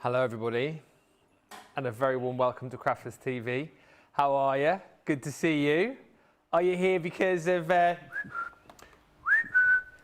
Hello everybody, and a very warm welcome to Crafters TV. How are you? Good to see you. Are you here because of,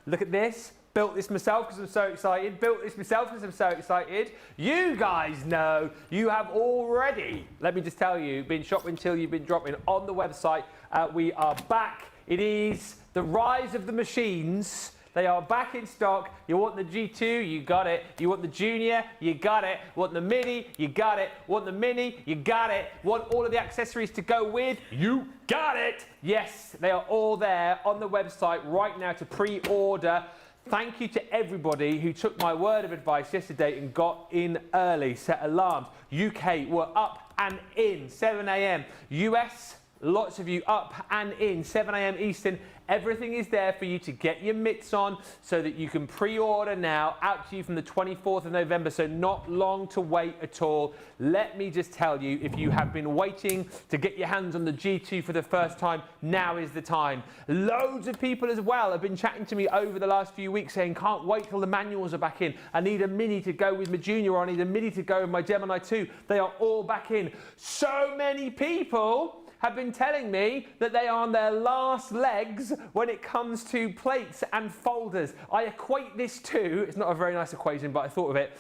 look at this, built this myself because I'm so excited, built this myself because I'm so excited. You guys know you have already, let me just tell you, been shopping till you've been dropping on the website. We are back. It is the rise of the machines. They are back in stock. You want the G2, you got it. You want the Junior, you got it. Want the Midi, you got it. Want the Mini, you got it. Want all of the accessories to go with, you got it. Yes, they are all there on the website right now to pre-order. Thank you to everybody who took my word of advice yesterday and got in early, set alarms. UK were up and in, 7 a.m. US, lots of you up and in, 7 a.m. Eastern. Everything is there for you to get your mitts on so that you can pre-order now, out to you from the 24th of November, so not long to wait at all. Let me just tell you, if you have been waiting to get your hands on the G2 for the first time, now is the time. Loads of people as well have been chatting to me over the last few weeks saying, can't wait till the manuals are back in. I need a Mini to go with my Junior, or I need a Midi to go with my Gemini 2. They are all back in. So many people have been telling me that they are on their last legs when it comes to plates and folders. I equate this to, it's not a very nice equation, but I thought of it.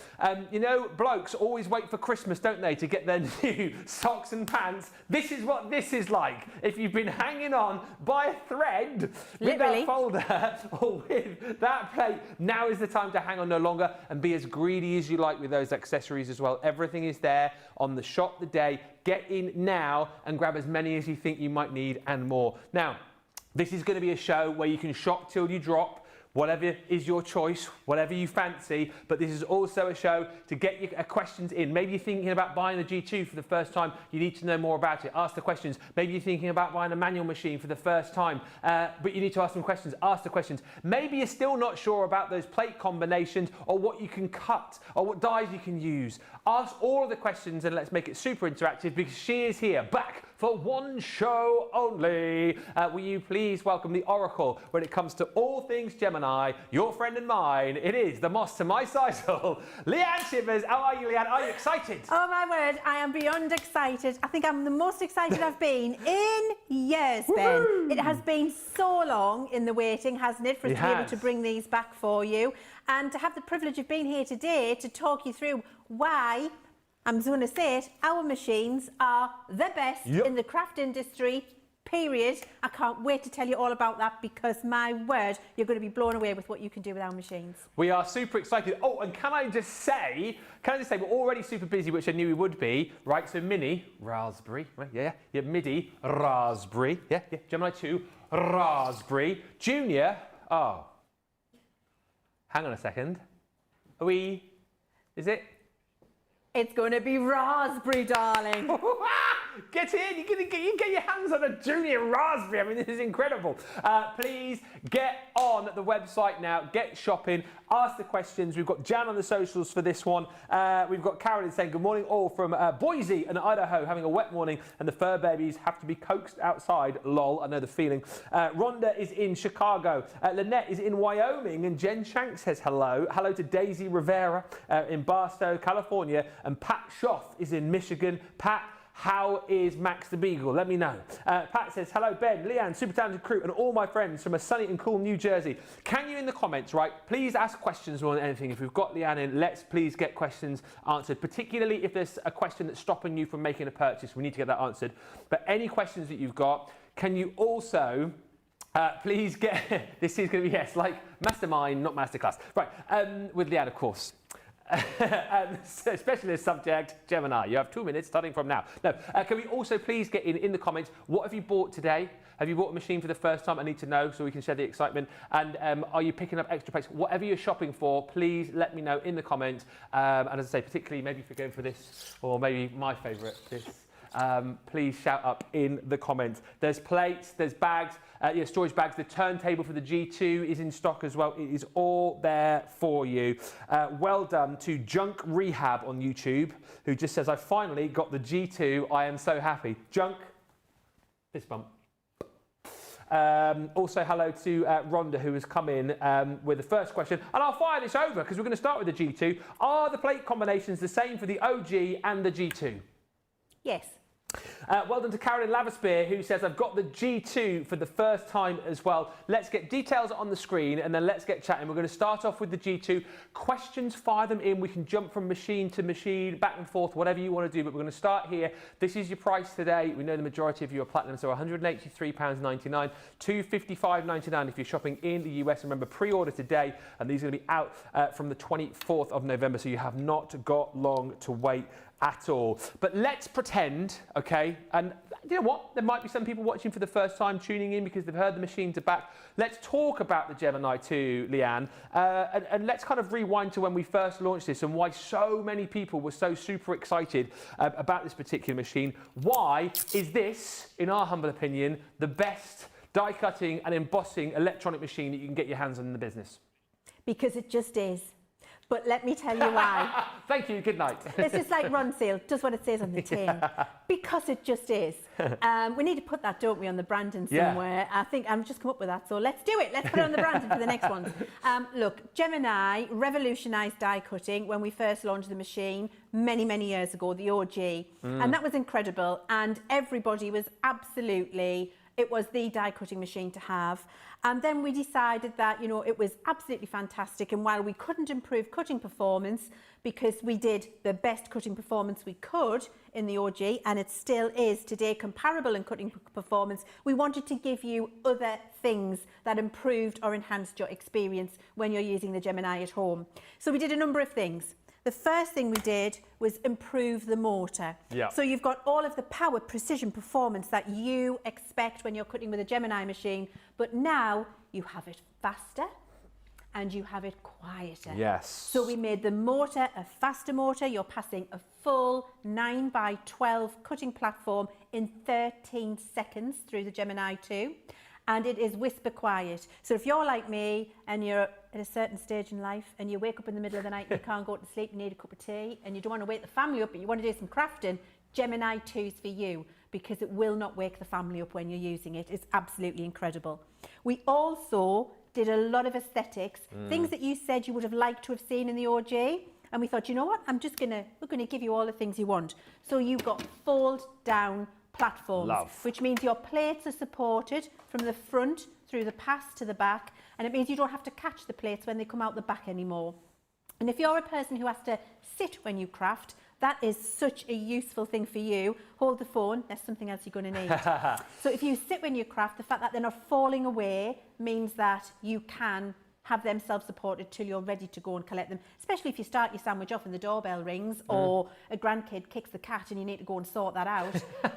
You know, blokes always wait for Christmas, don't they, to get their new socks and pants. This is what this is like. If you've been hanging on by a thread with that folder or with that plate, now is the time to hang on no longer and be as greedy as you like with those accessories as well. Everything is there on the shop the day. Get in now and grab as many as you think you might need and more. Now, this is going to be a show where you can shop till you drop, whatever is your choice, whatever you fancy, but this is also a show to get your questions in. Maybe you're thinking about buying the G2 for the first time, you need to know more about it, ask the questions. Maybe you're thinking about buying a manual machine for the first time, but you need to ask some questions, ask the questions. Maybe you're still not sure about those plate combinations or what you can cut or what dies you can use. Ask all of the questions and let's make it super interactive because she is here, back for one show only. Will you please welcome the Oracle when it comes to all things Gemini, your friend and mine. It is the moss to my sisal, Leann Chivers. How are you, Leann? Are you excited? Oh my word, I am beyond excited. I think I'm the most excited I've been in years, Ben. It has been so long in the waiting, hasn't it, for us to be able to bring these back for you. And to have the privilege of being here today to talk you through why, I'm just going to say it, our machines are the best in the craft industry, period. I can't wait to tell you all about that because, my word, you're going to be blown away with what you can do with our machines. We are super excited. Oh, and can I just say, we're already super busy, which I knew we would be, right? So Mini, raspberry, right? Yeah. Midi, raspberry. Yeah. Gemini 2, raspberry. Junior, oh. Hang on a second. Is it? It's going to be raspberry, darling. Get in, you can get your hands on a Junior raspberry. I mean, this is incredible. Please get on the website now, get shopping, ask the questions. We've got Jan on the socials for this one. We've got Carolyn saying, good morning all from Boise and Idaho, having a wet morning, and the fur babies have to be coaxed outside. Lol, I know the feeling. Rhonda is in Chicago. Lynette is in Wyoming, and Jen Shank says hello. Hello to Daisy Rivera in Barstow, California, and Pat Schoff is in Michigan. Pat, how is Max the Beagle? Let me know. Pat says, hello Ben, Leann, super talented crew, and all my friends from a sunny and cool New Jersey. Can you in the comments, right, please ask questions more than anything. If we've got Leann in, let's please get questions answered, particularly if there's a question that's stopping you from making a purchase. We need to get that answered. But any questions that you've got, can you also please get, this is going to be, yes, like mastermind, not masterclass. Right, with Leann, of course. Specialist subject, Gemini. You have 2 minutes starting from now. Now, can we also please get in the comments, what have you bought today? Have you bought a machine for the first time? I need to know so we can share the excitement. And are you picking up extra plates? Whatever you're shopping for, please let me know in the comments. And as I say, particularly maybe if you're going for this, or maybe my favourite, this. Please shout up in the comments. There's plates, there's bags, storage bags. The turntable for the G2 is in stock as well. It is all there for you. Well done to Junk Rehab on YouTube, who just says, I finally got the G2. I am so happy. Junk, fist bump. Also, hello to Rhonda, who has come in with the first question. And I'll fire this over because we're going to start with the G2. Are the plate combinations the same for the OG and the G2? Yes. Well done to Carolyn Laverspear, who says, I've got the G2 for the first time as well. Let's get details on the screen and then let's get chatting. We're going to start off with the G2. Questions, fire them in. We can jump from machine to machine, back and forth, whatever you want to do. But we're going to start here. This is your price today. We know the majority of you are platinum, so £183.99, £255.99 if you're shopping in the US. Remember, pre-order today, and these are going to be out from the 24th of November, so you have not got long to wait at all. But let's pretend, okay, and you know what, there might be some people watching for the first time tuning in because they've heard the machines are back. Let's talk about the Gemini 2, Leann, and let's kind of rewind to when we first launched this and why so many people were so super excited about this particular machine. Why is this, in our humble opinion, the best die cutting and embossing electronic machine that you can get your hands on in the business? Because it just is. But let me tell you why. Thank you, good night. It's just like Run Seal, does what it says on the tin. Because it just is. We need to put that, don't we, on the branding somewhere. I think I've just come up with that, so let's do it. Let's put it on the branding for the next ones. Look, Gemini revolutionised die cutting when we first launched the machine many, many years ago, the OG. And that was incredible. And everybody was absolutely, it was the die cutting machine to have. And then we decided that, you know, it was absolutely fantastic. And while we couldn't improve cutting performance because we did the best cutting performance we could in the OG, and it still is today comparable in cutting performance, we wanted to give you other things that improved or enhanced your experience when you're using the Gemini at home. So we did a number of things. The first thing we did was improve the motor. So you've got all of the power, precision, performance that you expect when you're cutting with a Gemini machine, but now you have it faster and you have it quieter. So we made the motor a faster motor. You're passing a full 9x12 cutting platform in 13 seconds through the Gemini 2. And it is whisper quiet. So if you're like me and you're at a certain stage in life and you wake up in the middle of the night and you can't go to sleep, you need a cup of tea and you don't want to wake the family up but you want to do some crafting, Gemini 2's for you because it will not wake the family up when you're using it. It's absolutely incredible. We also did a lot of aesthetics, things that you said you would have liked to have seen in the OG. And we thought, you know what, we're going to give you all the things you want. So you've got fold down platforms, which means your plates are supported from the front through the pass to the back, and it means you don't have to catch the plates when they come out the back anymore. And if you're a person who has to sit when you craft, that is such a useful thing for you. Hold the phone, there's something else you're going to need. So if you sit when you craft, the fact that they're not falling away means that you can have them self-supported till you're ready to go and collect them, especially if you start your sandwich off and the doorbell rings or a grandkid kicks the cat and you need to go and sort that out,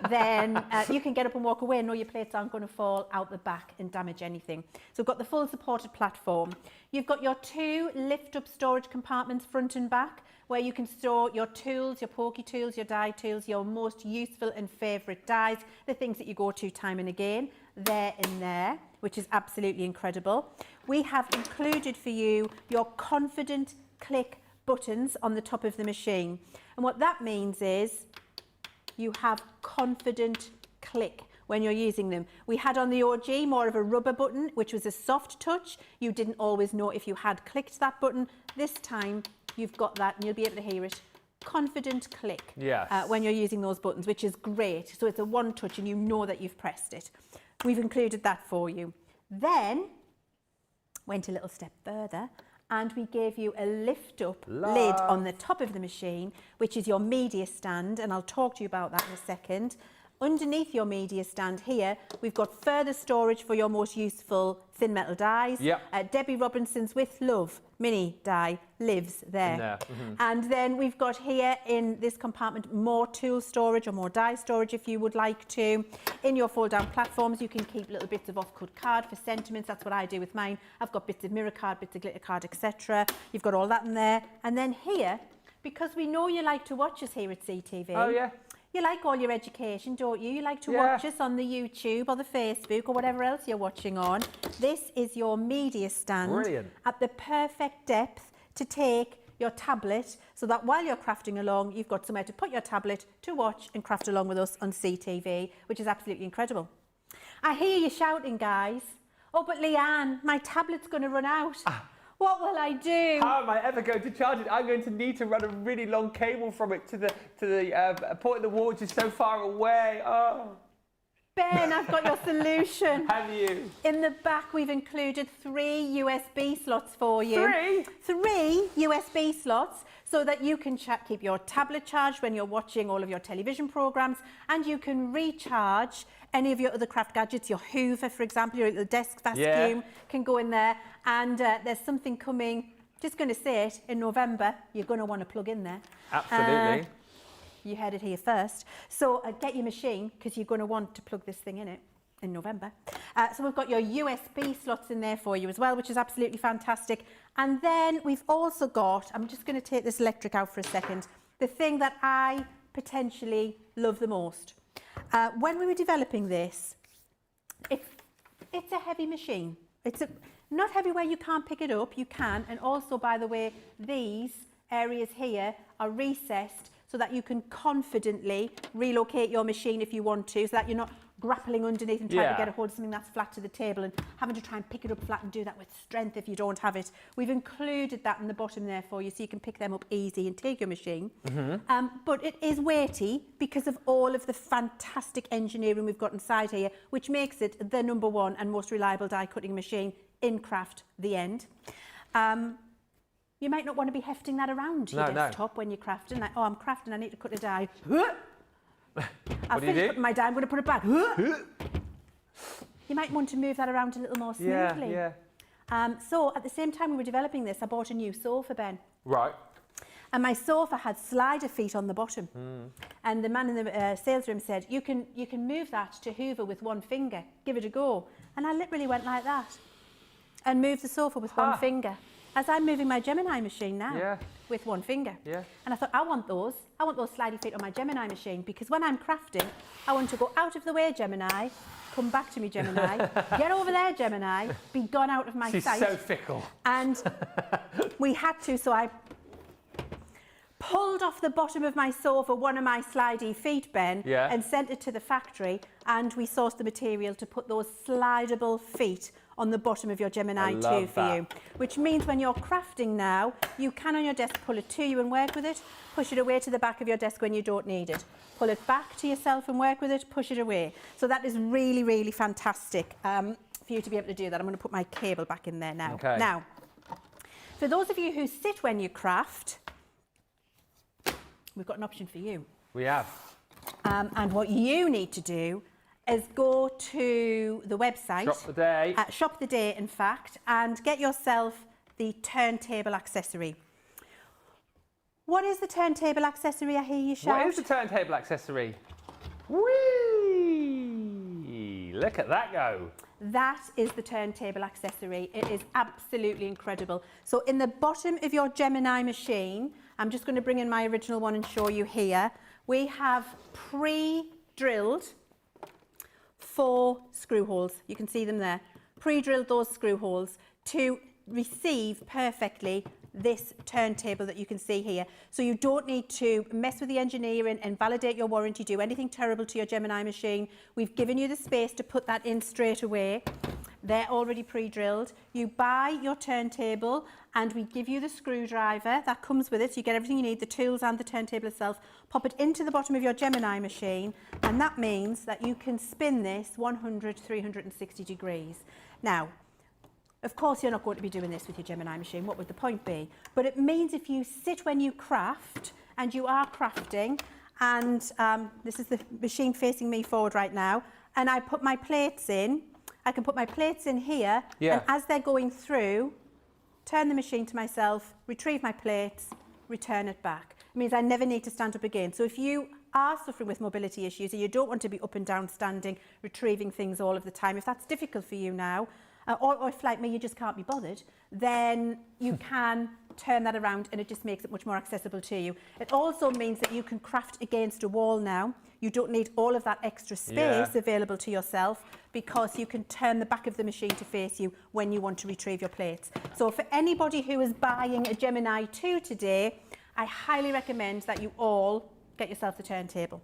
then you can get up and walk away and know your plates aren't going to fall out the back and damage anything. So we've got the full supported platform. You've got your two lift-up storage compartments front and back where you can store your tools, your pokey tools, your die tools, your most useful and favourite dies, the things that you go to time and again, there and there, which is absolutely incredible. We have included for you your confident click buttons on the top of the machine. And what that means is you have confident click when you're using them. We had on the OG more of a rubber button, which was a soft touch. You didn't always know if you had clicked that button. This time you've got that and you'll be able to hear it. Confident click when you're using those buttons, which is great. So it's a one touch and you know that you've pressed it. We've included that for you. Then went a little step further and we gave you a lift up lid on the top of the machine, which is your media stand, and I'll talk to you about that in a second. Underneath your media stand here, we've got further storage for your most useful thin metal dies. Debbie Robinson's With Love mini die lives there. And then we've got here in this compartment more tool storage or more die storage if you would like to. In your fold down platforms you can keep little bits of off-cut card for sentiments. That's what I do with mine. I've got bits of mirror card, bits of glitter card, etc. You've got all that in there. And then here, because we know you like to watch us here at CTV. You like all your education, don't you? You like to watch us on the YouTube or the Facebook or whatever else you're watching on. This is your media stand at the perfect depth to take your tablet so that while you're crafting along, you've got somewhere to put your tablet to watch and craft along with us on CTV, which is absolutely incredible. I hear you shouting, guys. Oh, but Leann, my tablet's going to run out. What will I do? How am I ever going to charge it? I'm going to need to run a really long cable from it to the point in the wall, which is so far away. Oh. Ben, I've got your solution. Have you? In the back, we've included 3 USB slots for you. 3? 3 USB slots so that you can keep your tablet charged when you're watching all of your television programs, and you can recharge any of your other craft gadgets. Your Hoover, for example, your little desk vacuum can go in there. And there's something coming, just going to say it, in November. You're going to want to plug in there. Absolutely. You heard it here first. So get your machine, because you're going to want to plug this thing in it in November. So we've got your USB slots in there for you as well, which is absolutely fantastic. And then we've also got, I'm just going to take this electric out for a second, the thing that I potentially love the most. When we were developing this, it's a heavy machine. It's not heavy where you can't pick it up, you can. And also, by the way, these areas here are recessed so that you can confidently relocate your machine if you want to, so that you're not grappling underneath and trying to get a hold of something that's flat to the table and having to try and pick it up flat and do that with strength if you don't have it. We've included that in the bottom there for you, so you can pick them up easy and take your machine. But it is weighty because of all of the fantastic engineering we've got inside here, which makes it the #1 and most reliable die cutting machine in craft, the end. You might not want to be hefting that around your desktop when you're crafting. Like, oh, I'm crafting, I need to cut a die. I'll finish cutting my die, I'm going to put it back. You might want to move that around a little more smoothly. So at the same time we were developing this, I bought a new sofa, Ben. Right. And my sofa had slider feet on the bottom. And the man in the sales room said, you can move that to Hoover with one finger. Give it a go. And I literally went like that and moved the sofa with one finger. As I'm moving my Gemini machine now with one finger. And I thought, I want those slidey feet on my Gemini machine, because when I'm crafting, I want to go out of the way, Gemini, come back to me, Gemini, get over there, Gemini, be gone out of my sight. She's so fickle. And we had to, so I pulled off the bottom of my sofa one of my slidey feet, Ben, and sent it to the factory, and we sourced the material to put those slidable feet on the bottom of your Gemini 2 for you. Which means when you're crafting now, you can on your desk pull it to you and work with it, push it away to the back of your desk when you don't need it. Pull it back to yourself and work with it, push it away. So that is really, really fantastic for you to be able to do that. I'm going to put my cable back in there now. Okay. Now, for those of you who sit when you craft, we've got an option for you. We have. And what you need to do is go to the website. Shop the day. Shop the day, in fact, and get yourself the turntable accessory. What is the turntable accessory, I hear you shout? What is the turntable accessory? Whee! Look at that go. That is the turntable accessory. It is absolutely incredible. So in the bottom of your Gemini machine, I'm just going to bring in my original one and show you here, we have pre-drilled 4 screw holes. You can see them there. Pre-drilled those screw holes to receive perfectly this turntable that you can see here. So you don't need to mess with the engineering and validate your warranty, do anything terrible to your Gemini machine. We've given you the space to put that in straight away. They're already pre-drilled. You buy your turntable and we give you the screwdriver that comes with it. So you get everything you need, the tools and the turntable itself. Pop it into the bottom of your Gemini machine, and that means that you can spin this 100, 360 degrees. Now, of course, you're not going to be doing this with your Gemini machine. What would the point be? But it means if you sit when you craft and you are crafting, and this is the machine facing me forward right now, and I put my plates in, I can put my plates in here, and as they're going through, turn the machine to myself, retrieve my plates, return it back. It means I never need to stand up again. So if you are suffering with mobility issues and you don't want to be up and down standing, retrieving things all of the time, if that's difficult for you now, or if like me you just can't be bothered, then you can turn that around and it just makes it much more accessible to you. It also means that you can craft against a wall now. You don't need all of that extra space available to yourself, because you can turn the back of the machine to face you when you want to retrieve your plates. So for anybody who is buying a Gemini 2 today, I highly recommend that you all get yourself the turntable.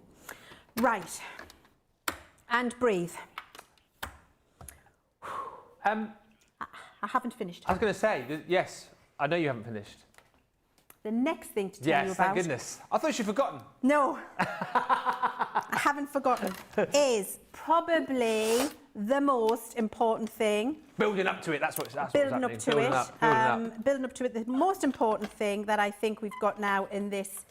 Right, and breathe. I haven't finished. I was going to say, yes, I know you haven't finished. The next thing to tell you Yes, about... thank goodness. I thought you'd forgotten. No, I haven't forgotten. Is probably the most important thing. Building up to it, that's what's Building up to it. Building up to it. The most important thing that I think we've got now in this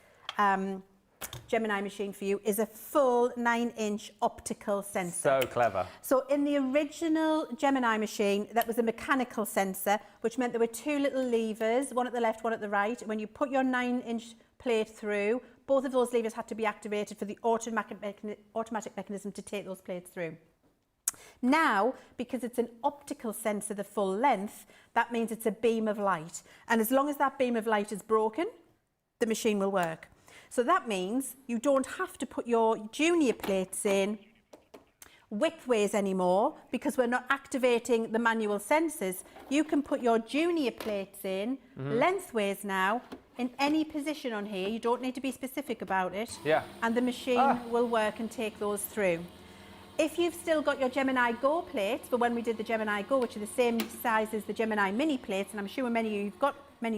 Gemini machine for you is a full 9-inch optical sensor. So clever. So in the original Gemini machine, that was a mechanical sensor, which meant there were two little levers, one at the left, one at the right. And when you put your 9-inch plate through, both of those levers had to be activated for the automatic mechanism to take those plates through. Now, because it's an optical sensor the full length, that means it's a beam of light. And as long as that beam of light is broken, the machine will work. So that means you don't have to put your junior plates in widthways anymore because we're not activating the manual sensors. You can put your junior plates in lengthways now in any position on here. You don't need to be specific about it. Yeah. And the machine will work and take those through. If you've still got your Gemini Go plates, for when we did the Gemini Go, which are the same size as the Gemini Mini plates, and I'm sure many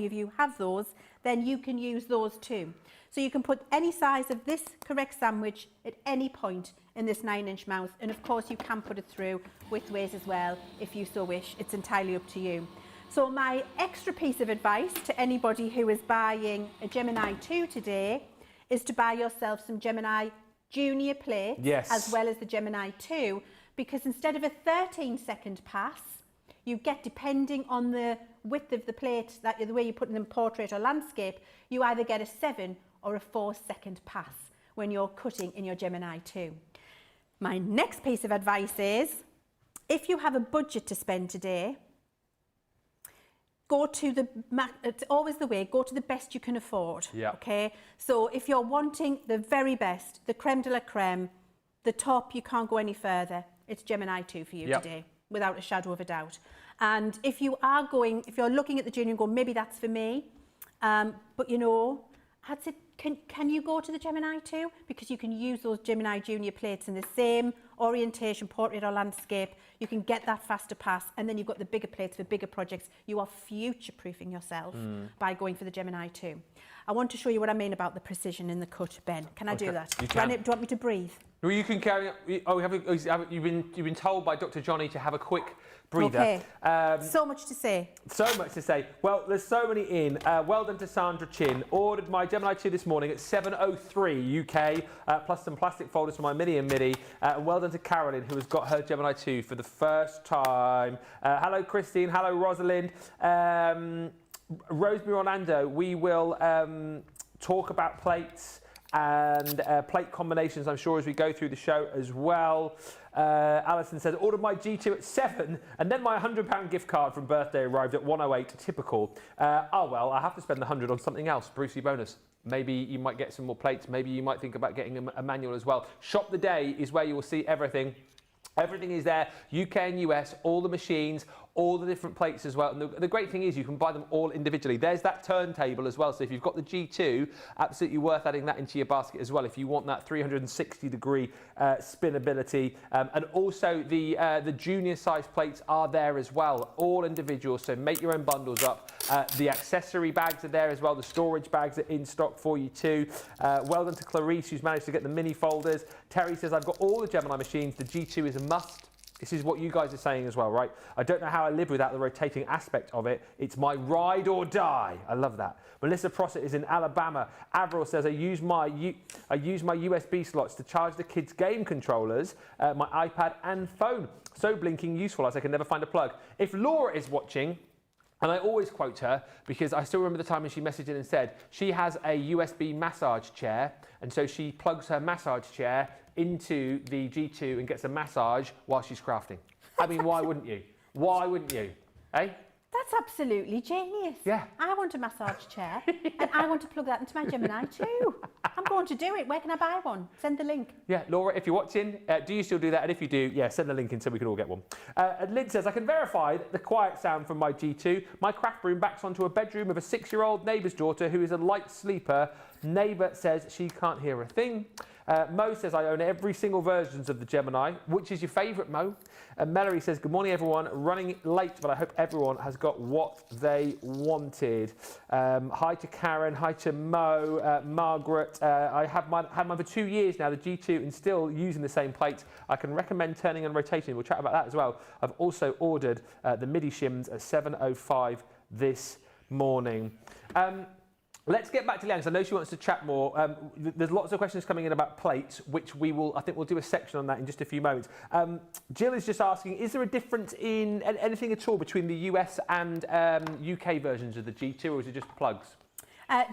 of you have those, then you can use those too. So you can put any size of this correct sandwich at any point in this 9-inch mouth. And of course you can put it through widthways as well, if you so wish. It's entirely up to you. So my extra piece of advice to anybody who is buying a Gemini 2 today is to buy yourself some Gemini Junior plates, as well as the Gemini 2, because instead of a 13-second pass, you get, depending on the width of the plate, the way you put it in portrait or landscape, you either get a 7 or a 4-second pass when you're cutting in your Gemini 2. My next piece of advice is, if you have a budget to spend today, go to it's always the way, go to the best you can afford, okay? So if you're wanting the very best, the creme de la creme, the top, you can't go any further, it's Gemini 2 for you today, without a shadow of a doubt. And if you're looking at the junior and go, maybe that's for me, but you know, I'd say, can you go to the Gemini 2? Because you can use those Gemini Junior plates in the same orientation, portrait or landscape. You can get that faster pass, and then you've got the bigger plates for bigger projects. You are future-proofing yourself by going for the Gemini 2. I want to show you what I mean about the precision in the cut, Ben. Can I do that? You can. Do you want me to breathe? Well, you can carry on. You've been told by Dr. Johnny to have a quick breather. Okay. So much to say. So much to say. Well, there's so many in. Well done to Sandra Chin. Ordered my Gemini 2 this morning at 7:03 UK, plus some plastic folders for my Midi and Midi. And well done to Carolyn, who has got her Gemini 2 for the first time. Hello, Christine. Hello, Rosalind. Rosemary Orlando, we will talk about plates and plate combinations, I'm sure, as we go through the show as well. Alison says, ordered my G2 at 7 and then my £100 gift card from birthday arrived at 1:08, typical. Oh well, I have to spend the 100 on something else, Brucey bonus. Maybe you might get some more plates, maybe you might think about getting a manual as well. Shop the Day is where you will see everything. Everything is there, UK and US, all the machines, all the different plates as well. And the great thing is you can buy them all individually. There's that turntable as well. So if you've got the G2, absolutely worth adding that into your basket as well if you want that 360-degree spinability. And also the junior size plates are there as well, all individual. So make your own bundles up. The accessory bags are there as well. The storage bags are in stock for you too. Well done to Clarice, who's managed to get the mini folders. Terry says, I've got all the Gemini machines. The G2 is a must. This is what you guys are saying as well, right? I don't know how I live without the rotating aspect of it. It's my ride or die. I love that. Melissa Prossett is in Alabama. Avril says, I use my USB slots to charge the kids' game controllers, my iPad and phone. So blinking useful as I can never find a plug. If Laura is watching, and I always quote her because I still remember the time when she messaged in and said she has a USB massage chair, and so she plugs her massage chair into the G2 and gets a massage while she's crafting. I mean, why wouldn't you? Why wouldn't you? Eh? That's absolutely genius. Yeah. I want a massage chair and I want to plug that into my Gemini too. I'm going to do it. Where can I buy one? Send the link. Yeah, Laura, if you're watching, do you still do that? And if you do, yeah, send the link in so we can all get one. And Lynn says, I can verify the quiet sound from my G2. My craft room backs onto a bedroom of a 6-year-old neighbour's daughter who is a light sleeper. Neighbour says she can't hear a thing. Mo says, I own every single versions of the Gemini. Which is your favourite, Mo? And Mallory says, good morning, everyone. Running late, but I hope everyone has got what they wanted. Hi to Karen. Hi to Mo. Margaret. I had mine for 2 years now, the G2, and still using the same plates. I can recommend turning and rotating. We'll chat about that as well. I've also ordered the Midi Shims at 7:05 this morning. Let's get back to Leann, because I know she wants to chat more. There's lots of questions coming in about plates, which I think we'll do a section on that in just a few moments. Jill is just asking, is there a difference in anything at all between the US and UK versions of the G2, or is it just plugs?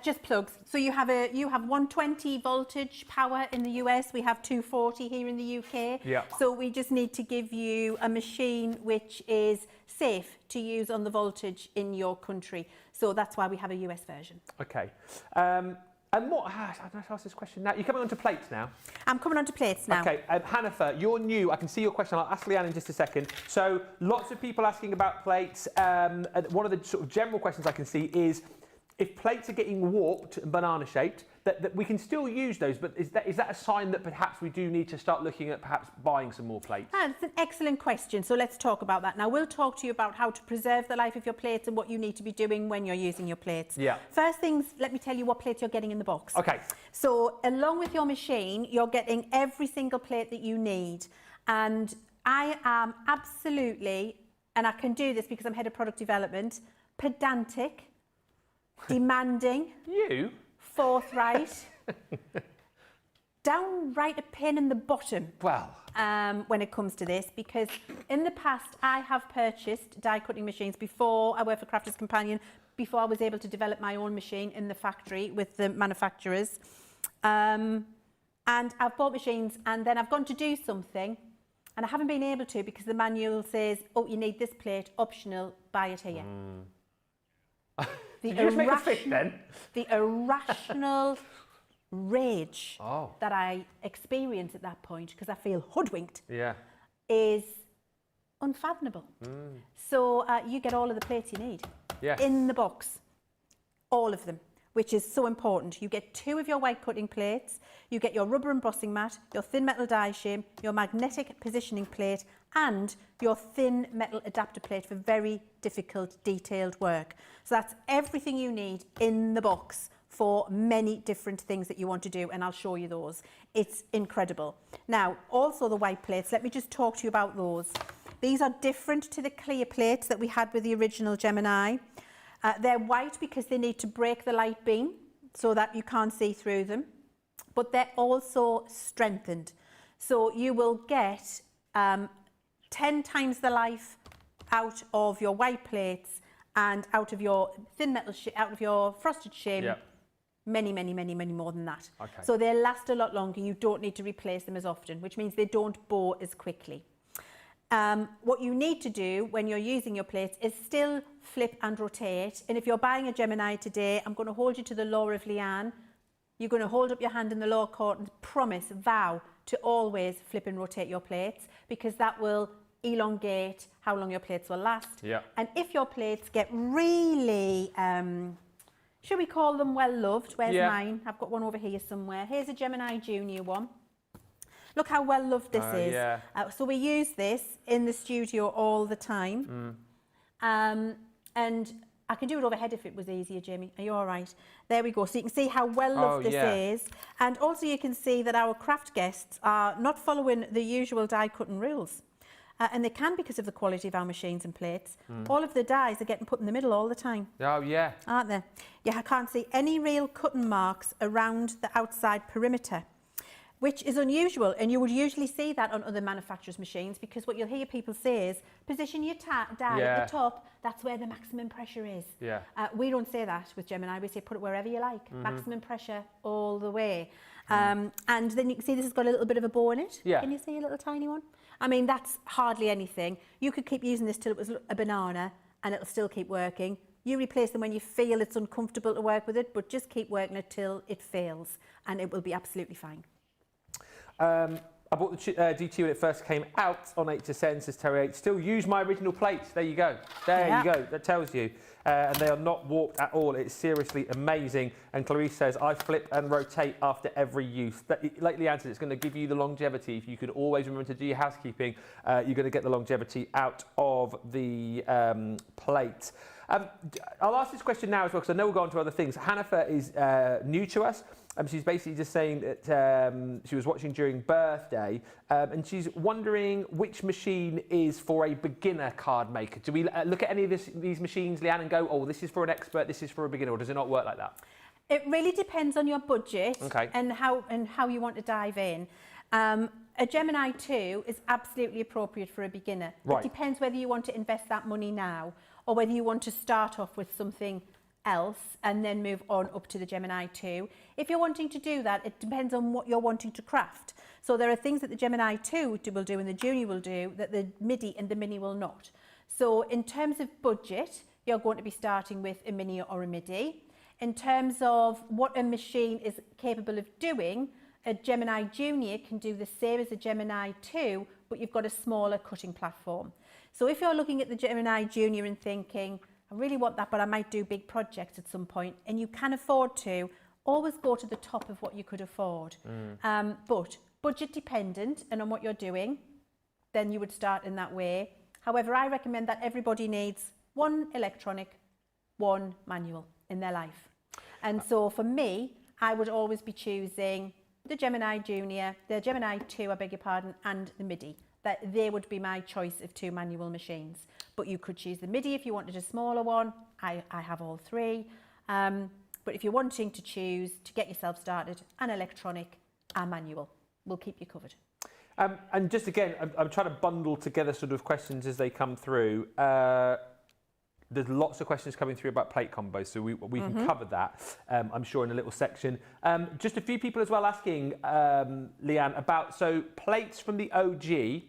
Just plugs. So you have 120 voltage power in the US. We have 240 here in the UK. Yeah. So we just need to give you a machine which is safe to use on the voltage in your country. So that's why we have a US version. Okay. And what? I don't know if I ask this question now. You're coming on to plates now. I'm coming on to plates now. Okay. Hannah, you're new. I can see your question. I'll ask Leann in just a second. So lots of people asking about plates. One of the sort of general questions I can see is, if plates are getting warped and banana shaped, that we can still use those, but is that a sign that perhaps we do need to start looking at perhaps buying some more plates? That's an excellent question. So let's talk about that. Now we'll talk to you about how to preserve the life of your plates and what you need to be doing when you're using your plates. Yeah. First things, let me tell you what plates you're getting in the box. Okay. So along with your machine, you're getting every single plate that you need. And I am absolutely, and I can do this because I'm head of product development, pedantic, demanding, forthright, downright a pain in the bottom. Well, when it comes to this, because in the past I have purchased die cutting machines before I worked for Crafters Companion, before I was able to develop my own machine in the factory with the manufacturers, and I've bought machines and then I've gone to do something and I haven't been able to because the manual says, oh, you need this plate, optional, buy it here. Did you just make a fist then? The irrational rage Oh. that I experience at that point, because I feel hoodwinked, Yeah. is unfathomable. So you get all of the plates you need Yes. in the box, all of them, which is so important. You get 2 of your white cutting plates, you get your rubber embossing mat, your thin metal die shim, your magnetic positioning plate, and your thin metal adapter plate for very difficult detailed work. So that's everything you need in the box for many different things that you want to do, and I'll show you those. It's incredible. Now, also the white plates, let me just talk to you about those. These are different to the clear plates that we had with the original Gemini. They're white because they need to break the light beam so that you can't see through them, but they're also strengthened. So you will get 10 times the life out of your white plates and out of your thin metal, out of your frosted shim. Yep. Many more than that. Okay. So they last a lot longer. You don't need to replace them as often, which means they don't bore as quickly. What you need to do when you're using your plates is still flip and rotate. And if you're buying a Gemini today, I'm going to hold you to the law of Leann. You're going to hold up your hand in the law court and promise, vow to always flip and rotate your plates, because that will elongate how long your plates will last. Yeah. And if your plates get really, should we call them well loved? Where's mine? I've got one over here somewhere. Here's a Gemini Junior one. Look how well loved this is. Yeah. So we use this in the studio all the time. And I can do it overhead if it was easier, Jamie. Are you all right? There we go. So you can see how well loved this is. And also you can see that our craft guests are not following the usual die cutting rules. And they can because of the quality of our machines and plates. All of the dies are getting put in the middle all the time. Oh, yeah. Aren't they? Yeah, I can't see any real cutting marks around the outside perimeter, which is unusual, and you would usually see that on other manufacturers' machines, because what you'll hear people say is, position your die at the top, that's where the maximum pressure is. Yeah. We don't say that with Gemini, we say put it wherever you like, maximum pressure all the way. And then you can see this has got a little bit of a bow in it. Yeah. Can you see a little tiny one? I mean, that's hardly anything. You could keep using this till it was a banana, and it'll still keep working. You replace them when you feel it's uncomfortable to work with it, but just keep working it till it fails, and it will be absolutely fine. I bought the GT when it first came out on HSN, says Terry 8. Still use my original plates. There you go. There you go. That tells you. And they are not warped at all. It's seriously amazing. And Clarice says, I flip and rotate after every use. Like Leann said, it's going to give you the longevity. If you can always remember to do your housekeeping, you're going to get the longevity out of the plate. I'll ask this question now as well, because I know we'll go on to other things. Hanifa is new to us. She's basically just saying that she was watching during birthday, and she's wondering which machine is for a beginner card maker. Do we look at any of these machines, Leann, and go, oh, this is for an expert, this is for a beginner, or does it not work like that? It really depends on your budget and how you want to dive in. A Gemini 2 is absolutely appropriate for a beginner. Right. It depends whether you want to invest that money now or whether you want to start off with something else and then move on up to the Gemini 2. If you're wanting to do that, it depends on what you're wanting to craft. So there are things that the Gemini 2 will do and the Junior will do that the Midi and the Mini will not. So in terms of budget, you're going to be starting with a Mini or a Midi. In terms of what a machine is capable of doing, a Gemini Junior can do the same as a Gemini 2, but you've got a smaller cutting platform. So if you're looking at the Gemini Junior and thinking, I really want that, but I might do big projects at some point, and you can afford to, always go to the top of what you could afford. But budget dependent and on what you're doing, then you would start in that way. However, I recommend that everybody needs one electronic, one manual in their life. And so for me, I would always be choosing the Gemini Junior, the Gemini 2, I beg your pardon, and the Midi. That they would be my choice of 2 manual machines. But you could choose the Midi if you wanted a smaller one. I have all 3. But if you're wanting to choose to get yourself started, an electronic and manual will keep you covered. And just again, I'm trying to bundle together sort of questions as they come through. There's lots of questions coming through about plate combos, so we can cover that, I'm sure, in a little section. Just a few people as well asking, Leann, about plates from the OG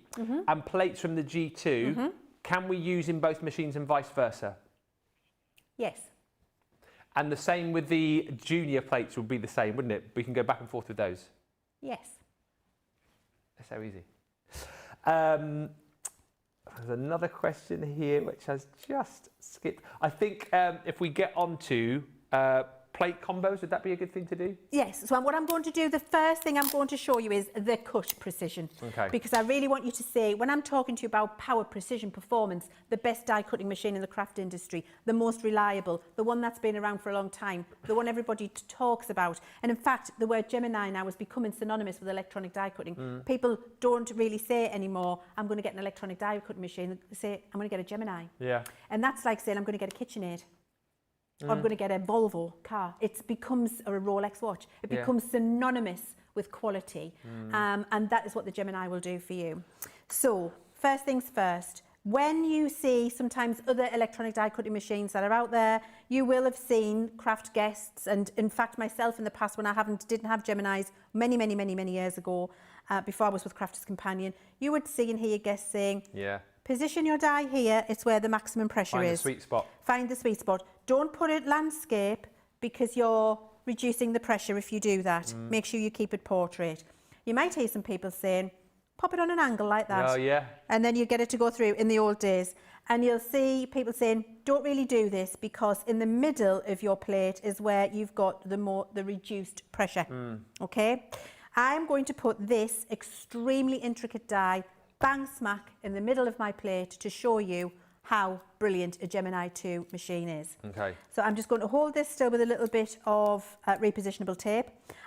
and plates from the G2, can we use in both machines and vice versa? Yes. And the same with the Junior plates would be the same, wouldn't it? We can go back and forth with those. Yes. That's so easy. There's another question here which has just skipped. I think if we get on to plate combos, would that be a good thing to do? Yes. So what I'm going to do, the first thing I'm going to show you is the cut precision. Okay. Because I really want you to see, when I'm talking to you about power, precision, performance, the best die cutting machine in the craft industry, the most reliable, the one that's been around for a long time, the one everybody talks about. And in fact, the word Gemini now is becoming synonymous with electronic die cutting. People don't really say anymore, I'm going to get an electronic die cutting machine. They say, I'm going to get a Gemini. Yeah. And that's like saying, I'm going to get a KitchenAid. Or I'm going to get a Volvo car. It becomes a Rolex watch. It becomes synonymous with quality. And that is what the Gemini will do for you. So first things first, when you see sometimes other electronic die cutting machines that are out there, you will have seen craft guests. And in fact, myself in the past, when I didn't have Geminis many years ago, before I was with Crafters Companion, you would see and hear guests saying, position your die here, it's where the maximum pressure is. Find the sweet spot. Find the sweet spot. Don't put it landscape because you're reducing the pressure if you do that. Make sure you keep it portrait. You might hear some people saying, pop it on an angle like that. Oh, yeah. And then you get it to go through in the old days. And you'll see people saying, don't really do this because in the middle of your plate is where you've got the reduced pressure. Okay? I'm going to put this extremely intricate die bang smack in the middle of my plate to show you how brilliant a Gemini 2 machine is. Okay. So I'm just going to hold this still with a little bit of repositionable tape.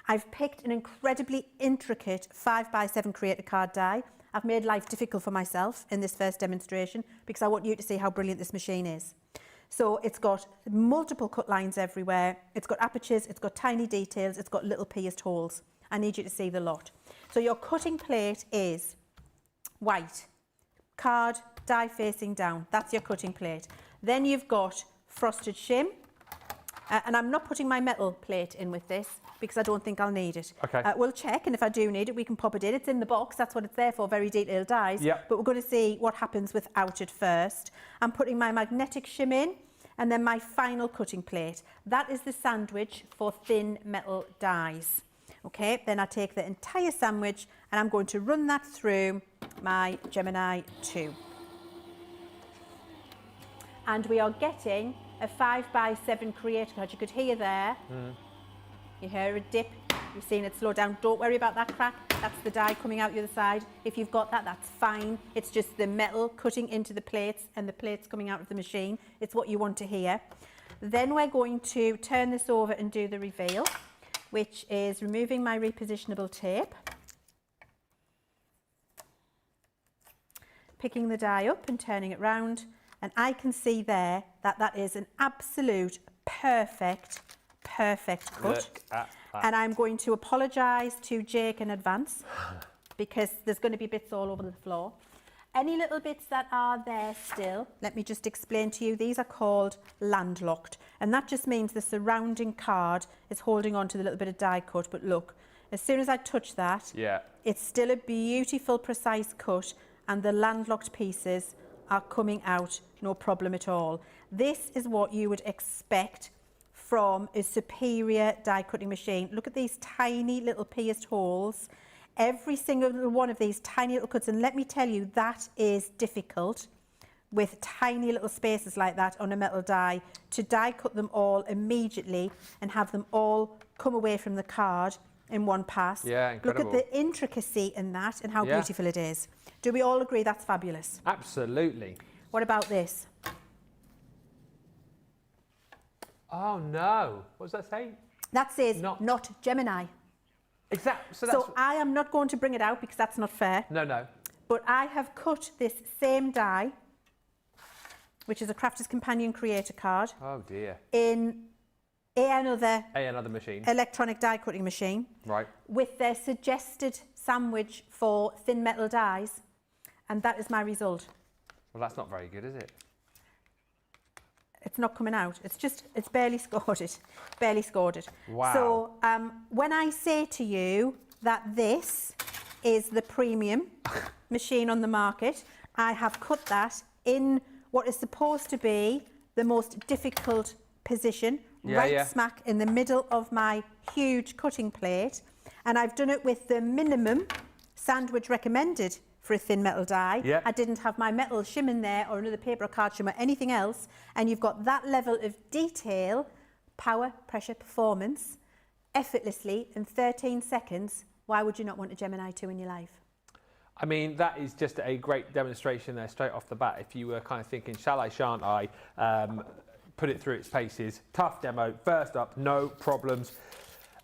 I've picked an incredibly intricate 5x7 creator card die. I've made life difficult for myself in this first demonstration because I want you to see how brilliant this machine is. So it's got multiple cut lines everywhere. It's got apertures, it's got tiny details, it's got little pierced holes. I need you to see the lot. So your cutting plate is white, card, die facing down. That's your cutting plate. Then you've got frosted shim. And I'm not putting my metal plate in with this because I don't think I'll need it. Okay. We'll check, and if I do need it, we can pop it in. It's in the box. That's what it's there for, very detailed dies. Yep. But we're going to see what happens without it first. I'm putting my magnetic shim in, and then my final cutting plate. That is the sandwich for thin metal dies. Okay, then I take the entire sandwich and I'm going to run that through my Gemini 2. And we are getting a 5x7 creator card. You could hear there, you hear a dip, you're seeing it slow down. Don't worry about that crack, that's the die coming out the other side. If you've got that, that's fine. It's just the metal cutting into the plates and the plates coming out of the machine. It's what you want to hear. Then we're going to turn this over and do the reveal, which is removing my repositionable tape, picking the die up and turning it round, and I can see there that that is an absolute perfect cut. Look at that. And I'm going to apologise to Jake in advance because there's going to be bits all over the floor. Any little bits that are there still, let me just explain to you, these are called landlocked, and that just means the surrounding card is holding on to the little bit of die cut. But look, as soon as I touch that, it's still a beautiful precise cut, and the landlocked pieces are coming out no problem at all. This is what you would expect from a superior die cutting machine. Look at these tiny little pierced holes. Every single one of these tiny little cuts, and let me tell you, that is difficult with tiny little spaces like that on a metal die, to die cut them all immediately and have them all come away from the card in one pass. Yeah, incredible. Look at the intricacy in that and how beautiful it is. Do we all agree that's fabulous? Absolutely. What about this? Oh no, what does that say? That says not Gemini. Exactly. So I am not going to bring it out because that's not fair. No. But I have cut this same die, which is a Crafter's Companion creator card. Oh dear. In another machine. Electronic die cutting machine. Right. With their suggested sandwich for thin metal dies. And that is my result. Well, that's not very good, is it? It's not coming out. It's barely scored it. Barely scored it. Wow. So when I say to you that this is the premium machine on the market, I have cut that in what is supposed to be the most difficult position, smack in the middle of my huge cutting plate. And I've done it with the minimum sandwich recommended for a thin metal die. I didn't have my metal shim in there or another paper or card shim or anything else. And you've got that level of detail, power, pressure, performance, effortlessly in 13 seconds. Why would you not want a Gemini 2 in your life? I mean, that is just a great demonstration there straight off the bat. If you were kind of thinking, shall I, shan't I, put it through its paces. Tough demo, first up, no problems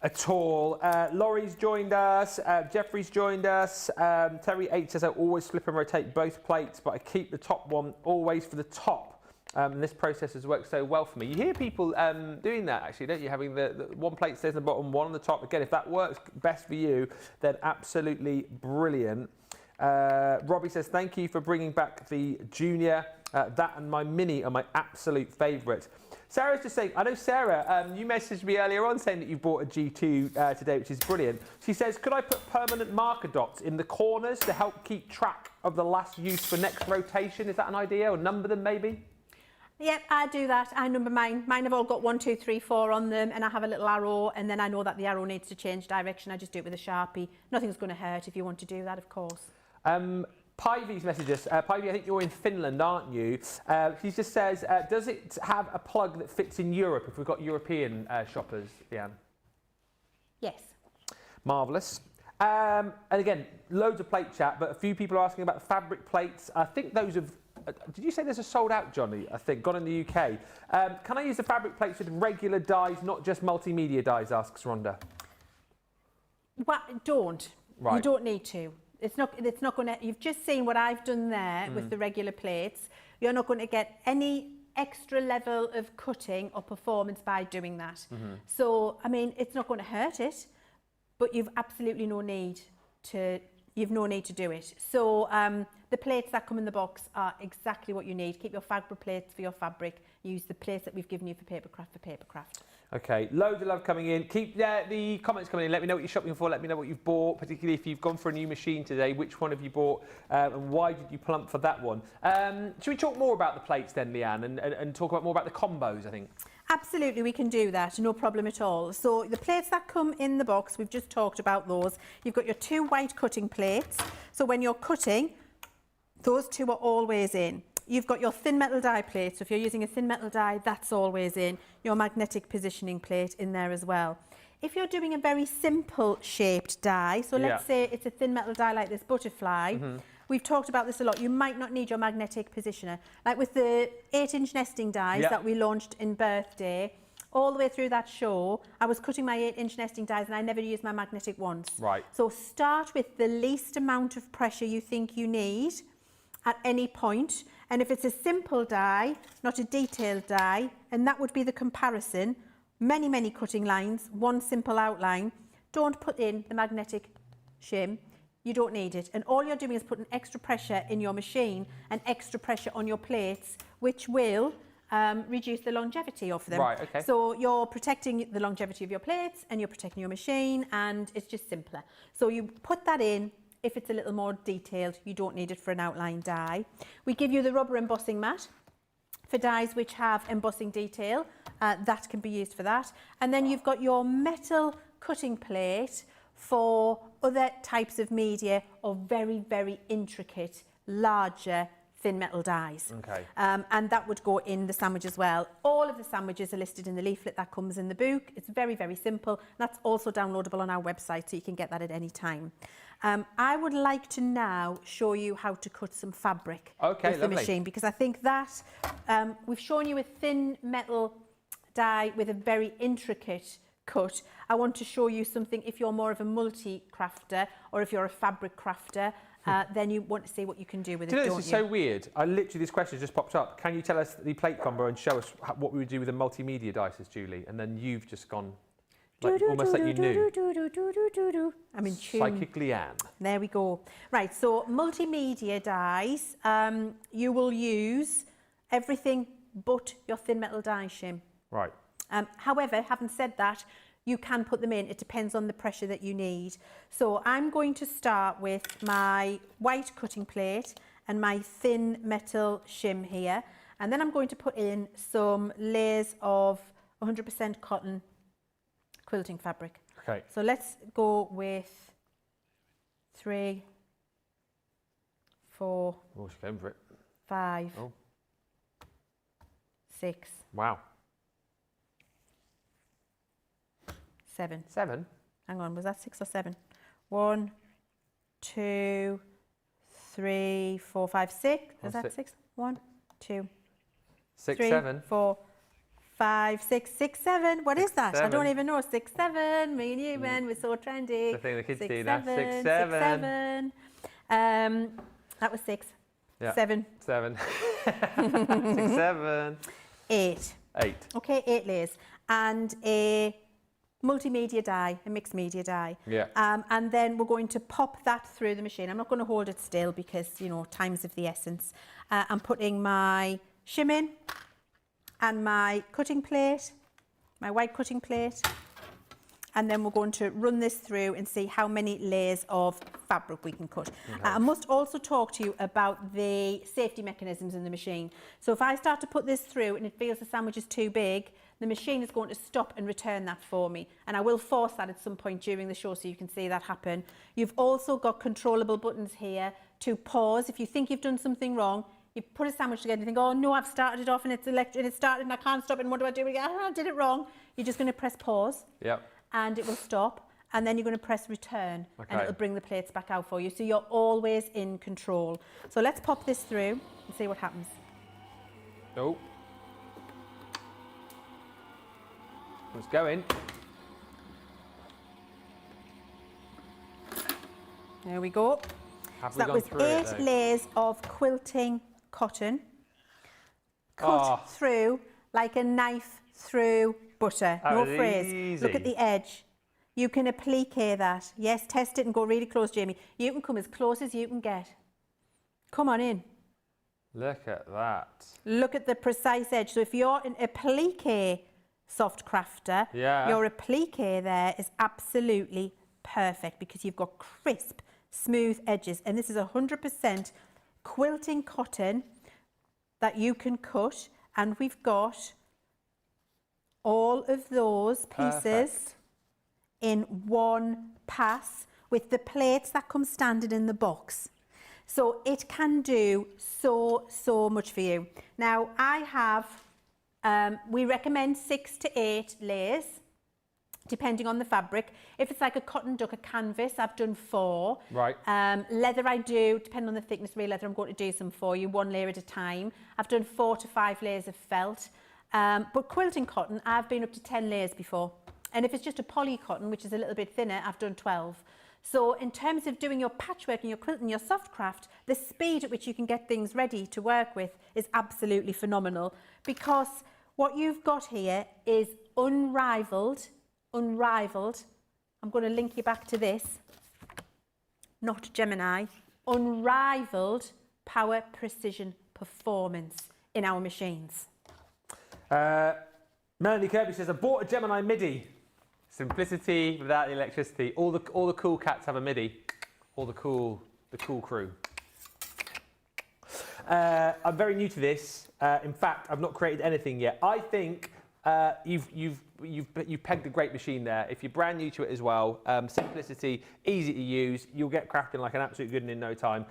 at all. Laurie's joined us, Jeffrey's joined us, Terry H says I always flip and rotate both plates, but I keep the top one always for the top. And this process has worked so well for me. You hear people doing that actually, don't you? Having the one plate stays on the bottom, one on the top. Again, if that works best for you, then absolutely brilliant. Robbie says, thank you for bringing back the Junior. That and my Mini are my absolute favourite. Sarah's just saying, I know Sarah, you messaged me earlier on saying that you bought a G2 today, which is brilliant. She says, could I put permanent marker dots in the corners to help keep track of the last use for next rotation? Is that an idea? Or number them maybe? Yep, I do that. I number mine. Mine have all got 1, 2, 3, 4 on them, and I have a little arrow, and then I know that the arrow needs to change direction. I just do it with a Sharpie. Nothing's going to hurt if you want to do that, of course. Pivy's messaged us. Pivy, I think you're in Finland, aren't you? He just says, does it have a plug that fits in Europe if we've got European shoppers, Leann? Yes. Marvellous. And again, loads of plate chat, but a few people are asking about fabric plates. I think those have... did you say there's a sold out, Johnny? I think, gone in the UK. Can I use the fabric plates with regular dies, not just multimedia dies, asks Rhonda. Well, don't. Right. You don't need to. It's not going to, you've just seen what I've done there with the regular plates. You're not going to get any extra level of cutting or performance by doing that. So, I mean, it's not going to hurt it, but you've absolutely no need to, do it. So, the plates that come in the box are exactly what you need. Keep your fabric plates for your fabric. Use the plates that we've given you for papercraft. Okay, loads of love coming in. Keep the comments coming in. Let me know what you're shopping for. Let me know what you've bought, particularly if you've gone for a new machine today. Which one have you bought and why did you plump for that one? Should we talk more about the plates then, Leann, and talk about more about the combos, I think? Absolutely, we can do that, no problem at all. So the plates that come in the box, we've just talked about those. You've got your 2 white cutting plates. So when you're cutting, those 2 are always in. You've got your thin metal die plate. So if you're using a thin metal die, that's always in. Your magnetic positioning plate in there as well. If you're doing a very simple shaped die, so let's say it's a thin metal die like this butterfly, we've talked about this a lot. You might not need your magnetic positioner. Like with the 8-inch nesting dies that we launched in birthday, all the way through that show, I was cutting my 8-inch nesting dies and I never used my magnetic once. Right. So start with the least amount of pressure you think you need at any point. And if it's a simple die, not a detailed die, and that would be the comparison, many, many cutting lines, one simple outline, don't put in the magnetic shim. You don't need it. And all you're doing is putting extra pressure in your machine and extra pressure on your plates, which will reduce the longevity of them. Right, okay. So you're protecting the longevity of your plates and you're protecting your machine, and it's just simpler. So you put that in. If it's a little more detailed, you don't need it for an outline die. We give you the rubber embossing mat for dies which have embossing detail. That can be used for that. And then you've got your metal cutting plate for other types of media or very, very intricate, larger thin metal dies. Okay. And that would go in the sandwich as well. All of the sandwiches are listed in the leaflet that comes in the book. It's very, very simple. That's also downloadable on our website, so you can get that at any time. I would like to now show you how to cut some fabric with the machine, because I think that we've shown you a thin metal die with a very intricate cut. I want to show you something if you're more of a multi-crafter or if you're a fabric crafter, then you want to see what you can do with it, don't you? This is so weird. This question just popped up. Can you tell us the plate combo and show us what we would do with a multimedia dice, Julie? And then you've just gone, almost like you knew. I'm in tune. Psychic Leann. There we go. Right, so multimedia dies, you will use everything but your thin metal die shim. Right. However, having said that, you can put them in. It depends on the pressure that you need. So I'm going to start with my white cutting plate and my thin metal shim here. And then I'm going to put in some layers of 100% cotton quilting fabric. Okay. So let's go with 3, 4, Oh, she's going for it. 5, Oh. 6, Wow. 7. 7? Hang on, was that 6 or 7? 1, 2, 3, 4, 5, 6. Is that 6? 1, 2, 6, 3, 7. 4, 5, 6, 6, 7. What is that? 7. I don't even know. 6, 7. Me and you, man, we're so trendy. The thing the kids 6, do now. 7, 6, 7. 6, 7. That was 6. Yeah. 7. 7. 6, 7. 8. 8. Okay, 8 layers. And a multimedia die, a mixed media die. Yeah. And then we're going to pop that through the machine. I'm not going to hold it still because, you know, time's of the essence. I'm putting my shim in and my cutting plate, my white cutting plate. And then we're going to run this through and see how many layers of fabric we can cut. Okay. I must also talk to you about the safety mechanisms in the machine. So if I start to put this through and it feels the sandwich is too big, the machine is going to stop and return that for me. And I will force that at some point during the show so you can see that happen. You've also got controllable buttons here to pause. If you think you've done something wrong, you put a sandwich together and you think, oh no, I've started it off and it started and I can't stop it, and what do I do again? I did it wrong. You're just going to press pause. Yep. And it will stop, and then you're going to press return, and it'll bring the plates back out for you. So you're always in control. So let's pop this through and see what happens. Oh. It's going. There we go. Have So we that gone was through 8 layers of quilting cotton cut through like a knife through butter. No phrase. Easy. Look at the edge. You can applique that. Yes, test it and go really close, Jamie. You can come as close as you can get. Come on in. Look at that. Look at the precise edge. So if you're an applique soft crafter, your applique there is absolutely perfect because you've got crisp, smooth edges. And this is 100% quilting cotton that you can cut. And we've got all of those pieces Perfect. in one pass with the plates that come standard in the box. So it can do so much for you. Now I have, we recommend 6 to 8 layers, depending on the fabric. If it's like a cotton duck, a canvas, I've done 4. Right. Leather I do, depending on the thickness of real leather, I'm going to do some for you, 1 layer at a time. I've done 4 to 5 layers of felt. But quilting cotton, I've been up to 10 layers before. And if it's just a poly cotton, which is a little bit thinner, I've done 12. So in terms of doing your patchwork and your quilting, your soft craft, the speed at which you can get things ready to work with is absolutely phenomenal, because what you've got here is unrivaled. I'm going to link you back to this, not Gemini, unrivaled power, precision, performance in our machines. Melanie Kirby says, I bought a Gemini Midi. Simplicity without the electricity. All the cool cats have a Midi. All the cool crew. I'm very new to this. In fact, I've not created anything yet. I think you've pegged a great machine there. If you're brand new to it as well, simplicity, easy to use. You'll get crafting like an absolute good one in no time.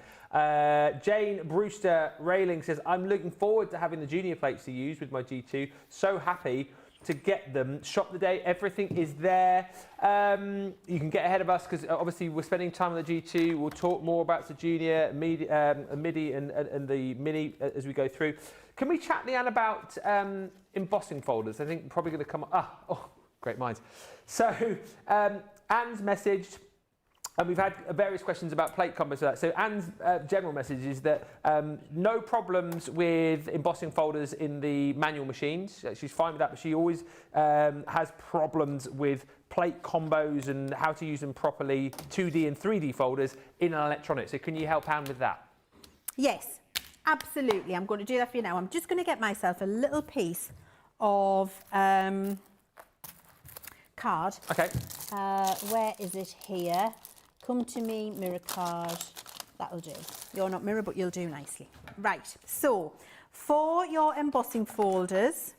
Jane Brewster Railing says, I'm looking forward to having the junior plates to use with my G2. So happy to get them. Shop the day, everything is there. You can get ahead of us because obviously we're spending time on the G2. We'll talk more about the junior, Midi and the Mini as we go through. Can we chat, Leann, about embossing folders? I think probably going to come up. Oh, great minds. So Anne's messaged, and we've had various questions about plate combos for that. So Anne's general message is that no problems with embossing folders in the manual machines. She's fine with that, but she always has problems with plate combos and how to use them properly, 2D and 3D folders in an electronic. So can you help Anne with that? Yes, absolutely. I'm going to do that for you now. I'm just going to get myself a little piece of card. Okay. Where is it here? Come to me, mirror card. That'll do. You're not mirror, but you'll do nicely. Right, so for your embossing folders,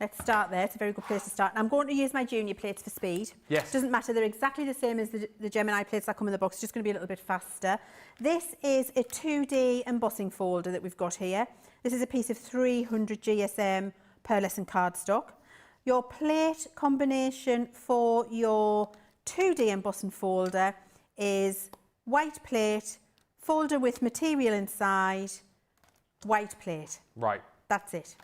let's start there. It's a very good place to start. I'm going to use my junior plates for speed. Yes. Doesn't matter. They're exactly the same as the Gemini plates that come in the box. It's just going to be a little bit faster. This is a 2D embossing folder that we've got here. This is a piece of 300 GSM pearlescent cardstock. Your plate combination for your 2D embossing folder is white plate, folder with material inside, white plate. Right. That's it.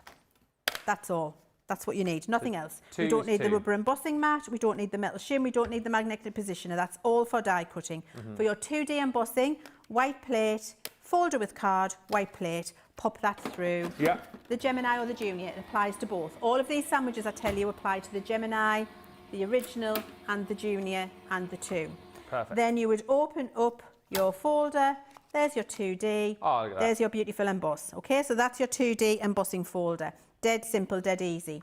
That's all. That's what you need, nothing else. We 2 don't is need the 2. rubber embossing mat, we don't need the metal shim, we don't need the magnetic positioner. That's all for die cutting. For your 2D embossing, white plate, folder with card, white plate, pop that through. Yeah. The Gemini or the Junior, it applies to both. All of these sandwiches, I tell you, apply to the Gemini, the original, and the Junior, and the 2. Perfect. Then you would open up your folder. There's your 2D. Oh, look at that. There's your beautiful emboss. Okay, so that's your 2D embossing folder. Dead simple, dead easy.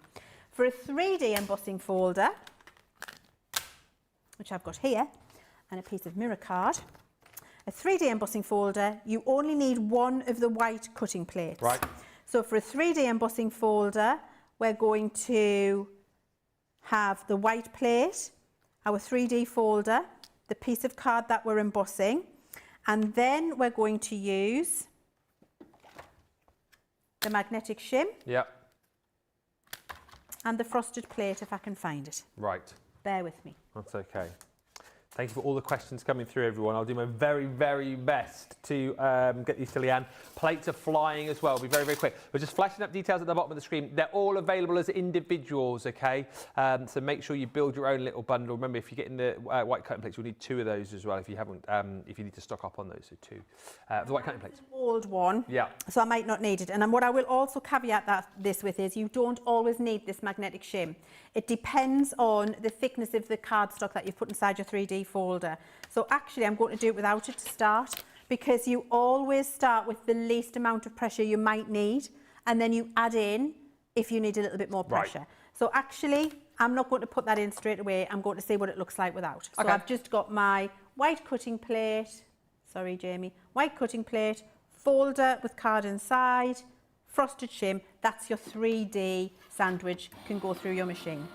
For a 3D embossing folder, which I've got here, and a piece of mirror card, a 3D embossing folder, you only need one of the white cutting plates. Right. So for a 3D embossing folder, we're going to have the white plate, our 3D folder, the piece of card that we're embossing, and then we're going to use the magnetic shim Yeah. and the frosted plate if I can find it. Right. Bear with me. That's okay. Thank you for all the questions coming through, everyone. I'll do my very, very best to get these to Leann. Plates are flying as well. I'll be very, very quick. We're just flashing up details at the bottom of the screen. They're all available as individuals, okay? So make sure you build your own little bundle. Remember, if you're getting the white cutting plates, you'll need 2 of those as well if you haven't, if you need to stock up on those, so 2. The white cutting plates. Old one, Yeah. so I might not need it. And what I will also caveat this with is you don't always need this magnetic shim. It depends on the thickness of the cardstock that you've put inside your 3D folder. So actually I'm going to do it without it to start, because you always start with the least amount of pressure you might need, and then you add in if you need a little bit more pressure. Right. So actually I'm not going to put that in straight away. I'm going to see what it looks like without. So Okay. I've just got my white cutting plate, sorry Jamie, white cutting plate, folder with card inside, frosted shim, that's your 3D sandwich, can go through your machine.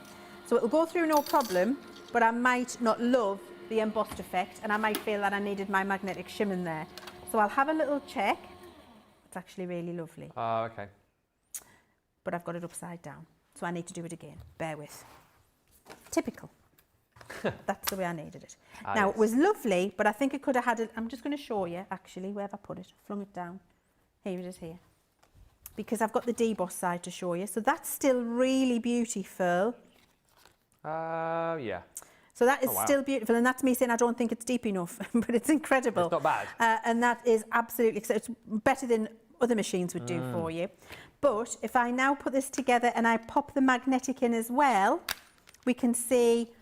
So it'll go through no problem, but I might not love the embossed effect, and I might feel that I needed my magnetic shim in there. So I'll have a little check. It's actually really lovely. Oh, okay. But I've got it upside down, so I need to do it again. Bear with. Typical. That's the way I needed it. Now, it was lovely, but I think it could have had it. I'm just going to show you, actually, where have I put it? Flung it down. Here it is here. Because I've got the deboss side to show you. So that's still really beautiful. Yeah. So that is still beautiful, and that's me saying I don't think it's deep enough, but it's incredible. It's not bad. And that is absolutely, so it's better than other machines would do for you. But if I now put this together and I pop the magnetic in as well, we can see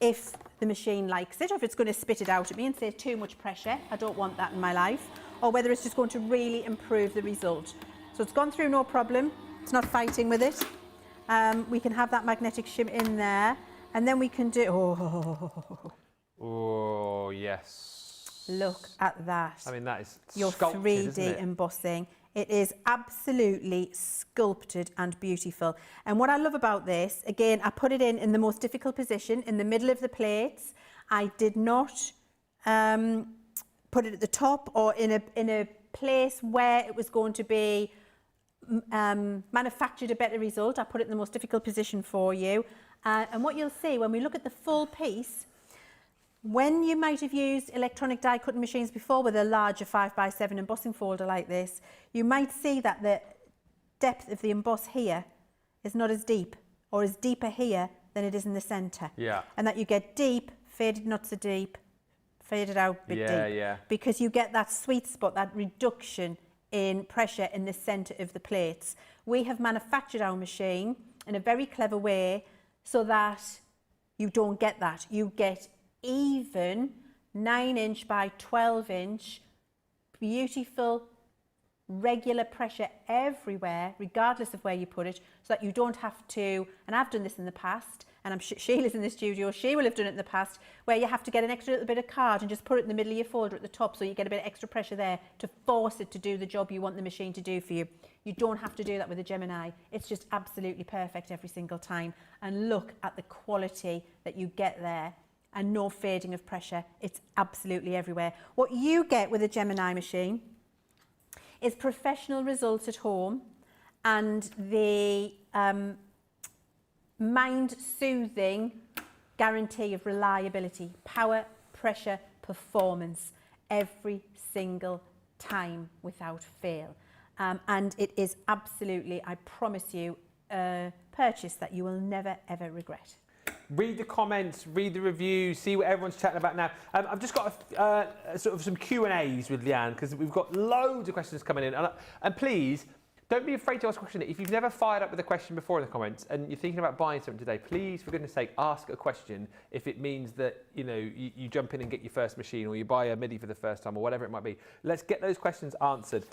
if the machine likes it, or if it's going to spit it out at me and say too much pressure, I don't want that in my life, or whether it's just going to really improve the result. So it's gone through no problem, it's not fighting with it. We can have that magnetic shim in there, and then we can do, Oh, yes. Look at that. I mean, that is your sculpted, 3D isn't it? embossing. It is absolutely sculpted and beautiful. And what I love about this, again, I put it in the most difficult position, in the middle of the plates. I did not put it at the top or in a place where it was going to be manufactured a better result. I put it in the most difficult position for you. And what you'll see when we look at the full piece, when you might have used electronic die cutting machines before with a larger 5x7 embossing folder like this, you might see that the depth of the emboss here is not as deep, or is deeper here than it is in the centre. Yeah. And that you get deep, faded not so deep, faded out, bit deep. Yeah. Because you get that sweet spot, that reduction in pressure in the centre of the plates. We have manufactured our machine in a very clever way so that you don't get that. You get even 9-inch by 12-inch, beautiful, regular pressure everywhere, regardless of where you put it, so that you don't have to, and I've done this in the past, and I'm sure Sheila's in the studio, she will have done it in the past, where you have to get an extra little bit of card and just put it in the middle of your folder at the top, so you get a bit of extra pressure there to force it to do the job you want the machine to do for you. You don't have to do that with a Gemini. It's just absolutely perfect every single time. And look at the quality that you get there, and no fading of pressure. It's absolutely everywhere. What you get with a Gemini machine is professional results at home, and the mind-soothing guarantee of reliability, power, pressure, performance, every single time without fail. And it is absolutely, I promise you, a purchase that you will never, ever regret. Read the comments, read the reviews, see what everyone's chatting about now. I've just got sort of some Q&As with Leann, because we've got loads of questions coming in. And please, don't be afraid to ask a question. If you've never fired up with a question before in the comments and you're thinking about buying something today, please, for goodness sake, ask a question if it means that, you know, you jump in and get your first machine, or you buy a Midi for the first time, or whatever it might be. Let's get those questions answered.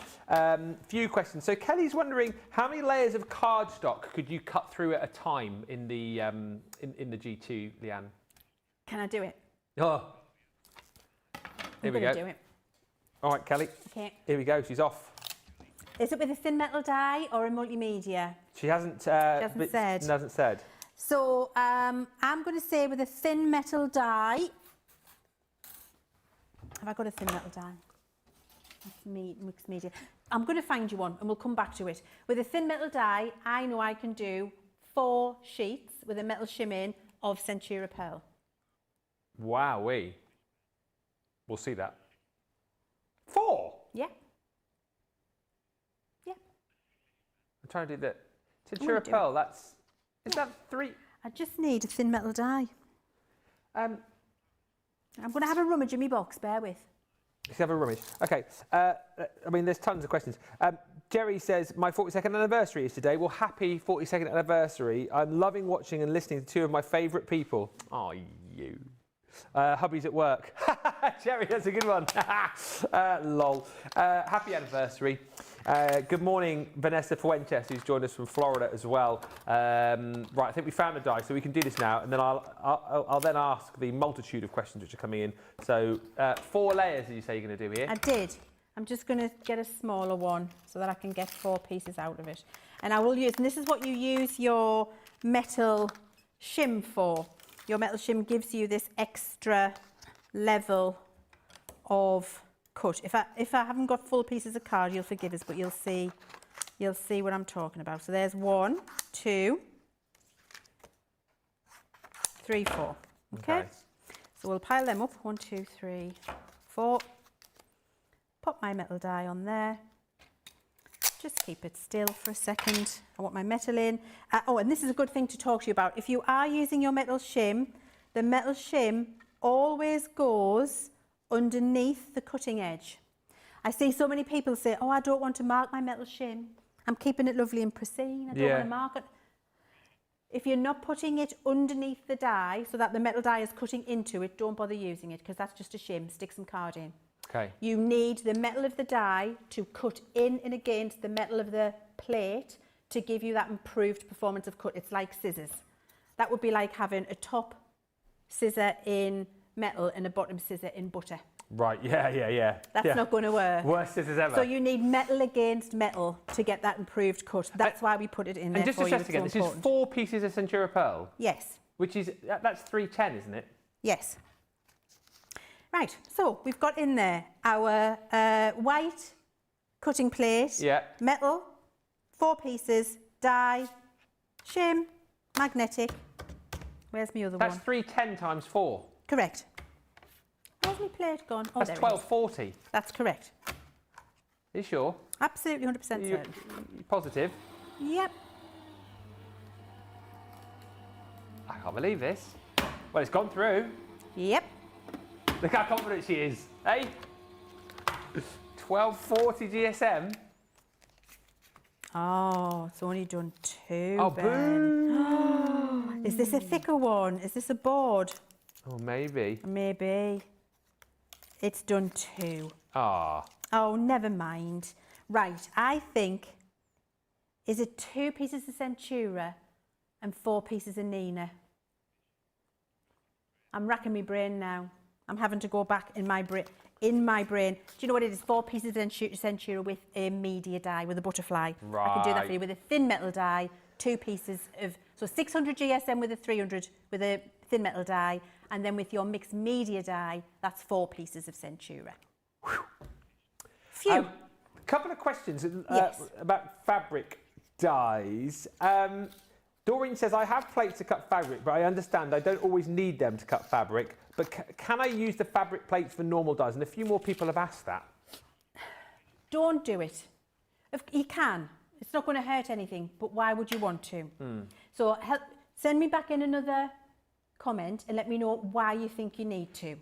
Few questions. So Kelly's wondering, how many layers of cardstock could you cut through at a time in the G2, Leann? Can I do it? Oh, here we go. Do it. All right, Kelly. Okay. Here we go. She's off. Is it with a thin metal die or a multimedia? She hasn't said. Hasn't said. So I'm going to say with a thin metal die. Have I got a thin metal die? That's mixed media. I'm going to find you one and we'll come back to it. With a thin metal die, I know I can do 4 sheets with a metal shim in of Centura Pearl. Wowee. We'll see that. 4? Yeah. Yeah. I'm trying to do that. Centura Pearl, is that 3? I just need a thin metal die. I'm going to have a rummage in my box, bear with. Let's have a rummage. Okay, I mean, there's tons of questions. Jerry says, my 42nd anniversary is today. Well, happy 42nd anniversary. I'm loving watching and listening to 2 of my favourite people. Oh, you. Hubby's at work. Jerry, that's a good one. Lol. Happy anniversary. Good morning, Vanessa Fuentes, who's joined us from Florida as well. Right, I think we found a die, so we can do this now, and then I'll then ask the multitude of questions which are coming in. So 4 layers, did you say you're going to do here? I did. I'm just going to get a smaller one so that I can get 4 pieces out of it. And I will use, and this is what you use your metal shim for. Your metal shim gives you this extra level of cut. If I haven't got full pieces of card, you'll forgive us, but you'll see what I'm talking about. So there's 1, 2, 3, 4. Okay. So we'll pile them up. 1, 2, 3, 4. Pop my metal die on there. Just keep it still for a second. I want my metal in. Oh, and this is a good thing to talk to you about. If you are using your metal shim, the metal shim always goes underneath the cutting edge. I see so many people say, oh, I don't want to mark my metal shim. I'm keeping it lovely and pristine. I don't want to mark it. If you're not putting it underneath the die so that the metal die is cutting into it, don't bother using it because that's just a shim. Stick some card in. Okay. You need the metal of the die to cut in and against the metal of the plate to give you that improved performance of cut. It's like scissors. That would be like having a top scissor in metal and a bottom scissor in butter. Right, yeah. That's not going to work. Worst scissors ever. So you need metal against metal to get that improved cut. That's why we put it in there. And just to stress again, this is 4 pieces of Centura pearl? Yes. Which is, that's 310, isn't it? Yes. Right, so we've got in there our white cutting plate, metal, 4 pieces, die, shim, magnetic. Where's my other one? That's 310 times 4. Correct. Where's my plate gone? Oh, that's there 1240. That's correct. Are you sure? Absolutely 100% certain. You positive? Yep. I can't believe this. Well, it's gone through. Yep. Look how confident she is, eh? 1240 GSM. Oh, it's only done 2, Oh, Ben. boom! Is this a thicker one? Is this a board? Oh, maybe. Maybe. It's done 2. Ah. Oh, never mind. Right, I think, is it 2 pieces of Centura and 4 pieces of Nina? I'm racking my brain now. I'm having to go back in my brain. Do you know what it is? 4 pieces of Centura with a media die, with a butterfly. Right. I can do that for you with a thin metal die, 2 pieces of, so 600 GSM with a 300 with a thin metal die, and then with your mixed media die, that's 4 pieces of Centura. Phew. Couple of questions Yes. about fabric dyes. Doreen says, I have plates to cut fabric, but I understand I don't always need them to cut fabric. But can I use the fabric plates for normal dyes? And a few more people have asked that. Don't do it. You can. It's not going to hurt anything, but why would you want to? So send me back in another comment and let me know why you think you need to.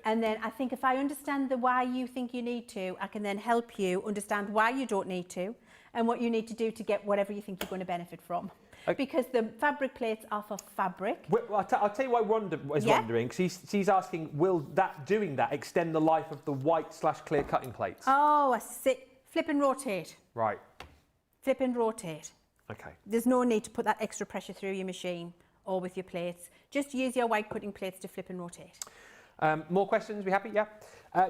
And then I think if I understand the why you think you need to, I can then help you understand why you don't need to and what you need to do to get whatever you think you're going to benefit from. Because the fabric plates are for fabric. Well, I'll tell you why Rhonda is wondering, because she's asking, will doing that extend the life of the white/clear cutting plates? Oh, I see. Flip and rotate. Right. Flip and rotate. Okay. There's no need to put that extra pressure through your machine or with your plates. Just use your white cutting plates to flip and rotate. More questions? We happy? Yeah.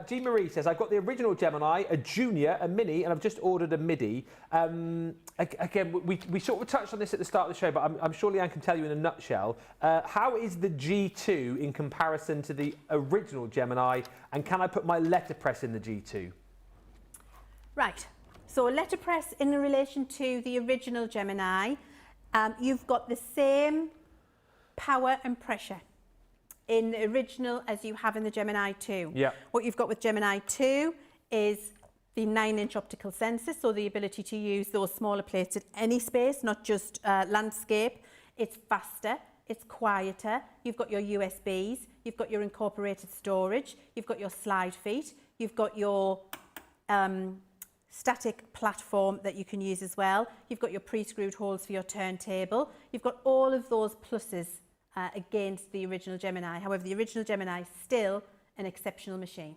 Jean Marie says, I've got the original Gemini, a Junior, a Mini, and I've just ordered a Midi. Again, we sort of touched on this at the start of the show, but I'm sure Leann can tell you in a nutshell. How is the G2 in comparison to the original Gemini, and can I put my letterpress in the G2? Right. So a letterpress in relation to the original Gemini, you've got the same power and pressure in the original as you have in the Gemini 2. Yeah. What you've got with Gemini 2 is the 9-inch optical sensor, so the ability to use those smaller plates at any space, not just landscape. It's faster, it's quieter. You've got your USBs, you've got your incorporated storage, you've got your slide feet, you've got your static platform that you can use as well. You've got your pre-screwed holes for your turntable. You've got all of those pluses against the original Gemini. However, the original Gemini is still an exceptional machine.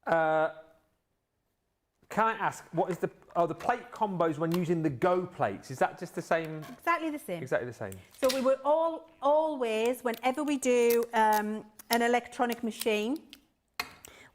Can I ask, what is the plate combos when using the Go plates? Is that just the same? Exactly the same. Exactly the same. So we will always, whenever we do an electronic machine,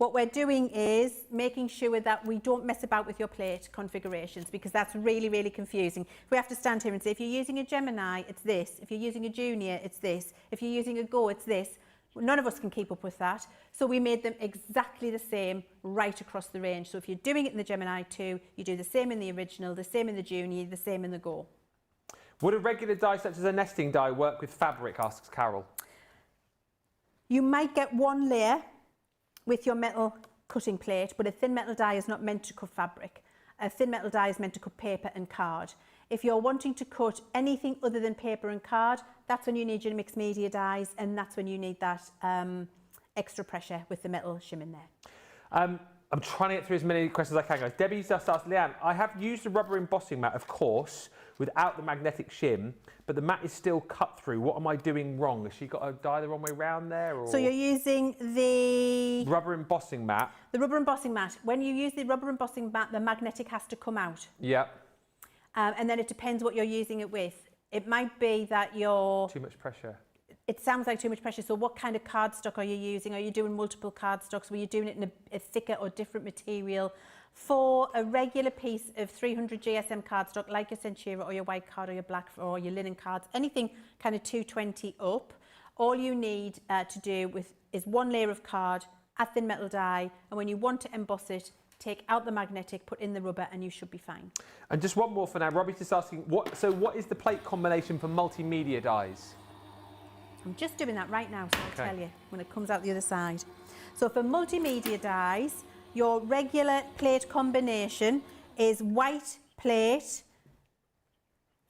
What we're doing is making sure that we don't mess about with your plate configurations, because that's really, really confusing. If we have to stand here and say, if you're using a Gemini, it's this. If you're using a Junior, it's this. If you're using a Go, it's this. None of us can keep up with that. So we made them exactly the same right across the range. So if you're doing it in the Gemini 2, you do the same in the original, the same in the Junior, the same in the Go. Would a regular die such as a nesting die work with fabric, asks Carol? You might get one layer with your metal cutting plate, but a thin metal die is not meant to cut fabric. A thin metal die is meant to cut paper and card. If you're wanting to cut anything other than paper and card, that's when you need your mixed media dies, and that's when you need that extra pressure with the metal shim in there. I'm trying to get through as many questions as I can, guys. Debbie just asked, Leann, I have used the rubber embossing mat, of course, without the magnetic shim, but the mat is still cut through. What am I doing wrong? Has she got to die the wrong way around there? Or? So you're using the rubber embossing mat. The rubber embossing mat. When you use the rubber embossing mat, the magnetic has to come out. Yep. And then it depends what you're using it with. It might be that you're... Too much pressure. It sounds like too much pressure. So what kind of cardstock are you using? Are you doing multiple cardstocks? Were you doing it in a thicker or different material? For a regular piece of 300 GSM cardstock, like your Centura or your white card or your black or your linen cards, anything kind of 220 up, all you need to do is one layer of card, a thin metal die, and when you want to emboss it, take out the magnetic, put in the rubber, and you should be fine. And just one more for now. Robbie's just asking, what is the plate combination for multimedia dies? I'm just doing that right now, so I'll tell you when it comes out the other side. So for multimedia dies, your regular plate combination is white plate,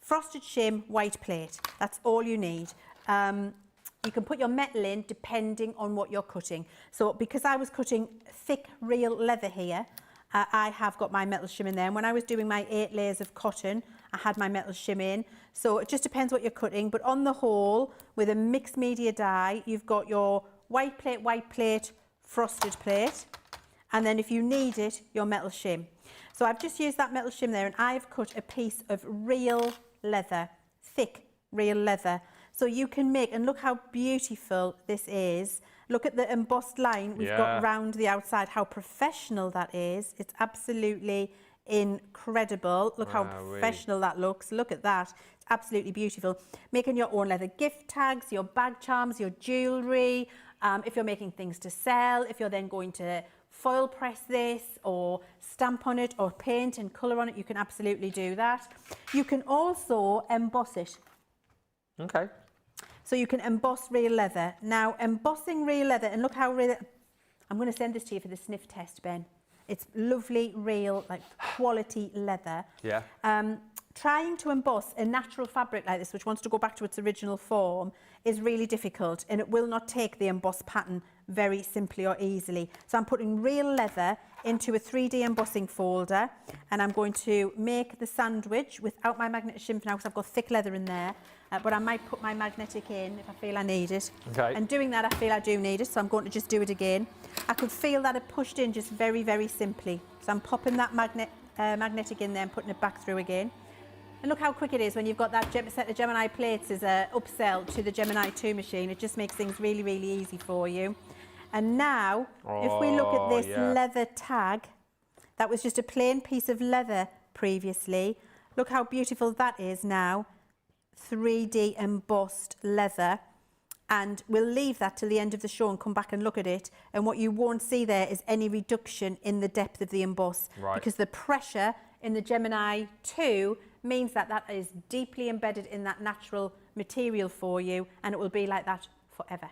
frosted shim, white plate. That's all you need. You can put your metal in depending on what you're cutting. So because I was cutting thick real leather here, I have got my metal shim in there. And when I was doing my 8 layers of cotton, I had my metal shim in. So it just depends what you're cutting. But on the whole, with a mixed media die, you've got your white plate, frosted plate. And then if you need it, your metal shim. So I've just used that metal shim there, and I've cut a piece of real leather, thick real leather. So you can make, and look how beautiful this is. Look at the embossed line we've got round the outside, how professional that is. It's absolutely incredible. Look how professional that looks. Look at that. It's absolutely beautiful. Making your own leather gift tags, your bag charms, your jewellery. If you're making things to sell, if you're then going to foil press this or stamp on it or paint and colour on it, you can absolutely do that. You can also emboss it. Okay. So you can emboss real leather. Now, embossing real leather, and look how real... I'm going to send this to you for the sniff test, Ben. It's lovely, real, like quality leather. Yeah. Trying to emboss a natural fabric like this, which wants to go back to its original form, is really difficult, and it will not take the embossed pattern very simply or easily. So I'm putting real leather into a 3D embossing folder, and I'm going to make the sandwich without my magnetic shim for now because I've got thick leather in there, but I might put my magnetic in if I feel I need it. Okay. And doing that, I feel I do need it, so I'm going to just do it again. I could feel that it pushed in just very, very simply. So I'm popping that magnetic in there and putting it back through again. And look how quick it is when you've got that set of Gemini plates as an upsell to the Gemini 2 machine. It just makes things really, really easy for you. And now, if we look at this leather tag, that was just a plain piece of leather previously. Look how beautiful that is now. 3D embossed leather. And we'll leave that till the end of the show and come back and look at it. And what you won't see there is any reduction in the depth of the emboss. Right. Because the pressure in the Gemini 2 means that that is deeply embedded in that natural material for you, and it will be like that forever.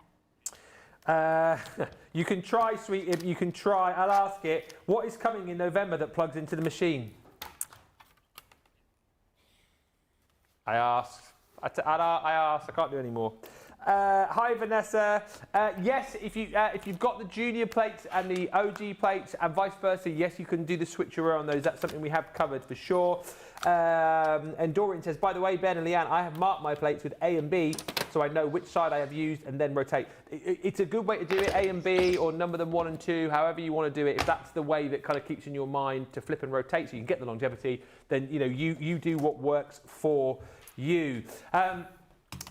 You can try, sweetie, you can try. I'll ask it. What is coming in November that plugs into the machine? I asked. I asked. I can't do any more. Hi Vanessa. Yes, if you've got the junior plates and the OG plates and vice versa, yes, you can do the switcheroo on those. That's something we have covered for sure. And Dorian says, by the way, Ben and Leann, I have marked my plates with A and B, so I know which side I have used and then rotate. It's a good way to do it, A and B, or number them 1 and 2, however you want to do it. If that's the way that kind of keeps in your mind to flip and rotate so you can get the longevity, then you do what works for you.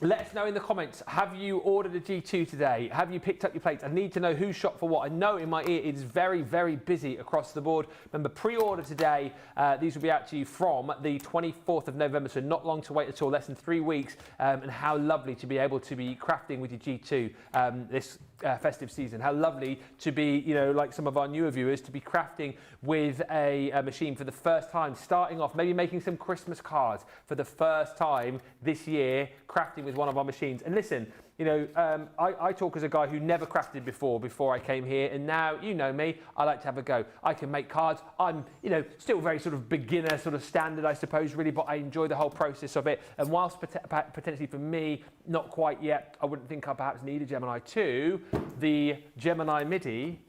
Let us know in the comments, have you ordered a G2 today? Have you picked up your plates? I need to know who shot for what. I know in my ear it is very, very busy across the board. Remember, pre-order today. These will be out to you from the 24th of November, so not long to wait at all, less than 3 weeks. And how lovely to be able to be crafting with your G2 this festive season. How lovely to be, you know, like some of our newer viewers, to be crafting with a machine for the first time, starting off, maybe making some Christmas cards for the first time this year, crafting with one of our machines. And listen, you know, I talk as a guy who never crafted before I came here, and now, you know me, I like to have a go. I can make cards. I'm, you know, still very sort of beginner, sort of standard, I suppose, really, but I enjoy the whole process of it. And whilst potentially for me, not quite yet, I wouldn't think I perhaps need a Gemini 2, the Gemini Midi,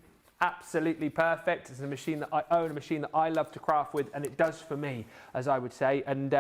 absolutely perfect. It's a machine that I own, a machine that I love to craft with, and it does for me, as I would say. And,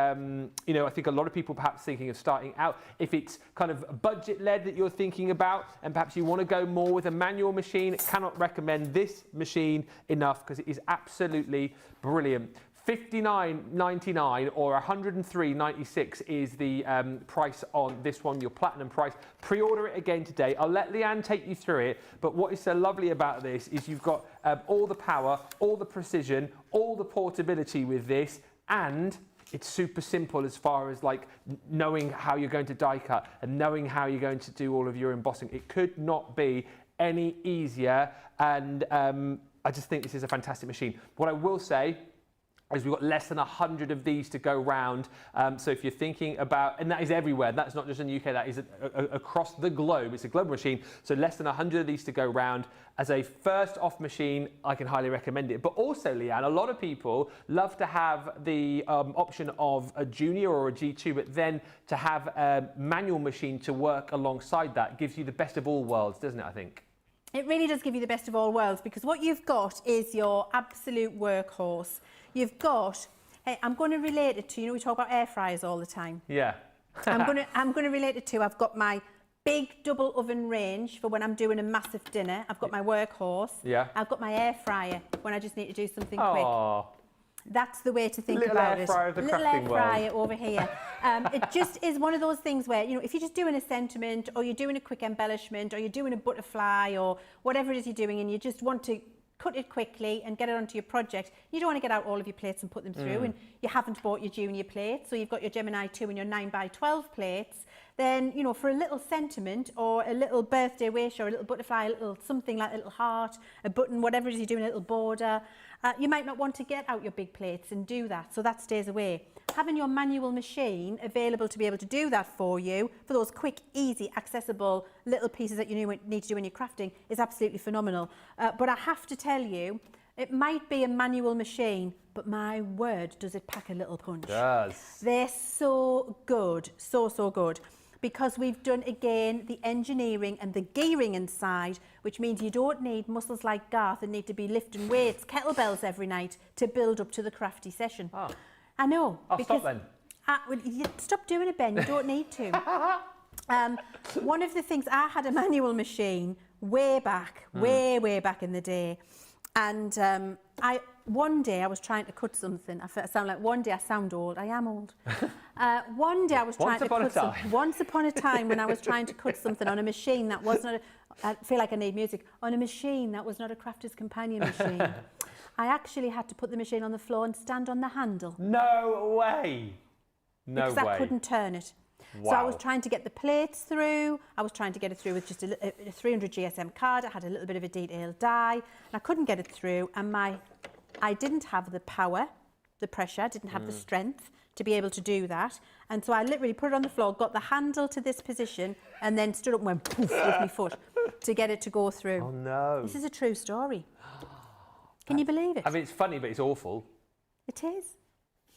you know, I think a lot of people perhaps thinking of starting out, if it's kind of budget-led that you're thinking about, and perhaps you want to go more with a manual machine, cannot recommend this machine enough because it is absolutely brilliant. $59.99 or $103.96 is the price on this one, your platinum price. Pre-order it again today. I'll let Leann take you through it, but what is so lovely about this is you've got all the power, all the precision, all the portability with this, and it's super simple as far as like knowing how you're going to die cut and knowing how you're going to do all of your embossing. It could not be any easier, and I just think this is a fantastic machine. What I will say is we've got less than 100 of these to go round. So if you're thinking about, and that is everywhere, that's not just in the UK, that is across the globe. It's a global machine, so less than 100 of these to go round. As a first off machine, I can highly recommend it. But also, Leann, a lot of people love to have the option of a junior or a G2, but then to have a manual machine to work alongside that gives you the best of all worlds, doesn't it, I think? It really does give you the best of all worlds, because what you've got is your absolute workhorse. You've got, hey, I'm going to relate it to, you know, we talk about air fryers all the time. Yeah. I'm going to relate it to, I've got my big double oven range for when I'm doing a massive dinner. I've got my workhorse. Yeah. I've got my air fryer when I just need to do something Aww. quick. That's the way to think Little about air it. fryer of the Little crafting air fryer over here. It just is one of those things where, you know, if you're just doing a sentiment, or you're doing a quick embellishment, or you're doing a butterfly, or whatever it is you're doing, and you just want to cut it quickly and get it onto your project. You don't want to get out all of your plates and put them through, and you haven't bought your junior plates, so you've got your Gemini 2 and your 9x12 plates. Then, you know, for a little sentiment or a little birthday wish or a little butterfly, a little something like a little heart, a button, whatever it is you're doing, a little border, you might not want to get out your big plates and do that, so that stays away. Having your manual machine available to be able to do that for you, for those quick, easy, accessible little pieces that you need to do when you're crafting, is absolutely phenomenal. But I have to tell you, it might be a manual machine, but my word, does it pack a little punch. It does. They're so good, so good. Because we've done, again, the engineering and the gearing inside, which means you don't need muscles like Garth and need to be lifting weights, kettlebells every night to build up to the crafty session. Oh. I know. I'll stop then. Well, stop doing it, Ben. You don't need to. One of the things, I had a manual machine way back, way back in the day. And one day I was trying to cut something. I sound like, one day I sound old. I am old. One day I was trying to cut something. Once upon a time when I was trying to cut something on a machine that was not, I feel like I need music, on a machine that was not a crafter's companion machine. I actually had to put the machine on the floor and stand on the handle. No way. No way. Because I couldn't turn it. Wow. So I was trying to get the plates through. I was trying to get it through with just a 300 GSM card. I had a little bit of a detailed die, and I couldn't get it through. And I didn't have the power, the pressure, didn't have the strength to be able to do that. And so I literally put it on the floor, got the handle to this position, and then stood up and went poof with my foot to get it to go through. Oh no. This is a true story. Can you believe it? I mean, it's funny, but it's awful. It is.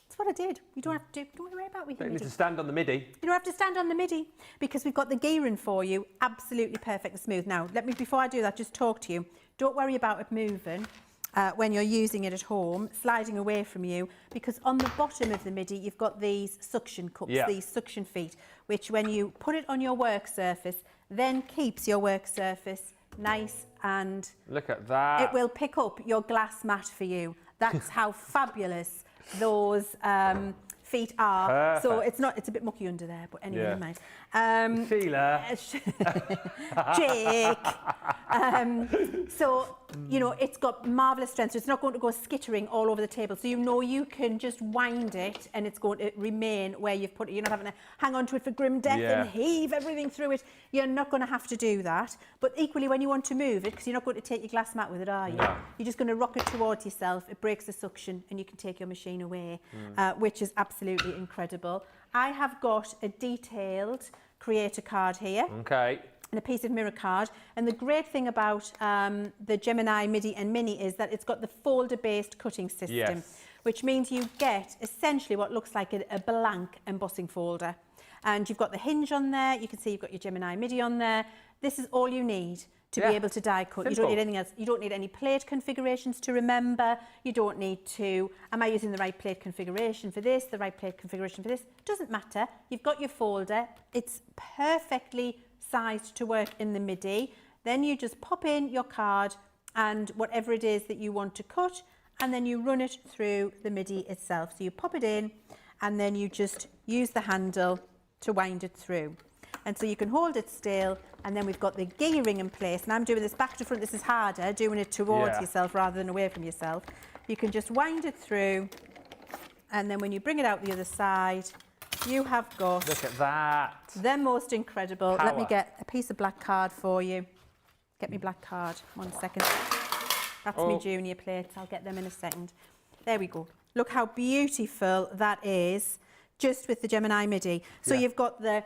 That's what I did. You don't have to worry about it. You need to stand on the Midi. You don't have to stand on the Midi because we've got the gearing for you, absolutely perfect and smooth. Now, let me, before I do that, just talk to you. Don't worry about it moving when you're using it at home, sliding away from you, because on the bottom of the Midi, you've got these suction cups, these suction feet, which when you put it on your work surface, then keeps your work surface nice and... Look at that. It will pick up your glass mat for you. That's how fabulous those feet are. So Perfect. it's not, it's a bit mucky under there, but anyway, Yeah. never mind. Sheila. Jake. So, you know, it's got marvellous strength, so it's not going to go skittering all over the table. So you know you can just wind it and it's going to remain where you've put it. You're not having to hang on to it for grim death and heave everything through it. You're not going to have to do that. But equally, when you want to move it, because you're not going to take your glass mat with it, are you? No. You're just going to rock it towards yourself. It breaks the suction and you can take your machine away, which is absolutely incredible. I have got a detailed creator card here. Okay. And a piece of mirror card. And the great thing about the Gemini Midi and Mini is that it's got the folder-based cutting system, which means you get essentially what looks like a blank embossing folder. And you've got the hinge on there. You can see you've got your Gemini Midi on there. This is all you need to be able to die cut. You don't need anything else. You don't need any plate configurations to remember. You don't need to, am I using the right plate configuration for this, the right plate configuration for this? Doesn't matter. You've got your folder. It's perfectly sized to work in the Midi. Then you just pop in your card and whatever it is that you want to cut, and then you run it through the Midi itself. So you pop it in and then you just use the handle to wind it through. And so you can hold it still, and then we've got the gearing in place. And I'm doing this back to front. This is harder, doing it towards yourself rather than away from yourself. You can just wind it through, and then when you bring it out the other side, you have got... Look at that. The most incredible. Power. Let me get a piece of black card for you. Get me black card. 1 second. That's me junior plates. I'll get them in a second. There we go. Look how beautiful that is, just with the Gemini Midi. So you've got the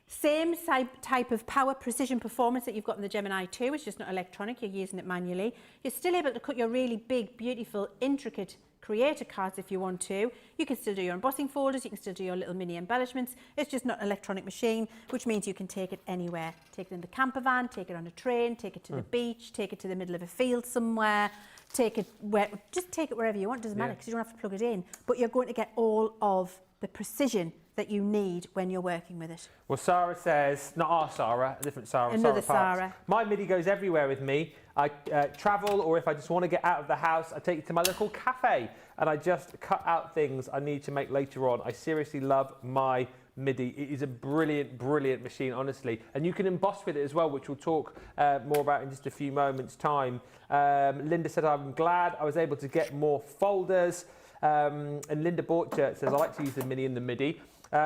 same type of power, precision, performance that you've got in the Gemini 2. It's just not electronic. You're using it manually. You're still able to cut your really big, beautiful, intricate creator cards if you want to. You can still do your embossing folders, you can still do your little mini embellishments. It's just not an electronic machine, which means you can take it anywhere. Take it in the camper van, take it on a train, take it to the beach, take it to the middle of a field somewhere, take it just take it wherever you want. It doesn't matter because you don't have to plug it in, but you're going to get all of the precision that you need when you're working with it. Well, Sarah says, not our Sarah, a different Sarah. Another Sarah. Sarah. My Midi goes everywhere with me. I travel, or if I just want to get out of the house, I take it to my local cafe and I just cut out things I need to make later on. I seriously love my Midi. It is a brilliant, brilliant machine, honestly. And you can emboss with it as well, which we'll talk more about in just a few moments' time. Linda said, I'm glad I was able to get more folders. And Linda Borchert says, I like to use the Mini and the Midi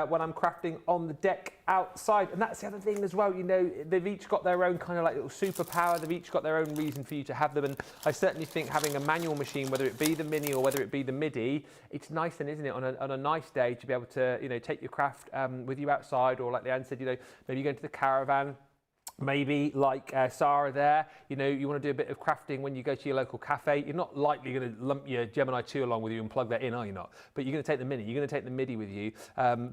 when I'm crafting on the deck outside. And that's the other thing as well, you know, they've each got their own kind of like little superpower. They've each got their own reason for you to have them. And I certainly think having a manual machine, whether it be the Mini or whether it be the Midi, it's nice then, isn't it, on a nice day to be able to, you know, take your craft with you outside, or like Leann said, you know, maybe you go into the caravan. Maybe like Sarah there, you know, you want to do a bit of crafting when you go to your local cafe. You're not likely going to lump your Gemini 2 along with you and plug that in, are you not? But you're going to take the Mini, you're going to take the Midi with you.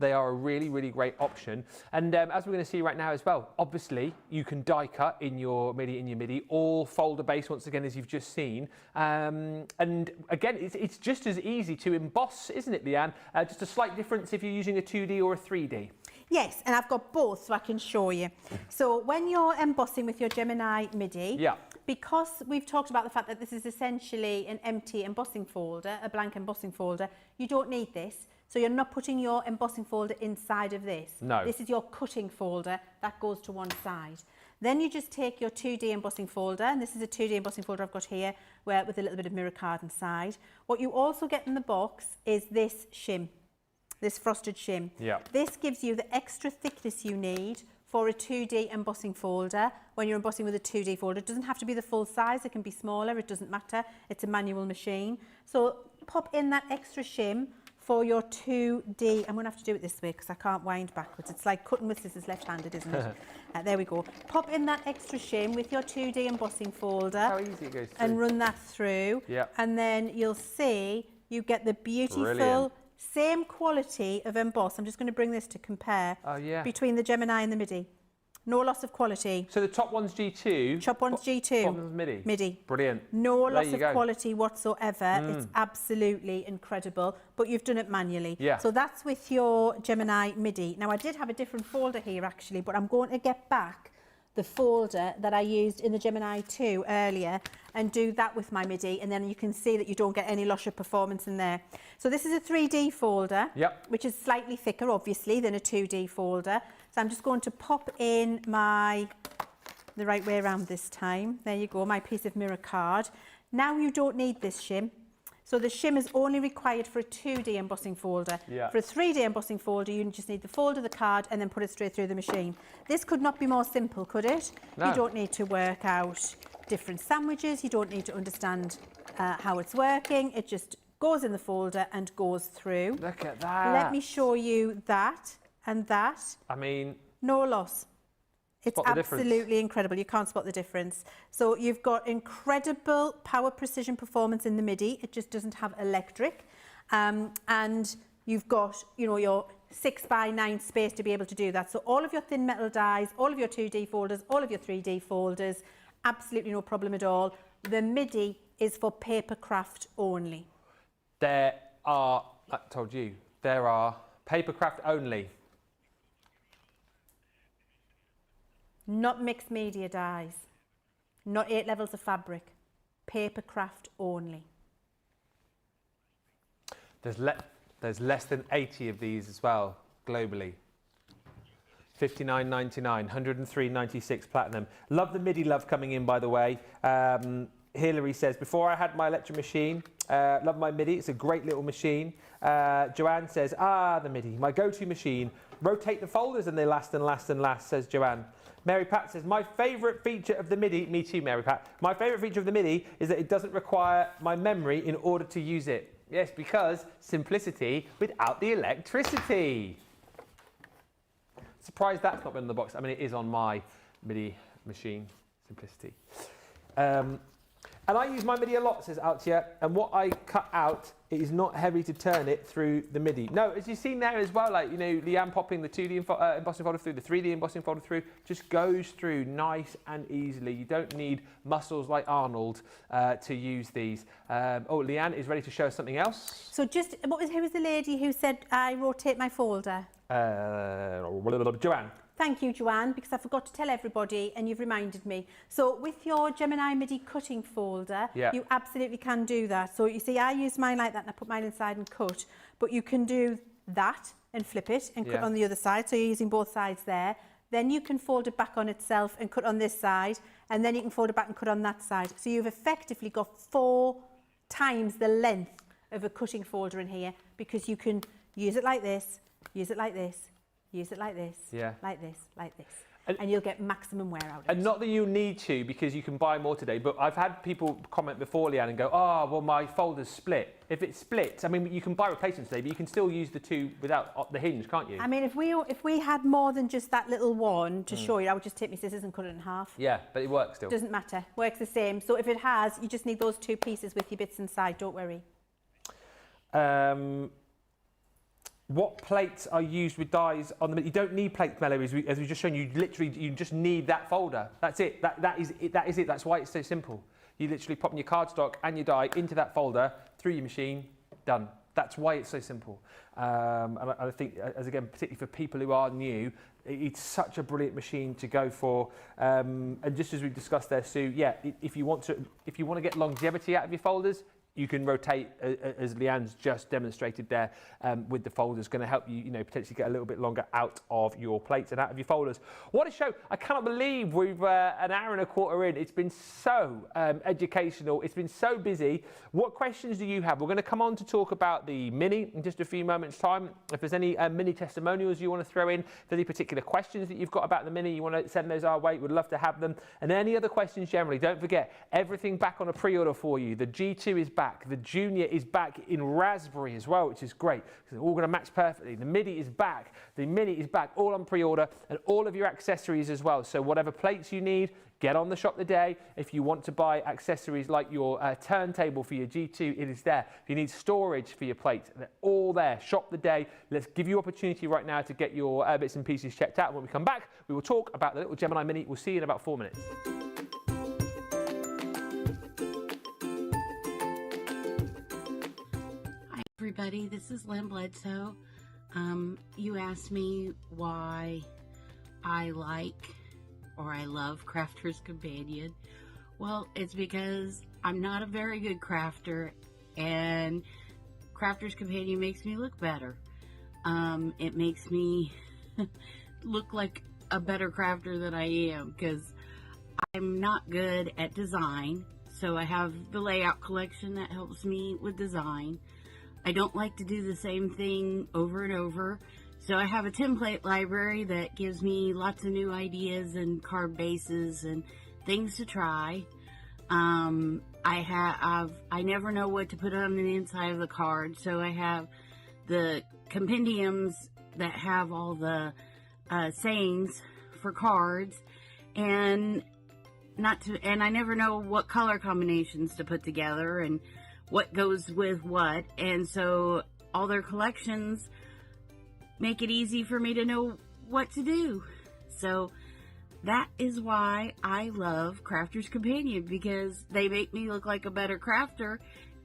They are a really, really great option. And as we're going to see right now as well, obviously you can die cut in your Midi, all folder based once again, as you've just seen. And again, it's just as easy to emboss, isn't it, Leann? Just a slight difference if you're using a 2D or a 3D. Yes, and I've got both so I can show you. So when you're embossing with your Gemini Midi, because we've talked about the fact that this is essentially an empty embossing folder, a blank embossing folder, you don't need this. So you're not putting your embossing folder inside of this. No. This is your cutting folder that goes to one side. Then you just take your 2D embossing folder, and this is a 2D embossing folder I've got here with a little bit of mirror card inside. What you also get in the box is this shim. This frosted shim. This gives you the extra thickness you need for a 2D embossing folder. When you're embossing with a 2D folder, it doesn't have to be the full size, it can be smaller, it doesn't matter. It's a manual machine. So pop in that extra shim for your 2D. I'm going to have to do it this way because I can't wind backwards. It's like cutting with scissors left-handed, isn't it? There we go. Pop in that extra shim with your 2D embossing folder. How easy it goes through. And run that through. And then you'll see you get the beautiful same quality of emboss. I'm just going to bring this to compare between the Gemini and the Midi. No loss of quality. So the top one's G2. Top one's G2. Bottom one's Midi. Midi. Brilliant. No loss of quality whatsoever. It's absolutely incredible. But you've done it manually. So that's with your Gemini Midi. Now I did have a different folder here actually, but I'm going to get back the folder that I used in the Gemini 2 earlier and do that with my Midi, and then you can see that you don't get any loss of performance in there. So this is a 3D folder, which is slightly thicker, obviously, than a 2D folder. So I'm just going to pop in the right way around this time. There you go, my piece of mirror card. Now you don't need this shim. So the shim is only required for a 2D embossing folder. For a 3D embossing folder, you just need the folder, the card, and then put it straight through the machine. This could not be more simple, could it? No. You don't need to work out different sandwiches. You don't need to understand how it's working. It just goes in the folder and goes through. Look at that. Let me show you that and that. I mean... No loss. It's absolutely incredible. You can't spot the difference. So you've got incredible power, precision, performance in the Midi. It just doesn't have electric. And you've got, you know, your 6x9 space to be able to do that. So all of your thin metal dies, all of your 2D folders, all of your 3D folders, absolutely no problem at all. The Midi is for paper craft only. There are, I told you, there are paper craft only. Not mixed media dyes, not 8 levels of fabric, paper craft only. There's less than 80 of these as well, globally. $59.99, $103.96 platinum. Love the Midi love coming in, by the way. Hilary says, before I had my electric machine, love my Midi, it's a great little machine. Joanne says, the Midi, my go-to machine. Rotate the folders and they last and last and last, says Joanne. Mary Pat says, my favourite feature of the Midi, me too, Mary Pat, my favourite feature of the Midi is that it doesn't require my memory in order to use it. Yes, because simplicity without the electricity. Surprised that's not been in the box. I mean, it is on my Midi machine, simplicity. And I use my Midi a lot, says Altia, and what I cut out, it is not heavy to turn it through the Midi. No, as you've seen there as well, like, you know, Leann popping the 2D embossing folder through, the 3D embossing folder through, just goes through nice and easily. You don't need muscles like Arnold to use these. Leann is ready to show us something else. So just, who was the lady who said I rotate my folder? Joanne. Thank you, Joanne, because I forgot to tell everybody and you've reminded me. So with your Gemini Midi cutting folder, you absolutely can do that. So you see, I use mine like that and I put mine inside and cut, but you can do that and flip it and cut on the other side. So you're using both sides there. Then you can fold it back on itself and cut on this side, and then you can fold it back and cut on that side. So you've effectively got 4 times the length of a cutting folder in here, because you can use it like this, use it like this, use it like this, like this, like this. And you'll get maximum wear out of it. And not that you need to, because you can buy more today, but I've had people comment before, Leann, and go, well, my folder's split. If it splits, I mean, you can buy replacements today, but you can still use the 2 without the hinge, can't you? I mean, if we had more than just that little one to show you, I would just take my scissors and cut it in half. Yeah, but it works still. Doesn't matter, works the same. So if it has, you just need those 2 pieces with your bits inside, don't worry. What plates are used with dies on the Midi? You don't need plates, Mello, as we've just shown you. Literally, you just need that folder. That's it. That is it. That is it. That's why it's so simple. You literally pop in your cardstock and your die into that folder, through your machine, done. That's why it's so simple. And I think, as again, particularly for people who are new, it's such a brilliant machine to go for. And just as we discussed there, Sue, if you want to get longevity out of your folders, you can rotate, as Leann's just demonstrated there, with the folders. Going to help you, potentially get a little bit longer out of your plates and out of your folders. What a show. I cannot believe we've an hour and a quarter in. It's been so educational. It's been so busy. What questions do you have? We're going to come on to talk about the Mini in just a few moments' time. If there's any Mini testimonials you want to throw in, if there's any particular questions that you've got about the Mini, you want to send those our way, we'd love to have them. And any other questions generally, don't forget, everything back on a pre-order for you. The G2 is back. The Junior is back in raspberry as well, which is great, because they're all going to match perfectly. The Midi is back, the Mini is back, all on pre-order, and all of your accessories as well. So whatever plates you need, get on the shop today. If you want to buy accessories like your turntable for your G2, it is there. If you need storage for your plates, they're all there. Shop the day. Let's give you opportunity right now to get your bits and pieces checked out. When we come back, we will talk about the little Gemini Mini. We'll see you in about 4 minutes. Everybody, this is Leann Bledsoe. You asked me why I like or I love Crafter's Companion? Well, it's because I'm not a very good crafter, and Crafter's Companion makes me look better. It makes me look like a better crafter than I am, because I'm not good at design. So I have the layout collection that helps me with design. I don't like to do the same thing over and over. So I have a template library that gives me lots of new ideas and card bases and things to try. I never know what to put on the inside of the card, so I have the compendiums that have all the sayings for cards, and I never know what color combinations to put together and what goes with what, and so all their collections make it easy for me to know what to do. So that is why I love Crafter's Companion, because they make me look like a better crafter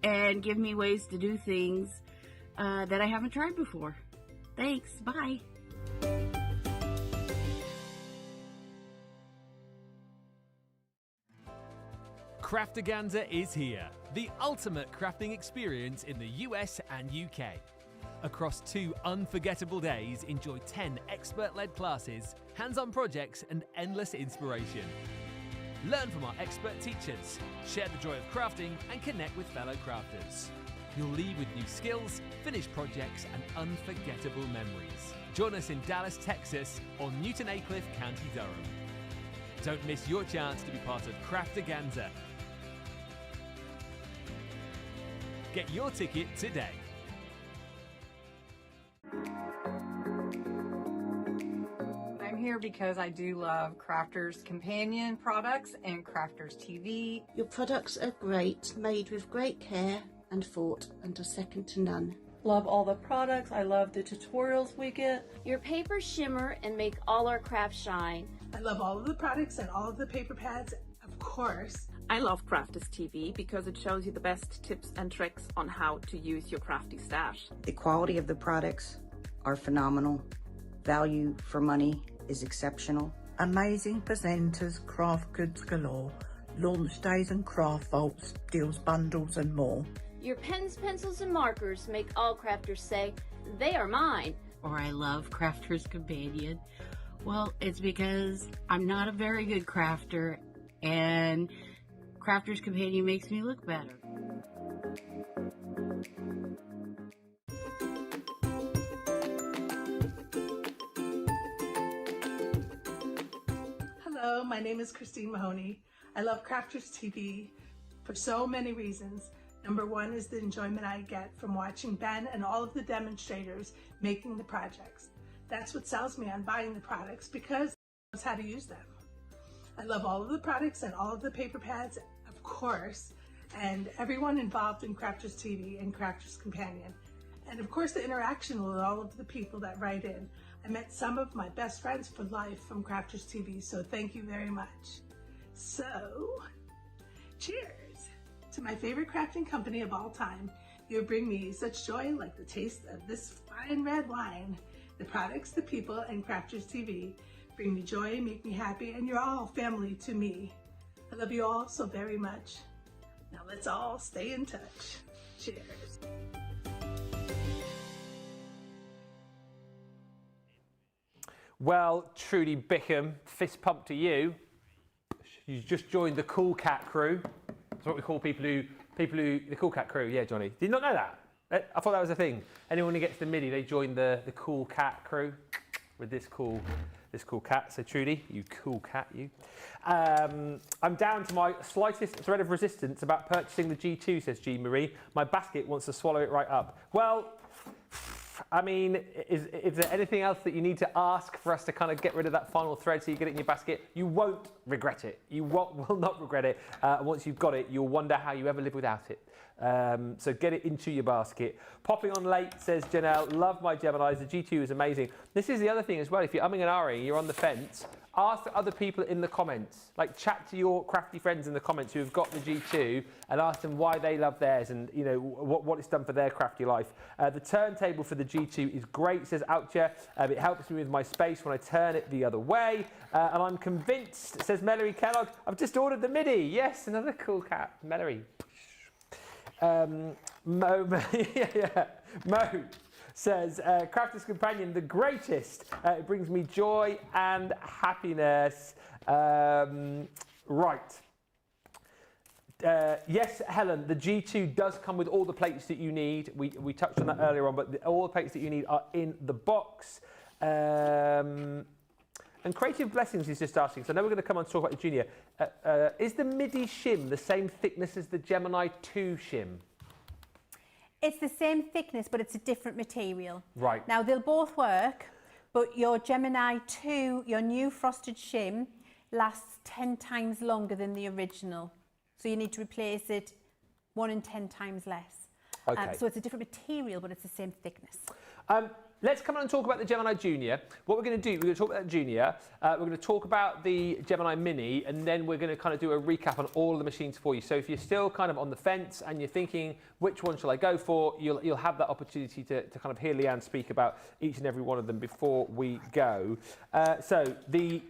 and give me ways to do things that I haven't tried before. Thanks, bye. Crafterganza is here, the ultimate crafting experience in the US and UK. Across 2 unforgettable days, enjoy 10 expert-led classes, hands-on projects, and endless inspiration. Learn from our expert teachers, share the joy of crafting, and connect with fellow crafters. You'll leave with new skills, finished projects, and unforgettable memories. Join us in Dallas, Texas, or Newton Aycliffe, County Durham. Don't miss your chance to be part of Crafterganza. Get your ticket today. I'm here because I do love Crafter's Companion products and Crafter's TV. Your products are great, made with great care and thought, and are second to none. Love all the products. I love the tutorials we get. Your papers shimmer and make all our crafts shine. I love all of the products and all of the paper pads, of course. I love Crafter's TV because it shows you the best tips and tricks on how to use your crafty stash. The quality of the products are phenomenal. Value for money is exceptional. Amazing presenters, craft goods galore, launch days and craft vaults, deals bundles and more. Your pens, pencils, and markers make all crafters say, they are mine. Or I love Crafter's Companion. Well, it's because I'm not a very good crafter, and Crafter's Companion makes me look better. Hello, my name is Christine Mahoney. I love Crafter's TV for so many reasons. Number one is the enjoyment I get from watching Ben and all of the demonstrators making the projects. That's what sells me on buying the products, because I knows how to use them. I love all of the products and all of the paper pads, of course, and everyone involved in Crafter's TV and Crafter's Companion. And of course the interaction with all of the people that write in. I met some of my best friends for life from Crafter's TV, so thank you very much. So, cheers to my favorite crafting company of all time. You bring me such joy like the taste of this fine red wine. The products, the people, and Crafter's TV bring me joy, make me happy, and you're all family to me. I love you all so very much. Now let's all stay in touch. Cheers. Well, Trudy Bickham, fist pump to you. You just joined the Cool Cat crew. That's what we call people who, the Cool Cat crew. Yeah, Johnny. Did you not know that? I thought that was a thing. Anyone who gets the Midi, they join the Cool Cat crew with this cool cat. So Trudy, you cool cat, you. I'm down to my slightest thread of resistance about purchasing the G2, says Jean Marie. My basket wants to swallow it right up. Well, I mean, is there anything else that you need to ask for us to kind of get rid of that final thread so you get it in your basket? You won't regret it. You will not regret it. Once you've got it, you'll wonder how you ever live without it. So get it into your basket. Popping on late, says Janelle, love my Geminis. The G2 is amazing. This is the other thing as well. If you're umming and ahhing, you're on the fence, ask other people in the comments. Like, chat to your crafty friends in the comments who have got the G2 and ask them why they love theirs and, you know, what it's done for their crafty life. The turntable for the G2 is great, says Outcha. It helps me with my space when I turn it the other way. And I'm convinced, says Melody Kellogg, I've just ordered the Midi. Yes, another cool cat, Melody. Mo says, Crafter's Companion, the greatest. It brings me joy and happiness. Right. Yes, Helen, the G2 does come with all the plates that you need. We touched on that earlier on, but all the plates that you need are in the box. And Creative Blessings is just asking, so I know we're going to come on to talk about the Junior. Is the Midi shim the same thickness as the Gemini II shim? It's the same thickness, but it's a different material. Right. Now, they'll both work, but your Gemini 2, your new frosted shim, lasts 10 times longer than the original. So you need to replace it 1 in 10 times less. Okay. So it's a different material, but it's the same thickness. Let's come on and talk about the Gemini Junior. What we're going to do, we're going to talk about the Junior, we're going to talk about the Gemini Mini, and then we're going to kind of do a recap on all the machines for you. So if you're still kind of on the fence and you're thinking, which one shall I go for, you'll have that opportunity to kind of hear Leann speak about each and every one of them before we go. So the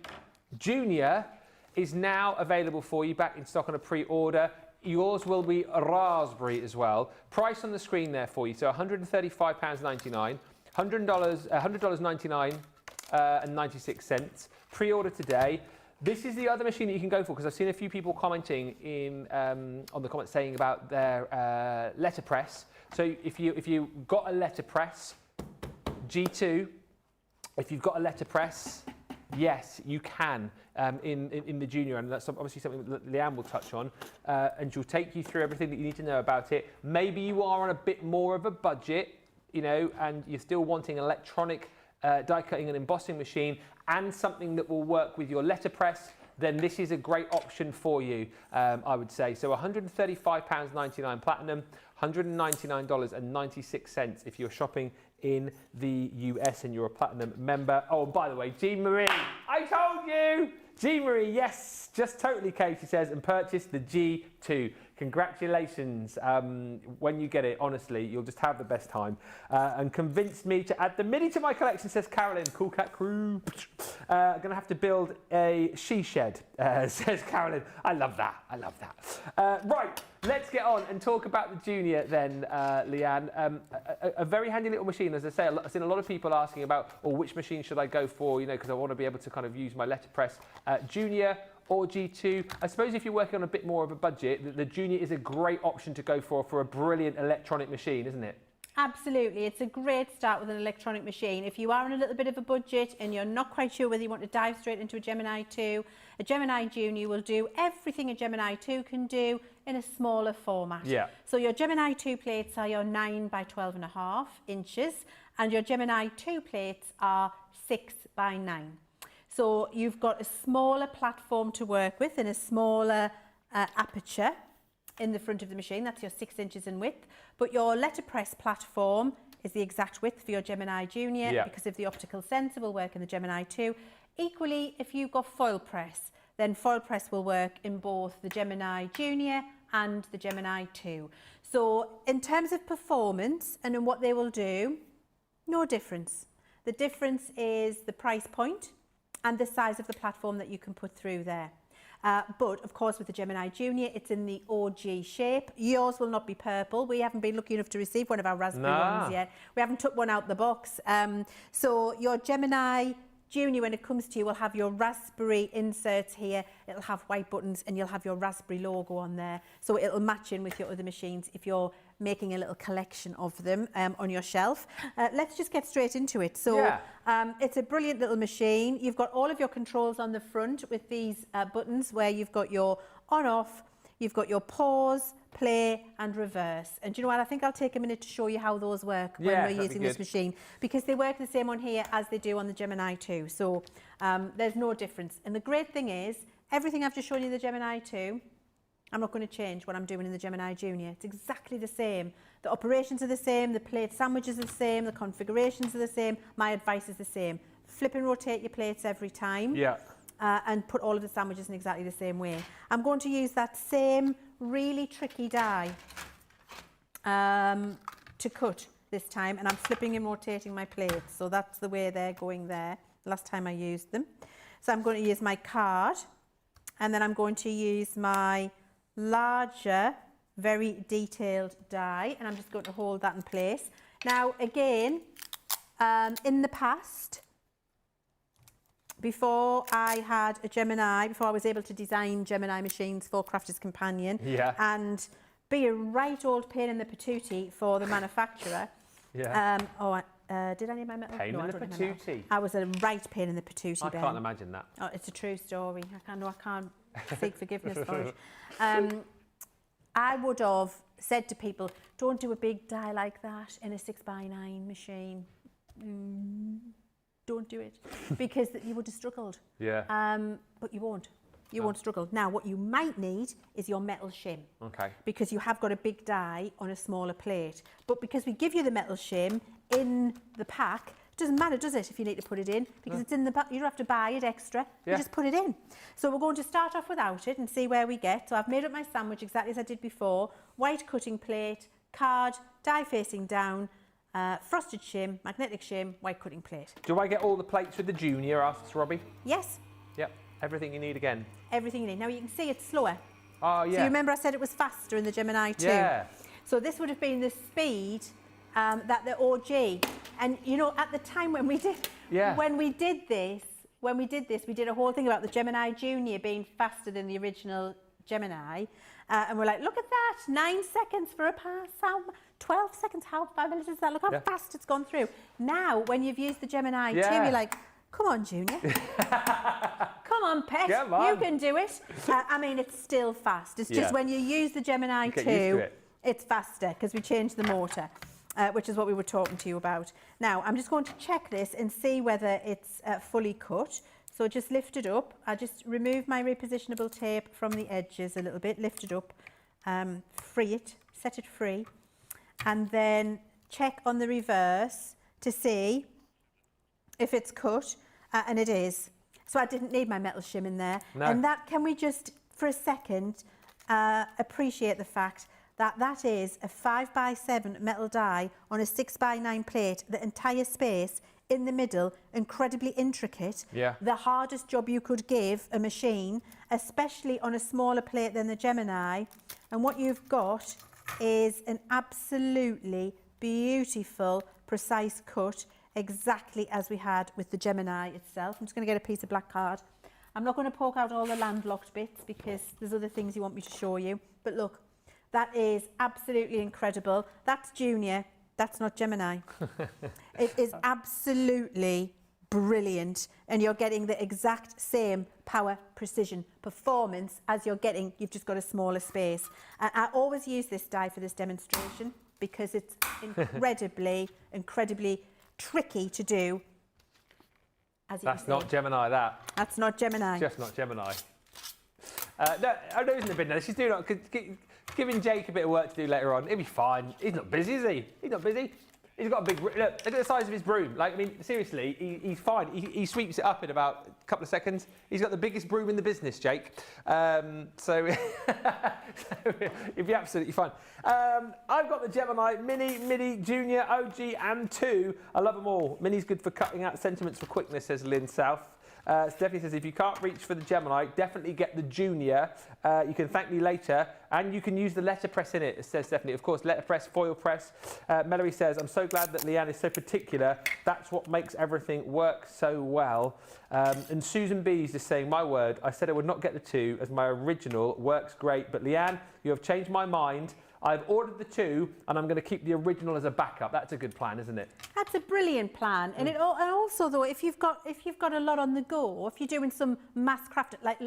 Junior is now available for you, back in stock on a pre-order. Yours will be raspberry as well. Price on the screen there for you, so £135.99. $100.99 and 96 cents. Pre-order today. This is the other machine that you can go for, because I've seen a few people commenting in on the comments saying about their letterpress. So if you got a letterpress, G2, if you've got a letterpress, yes, you can in the Junior, and that's obviously something that Leann will touch on, and she'll take you through everything that you need to know about it. Maybe you are on a bit more of a budget, you know, and you're still wanting an electronic die cutting and embossing machine and something that will work with your letterpress, then this is a great option for you, I would say. So £135.99 platinum, $199.96 if you're shopping in the US and you're a platinum member. Oh, and by the way, Jean Marie, I told you! Jean Marie, yes, just totally, Katie says, and purchase the G2. Congratulations. When you get it, honestly, you'll just have the best time. And convinced me to add the Midi to my collection, says Carolyn. Cool cat crew. Going to have to build a she shed, says Carolyn. I love that. I love that. Right, let's get on and talk about the Junior then, Leann. A very handy little machine, as I say. I've seen a lot of people asking about, oh, which machine should I go for, you know, because I want to be able to kind of use my letterpress. Junior or G2. I suppose if you're working on a bit more of a budget, the Junior is a great option to go for a brilliant electronic machine, isn't it? Absolutely, it's a great start with an electronic machine. If you are on a little bit of a budget and you're not quite sure whether you want to dive straight into a Gemini 2, a Gemini Junior will do everything a Gemini 2 can do in a smaller format. Yeah. So your Gemini 2 plates are your 9 by 12.5 inches, and your Gemini 2 plates are 6 by 9. So you've got a smaller platform to work with and a smaller aperture in the front of the machine. That's your 6 inches in width. But your letterpress platform is the exact width for your Gemini Junior, because of the optical sensor will work in the Gemini 2. Equally, if you've got foil press, then foil press will work in both the Gemini Junior and the Gemini 2. So in terms of performance and in what they will do, no difference. The difference is the price point and the size of the platform that you can put through there. But of course with the Gemini Junior, it's in the OG shape. Yours will not be purple. We haven't been lucky enough to receive one of our raspberry ones yet. We haven't took one out the box. So your Gemini Junior, when it comes to you, will have your raspberry inserts here. It'll have white buttons and you'll have your raspberry logo on there. So it'll match in with your other machines if you're making a little collection of them on your shelf. Let's just get straight into it. So it's a brilliant little machine. You've got all of your controls on the front with these buttons where you've got your on off, you've got your pause, play and reverse. And do you know what, I think I'll take a minute to show you how those work when we're using this machine, because they work the same on here as they do on the Gemini 2. So there's no difference. And the great thing is, everything I've just shown you in the Gemini 2 I'm not going to change what I'm doing in the Gemini Junior. It's exactly the same. The operations are the same, the plate sandwiches are the same, the configurations are the same. My advice is the same. Flip and rotate your plates every time. Yeah. And put all of the sandwiches in exactly the same way. I'm going to use that same really tricky die to cut this time, and I'm flipping and rotating my plates. So that's the way they're going there. Last time I used them. So I'm going to use my card, and then I'm going to use my larger, very detailed die, and I'm just going to hold that in place. Now, again, in the past, before I had a Gemini, before I was able to design Gemini machines for Crafters Companion and be a right old pain in the patootie for the manufacturer. Yeah. Did I need my metal? Pain in the patootie. I was a right pain in the patootie, I Ben. can't imagine that. Oh, it's a true story. I can't seek forgiveness for it. I would have said to people, don't do a big die like that in a 6x9 machine. Don't do it, because you would have struggled. Yeah. But you won't. You won't struggle. Now, what you might need is your metal shim. Okay. Because you have got a big die on a smaller plate. But because we give you the metal shim in the pack, it doesn't matter, does it, if you need to put it in? Because it's in the pack. You don't have to buy it extra. You just put it in. So we're going to start off without it and see where we get. So I've made up my sandwich exactly as I did before. White cutting plate, card, die facing down, frosted shim, magnetic shim, white cutting plate. Do I get all the plates with the Junior, asks Robbie? Yes. Yep. Everything you need again. Everything you need. Now you can see it's slower. Oh, yeah. So you remember I said it was faster in the Gemini 2? Yeah. So this would have been the speed that the OG. And you know, at the time when we did this, we did a whole thing about the Gemini Junior being faster than the original Gemini. And we're like, look at that, 9 seconds for a pass. 12 seconds, how 5 minutes is that? Look how fast it's gone through. Now, when you've used the Gemini 2, you're like, come on, Junior. Come on, pet. You can do it. I mean, it's still fast. It's just when you use the Gemini 2, it's faster because we changed the motor, which is what we were talking to you about. Now, I'm just going to check this and see whether it's fully cut. So just lift it up. I just remove my repositionable tape from the edges a little bit, lift it up, free it, set it free, and then check on the reverse to see if it's cut, and it is. So I didn't need my metal shim in there. No. And that, can we just, for a second, appreciate the fact that that is a 5x7 metal die on a 6x9 plate, the entire space in the middle, incredibly intricate. Yeah. The hardest job you could give a machine, especially on a smaller plate than the Gemini. And what you've got is an absolutely beautiful, precise cut, exactly as we had with the Gemini itself. I'm just going to get a piece of black card. I'm not going to poke out all the landlocked bits because there's other things you want me to show you. But look, that is absolutely incredible. That's Junior. That's not Gemini. It is absolutely brilliant. And you're getting the exact same power, precision, performance as you're getting. You've just got a smaller space. I always use this die for this demonstration because it's incredibly, incredibly tricky to do. That's not Gemini, that. That's not Gemini. Just not Gemini. No, I know he's in the bin now. She's doing giving Jake a bit of work to do later on. He'll be fine. He's not busy, is he? He's not busy. He's got a big... Look at the size of his broom. Like, I mean, seriously, he's fine. He sweeps it up in about a couple of seconds. He's got the biggest broom in the business, Jake. So he'll be absolutely fine. I've got the Gemini Mini, Midi, Junior, OG, and 2. I love them all. Mini's good for cutting out sentiments for quickness, says Lynn South. Stephanie says, if you can't reach for the Gemini, definitely get the Junior. You can thank me later, and you can use the letterpress in it, says Stephanie. Of course, letterpress, foil press. Melody says, I'm so glad that Leann is so particular. That's what makes everything work so well. And Susan B is just saying, my word, I said I would not get the 2 as my original works great. But Leann, you have changed my mind. I've ordered the 2, and I'm going to keep the original as a backup. That's a good plan, isn't it? That's a brilliant plan. And also, though, if you've got a lot on the go, if you're doing some mass craft, like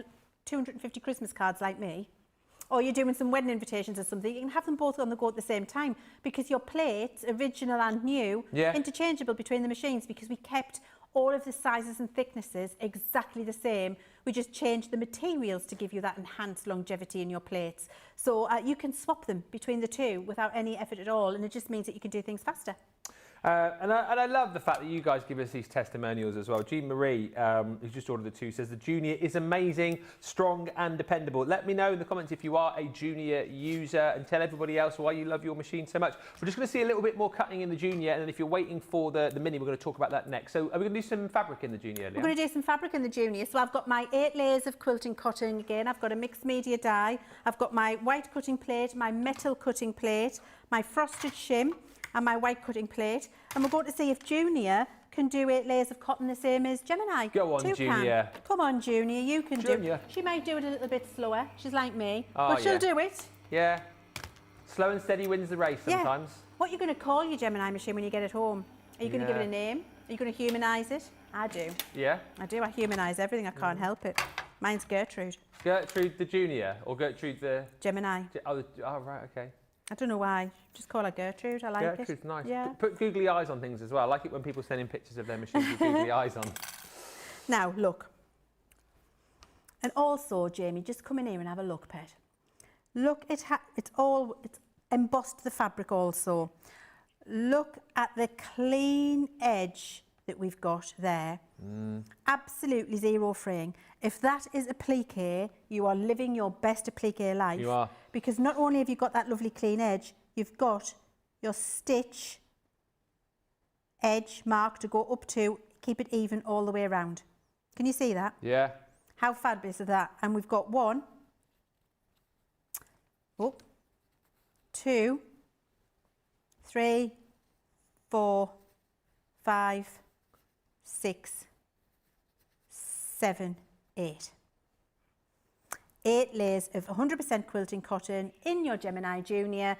250 Christmas cards like me, or you're doing some wedding invitations or something, you can have them both on the go at the same time because your plates, original and new, interchangeable between the machines because we kept all of the sizes and thicknesses exactly the same. We just change the materials to give you that enhanced longevity in your plates. So you can swap them between the two without any effort at all, and it just means that you can do things faster. And I love the fact that you guys give us these testimonials as well. Jean Marie, who's just ordered the 2, says the Junior is amazing, strong and dependable. Let me know in the comments if you are a Junior user, and tell everybody else why you love your machine so much. We're just going to see a little bit more cutting in the Junior, and then if you're waiting for the Mini, we're going to talk about that next. So are we going to do some fabric in the Junior, Leann? We're going to do some fabric in the Junior. So I've got my 8 layers of quilting cotton again. I've got a mixed media dye. I've got my white cutting plate, my metal cutting plate, my frosted shim, and my white cutting plate, and we're going to see if Junior can do 8 layers of cotton the same as Gemini. Go on, Junior. Come on, Junior, you can Junior. do it. She might do it a little bit slower. She's like me, Oh, but she'll do it. Yeah. Slow and steady wins the race sometimes. Yeah. What are you going to call your Gemini machine when you get it home? Are you going to give it a name? Are you going to humanise it? I do. Yeah? I do. I humanise everything. I can't help it. Mine's Gertrude. Gertrude the Junior, or Gertrude the... Gemini. Oh, right, okay. I don't know why. Just call her Gertrude. I like it. Gertrude's nice. Yeah. Put googly eyes on things as well. I like it when people send in pictures of their machines with googly eyes on. Now, look. And also, Jamie, just come in here and have a look, pet. Look, it's embossed the fabric also. Look at the clean edge that we've got there. Absolutely zero fraying. If that is applique, you are living your best applique life. You are. Because not only have you got that lovely clean edge, you've got your stitch edge mark to go up to, keep it even all the way around. Can you see that? Yeah. How fabulous is that? And we've got 1, 2, 3, 4, 5, 6, 7, 8. 8 layers of 100% quilting cotton in your Gemini Junior.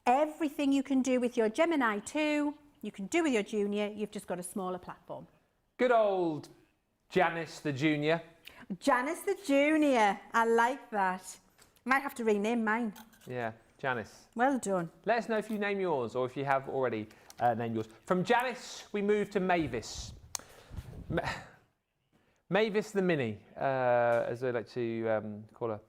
Everything you can do with your Gemini 2, you can do with your Junior. You've just got a smaller platform. Good old Janice the Junior. Janice the Junior. I like that. Might have to rename mine. Yeah, Janice. Well done. Let us know if you name yours or if you have already named yours. From Janice, we move to Mavis. Mavis the Mini, as I like to call her.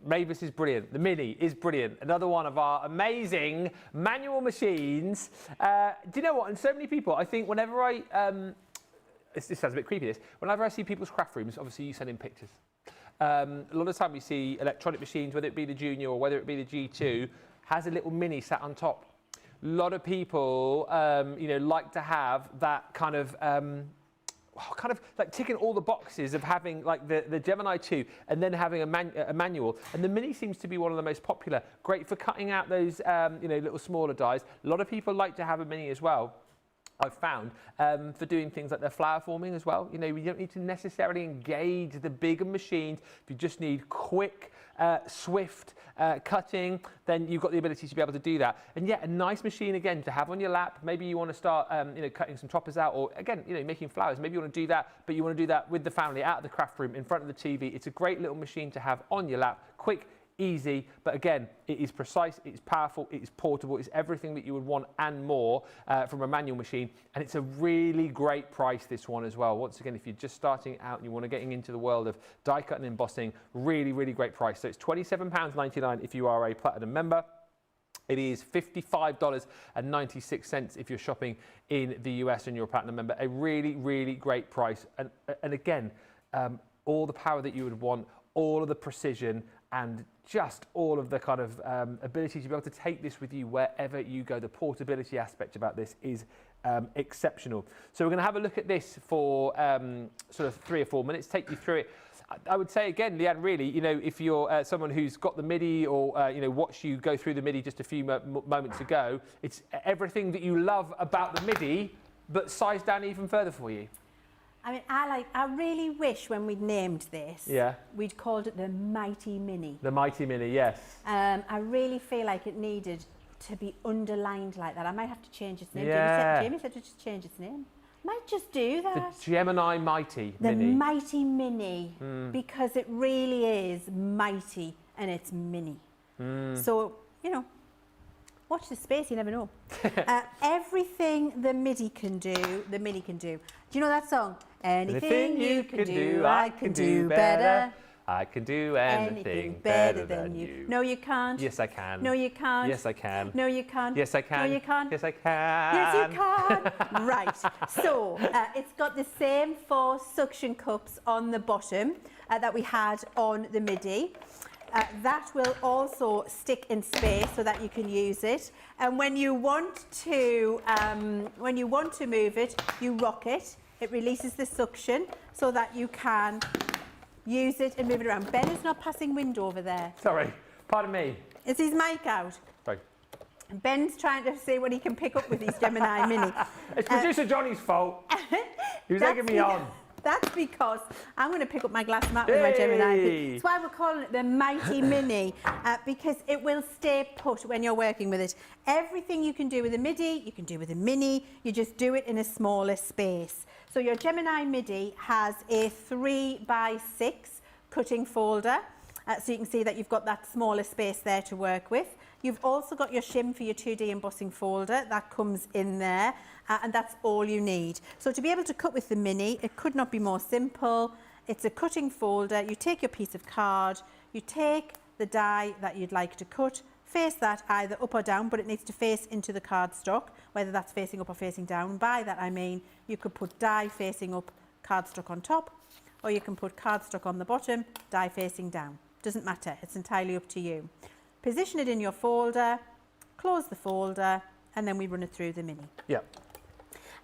Mavis is brilliant. The Mini is brilliant. Another one of our amazing manual machines. Do you know what? And so many people, I think whenever I, this sounds a bit creepy, this, whenever I see people's craft rooms, obviously you send in pictures. A lot of the time we see electronic machines, whether it be the Junior or whether it be the G2, has a little Mini sat on top. A lot of people, you know, like to have that kind of like ticking all the boxes of having like the Gemini 2 and then having a manual. And the Mini seems to be one of the most popular. Great for cutting out those, you know, little smaller dies. A lot of people like to have a Mini as well. I've found for doing things like their flower forming as well. You know, you don't need to necessarily engage the bigger machines. If you just need quick, swift cutting, then you've got the ability to be able to do that. And yeah, a nice machine again to have on your lap. Maybe you want to start, you know, cutting some toppers out, or again, you know, making flowers. Maybe you want to do that, but you want to do that with the family out of the craft room in front of the TV. It's a great little machine to have on your lap. Quick, easy, but again, it is precise, it's powerful, it is portable, it's everything that you would want and more from a manual machine. And it's a really great price, this one as well. Once again, if you're just starting out and you want to get into the world of die cut and embossing, really, really great price. So it's £27.99 if you are a Platinum member. It is $55.96 if you're shopping in the US and you're a Platinum member. A really, really great price. And again, all the power that you would want, all of the precision, and just all of the kind of ability to be able to take this with you wherever you go. The portability aspect about this is exceptional. So we're going to have a look at this for sort of 3 or 4 minutes, take you through it. I would say again, Leann, really, you know, if you're someone who's got the Midi or, you know, watched you go through the Midi just a few moments ago, it's everything that you love about the Midi, but sized down even further for you. I mean, I really wish when we'd named this, we'd called it the Mighty Mini. The Mighty Mini, yes. I really feel like it needed to be underlined like that. I might have to change its name. Yeah. Jamie said to just change its name. Might just do that. The Gemini Mighty Mini. The Mighty Mini, because it really is mighty and it's mini. So, you know, Watch the space, you never know. Everything the Midi can do, the Mini can do. Do you know that song? Anything you can do, I can do better. I can do anything better than you. No, you can't. Yes, I can. No, you can't. Yes, I can. No, you can't. Yes, I can. No, you can't. Yes, I can. Yes, you can. Right. So it's got the same 4 suction cups on the bottom that we had on the Midi. That will also stick in space so that you can use it. And when you want to move it, you rock it. It releases the suction so that you can use it and move it around. Ben is not passing wind over there. Sorry, pardon me. Is his mic out? Sorry. Ben's trying to see what he can pick up with his Gemini Mini. It's producer Johnny's fault. He was egging me on. That's because I'm going to pick up my glass mat with my Gemini Mini. That's why we're calling it the Mighty Mini, because it will stay put when you're working with it. Everything you can do with a Midi, you can do with a Mini. You just do it in a smaller space. So your Gemini Midi has a 3x6 cutting folder. So you can see that you've got that smaller space there to work with. You've also got your shim for your 2D embossing folder. That comes in there, and that's all you need. So to be able to cut with the Mini, it could not be more simple. It's a cutting folder. You take your piece of card, you take the die that you'd like to cut, face that either up or down, but it needs to face into the cardstock, whether that's facing up or facing down. By that I mean you could put die facing up, cardstock on top, or you can put cardstock on the bottom, die facing down. Doesn't matter, it's entirely up to you. Position it in your folder, close the folder, and then we run it through the Mini. Yep.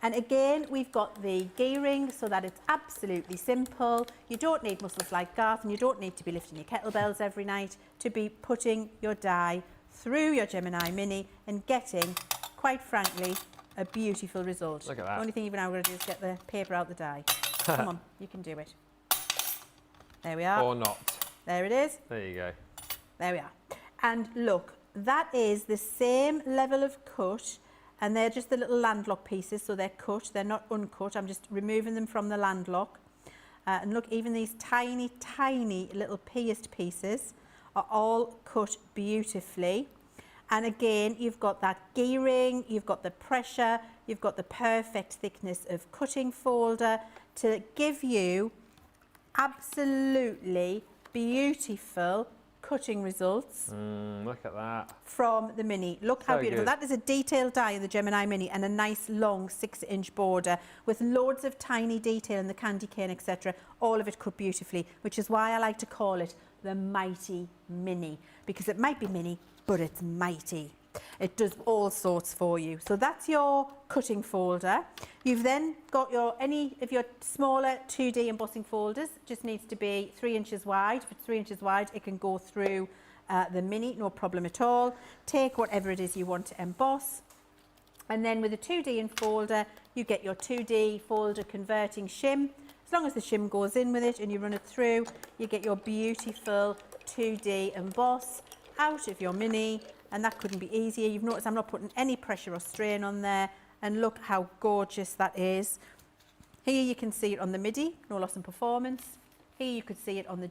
And again, we've got the gearing so that it's absolutely simple. You don't need muscles like Garth, and you don't need to be lifting your kettlebells every night to be putting your die through your Gemini Mini and getting, quite frankly, a beautiful result. Look at that. The only thing you've now got to do is get the paper out the die. Come on, you can do it. There we are. Or not. There it is. There you go. There we are. And look, that is the same level of cut, and they're just the little landlock pieces, so they're cut, they're not uncut. I'm just removing them from the landlock. And look, even these tiny, tiny little pierced pieces are all cut beautifully. And again, you've got that gearing, you've got the pressure, you've got the perfect thickness of cutting folder to give you absolutely beautiful cutting results. Look at that. From the Mini. Look how beautiful. That is a detailed die in the Gemini Mini and a nice long 6-inch border with loads of tiny detail in the candy cane, etc. All of it cut beautifully, which is why I like to call it the Mighty Mini, because it might be mini, but it's mighty. It does all sorts for you. So that's your cutting folder. You've then got your, any of your smaller 2D embossing folders, just needs to be 3 inches wide. If it's 3 inches wide, it can go through the Mini, no problem at all. Take whatever it is you want to emboss. And then with a 2D in folder, you get your 2D folder converting shim. As long as the shim goes in with it and you run it through, you get your beautiful 2D emboss out of your Mini. And that couldn't be easier. You've noticed I'm not putting any pressure or strain on there. And look how gorgeous that is. Here you can see it on the Midi, no loss in performance. Here you could see it on the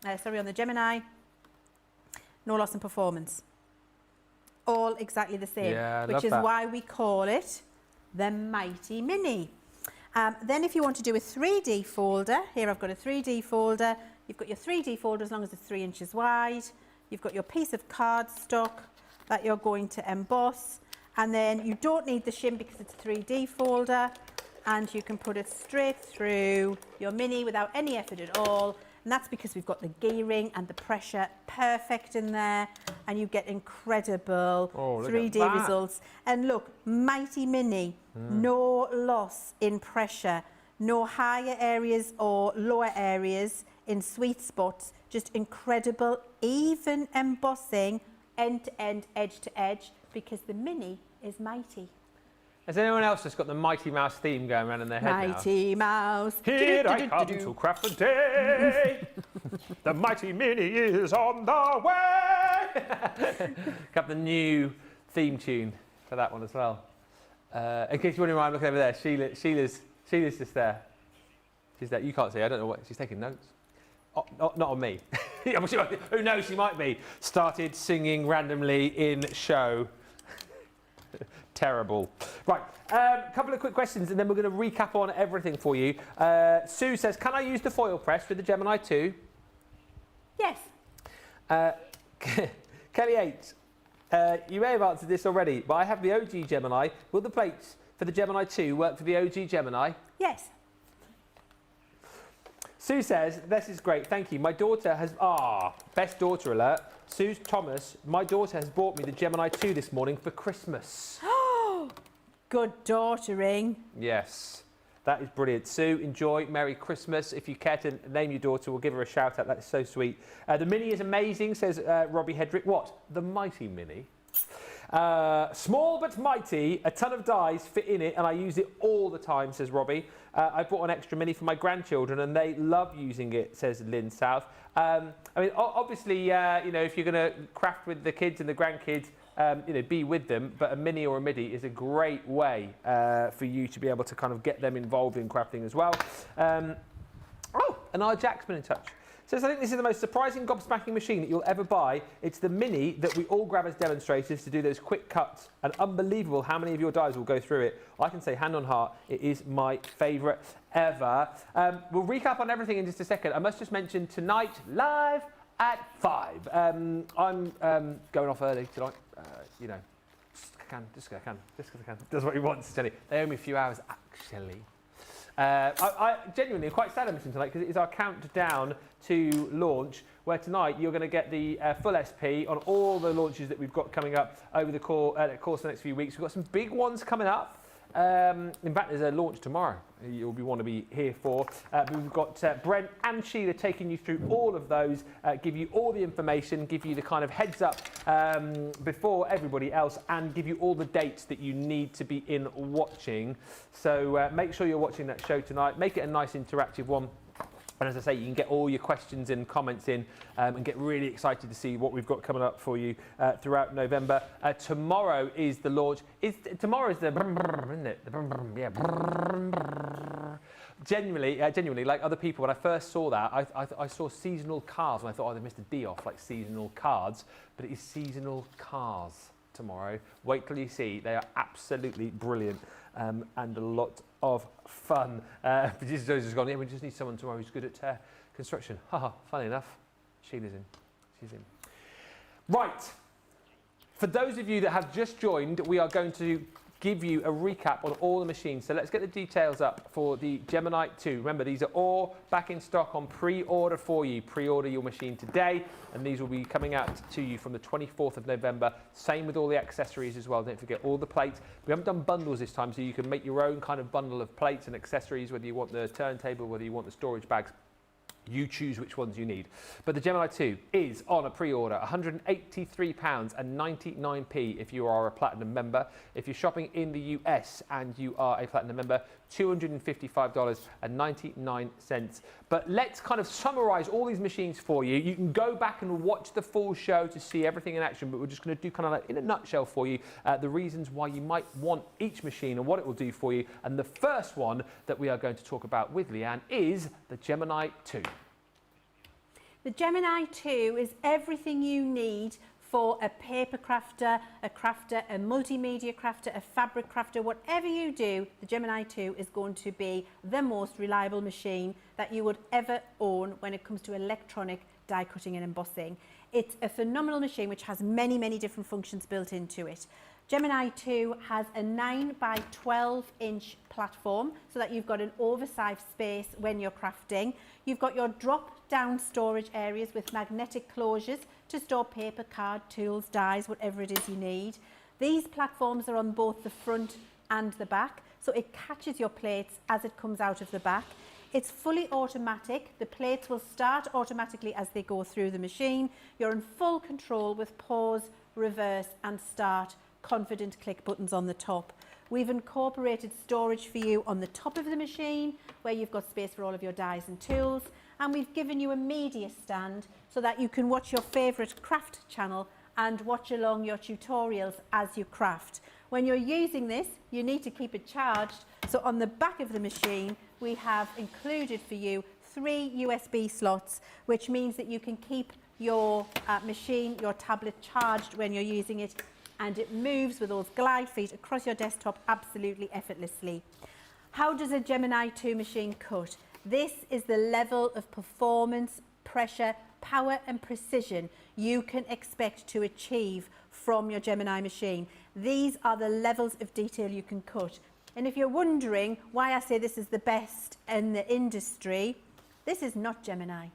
on the Gemini, no loss in performance. All exactly the same, which is why we call it the Mighty Mini. Then if you want to do a 3D folder, here I've got a 3D folder. You've got your 3D folder as long as it's 3 inches wide. You've got your piece of cardstock that you're going to emboss, and then you don't need the shim because it's a 3D folder, and you can put it straight through your Mini without any effort at all. And that's because we've got the gearing and the pressure perfect in there, and you get incredible 3D results. And look, Mighty Mini, no loss in pressure, no higher areas or lower areas in sweet spots, just incredible even embossing end to end, edge to edge, because the Mini is mighty. Has anyone else just got the Mighty Mouse theme going around in their head Mighty Mouse. Here I come to craft the day. The Mighty Mini is on the way. Got the new theme tune for that one as well. In case you're wondering why I'm looking over there, Sheila's just there. She's there. You can't see her. I don't know what. She's taking notes. Oh, not on me. Who knows? She might be. Started singing randomly in show terrible. Right, a couple of quick questions and then we're going to recap on everything for you. Sue says, can I use the foil press with the Gemini 2? Yes. Kelly 8, you may have answered this already, but I have the OG Gemini. Will the plates for the Gemini 2 work for the OG Gemini? Yes. Sue says, this is great, thank you. My daughter has, best daughter alert. Sue Thomas, my daughter has bought me the Gemini 2 this morning for Christmas. Good daughtering. Yes, that is brilliant. Sue, enjoy, Merry Christmas. If you care to name your daughter, we'll give her a shout out, that's so sweet. The Mini is amazing, says Robbie Hedrick. What? The Mighty Mini? Small but mighty, a ton of dies fit in it and I use it all the time, says Robbie. I bought an extra Mini for my grandchildren and they love using it, says Lynn South. I mean, obviously, you know, if you're going to craft with the kids and the grandkids, you know, be with them, but a Mini or a Midi is a great way for you to be able to kind of get them involved in crafting as well. And our Jack's been in touch. Says, I think this is the most surprising gobsmacking machine that you'll ever buy. It's the Mini that we all grab as demonstrators to do those quick cuts, and unbelievable how many of your dies will go through it. I can say hand on heart, it is my favourite ever. We'll recap on everything in just a second. I must just mention tonight, live at 5. I'm going off early tonight, you know, just because I can. Does what he wants, Jenny. They owe me a few hours, actually. I genuinely am quite sad I'm missing tonight because it is our countdown to launch, where tonight you're going to get the full SP on all the launches that we've got coming up over the course of the next few weeks. We've got some big ones coming up. In fact, there's a launch tomorrow you'll want to be here for. But we've got Brent and Sheila taking you through all of those, give you all the information, give you the kind of heads up before everybody else, and give you all the dates that you need to be in watching. So make sure you're watching that show tonight. Make it a nice interactive one. And as I say, you can get all your questions and comments in and get really excited to see what we've got coming up for you throughout November. Tomorrow is the launch. Tomorrow is the isn't it? Yeah. Genuinely, like other people, when I first saw that, I saw seasonal cars and I thought, oh, they missed a D off, like seasonal cards. But it is seasonal cars tomorrow. Wait till you see. They are absolutely brilliant and a lot of fun. Producer has gone, yeah, we just need someone tomorrow who's good at construction. Haha, funny enough, Sheila's in. She's in. Right, for those of you that have just joined, we are going to give you a recap on all the machines. So let's get the details up for the Gemini 2. Remember, these are all back in stock on pre-order for you. Pre-order your machine today, and these will be coming out to you from the 24th of November. Same with all the accessories as well. Don't forget all the plates. We haven't done bundles this time, so you can make your own kind of bundle of plates and accessories, whether you want the turntable, whether you want the storage bags. You choose which ones you need. But the Gemini 2 is on a pre-order, £183.99 if you are a Platinum member. If you're shopping in the US and you are a Platinum member, $255.99. But let's kind of summarize all these machines for you. You can go back and watch the full show to see everything in action, but we're just going to do kind of like in a nutshell for you the reasons why you might want each machine and what it will do for you. And the first one that we are going to talk about with Leann is the Gemini 2. The Gemini 2 is everything you need for a paper crafter, a multimedia crafter, a fabric crafter, whatever you do, the Gemini 2 is going to be the most reliable machine that you would ever own when it comes to electronic die cutting and embossing. It's a phenomenal machine which has many, many different functions built into it. Gemini 2 has a 9 by 12 inch platform so that you've got an oversized space when you're crafting. You've got your drop down storage areas with magnetic closures to store paper, card, tools, dies, whatever it is you need. These platforms are on both the front and the back, so it catches your plates as it comes out of the back. It's fully automatic. The plates will start automatically as they go through the machine. You're in full control with pause, reverse and start confident click buttons on the top. We've incorporated storage for you on the top of the machine where you've got space for all of your dies and tools, and we've given you a media stand so that you can watch your favourite craft channel and watch along your tutorials as you craft. When you're using this, you need to keep it charged, so on the back of the machine we have included for you 3 USB slots, which means that you can keep your machine, your tablet charged when you're using it and it moves with those glide feet across your desktop absolutely effortlessly. How does a Gemini 2 machine cut? This is the level of performance, pressure, power and precision you can expect to achieve from your Gemini machine. These are the levels of detail you can cut. And if you're wondering why I say this is the best in the industry, this is not Gemini.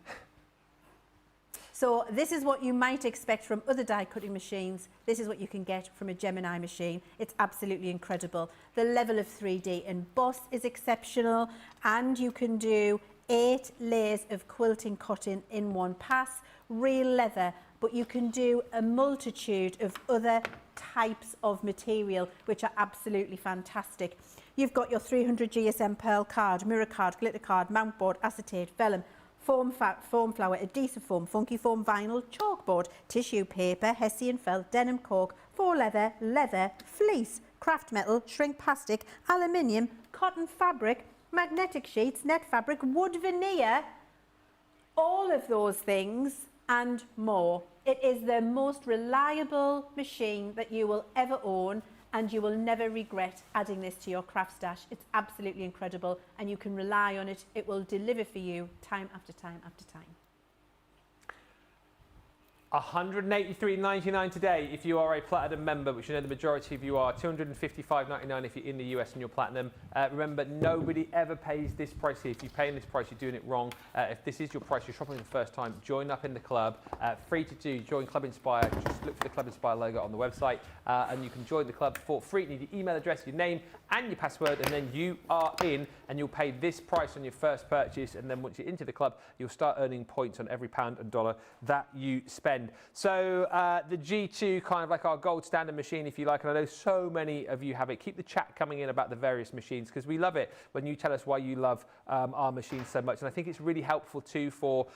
So this is what you might expect from other die cutting machines. This is what you can get from a Gemini machine. It's absolutely incredible. The level of 3D emboss is exceptional, and you can do 8 layers of quilting cotton in one pass, real leather, but you can do a multitude of other types of material which are absolutely fantastic. You've got your 300 GSM pearl card, mirror card, glitter card, mount board, acetate, vellum, foam flower, adhesive foam, funky foam vinyl, chalkboard, tissue paper, hessian felt, denim cork, faux leather, leather, fleece, craft metal, shrink plastic, aluminium, cotton fabric, magnetic sheets, net fabric, wood veneer, all of those things and more. It is the most reliable machine that you will ever own, and you will never regret adding this to your craft stash. It's absolutely incredible, and you can rely on it. It will deliver for you time after time after time. $183.99 today if you are a Platinum member, which you know the majority of you are. $255.99 if you're in the US and you're Platinum. Remember, nobody ever pays this price here. If you're paying this price, you're doing it wrong. If this is your price, you're shopping for the first time, join up in the club. Free to do. Join Club Inspire. Just look for the Club Inspire logo on the website, and you can join the club for free. You need your email address, your name, and your password, and then you are in, and you'll pay this price on your first purchase. And then once you're into the club, you'll start earning points on every pound and dollar that you spend. So the G2, kind of like our gold standard machine, if you like, and I know so many of you have it. Keep the chat coming in about the various machines, because we love it when you tell us why you love our machines so much. And I think it's really helpful too for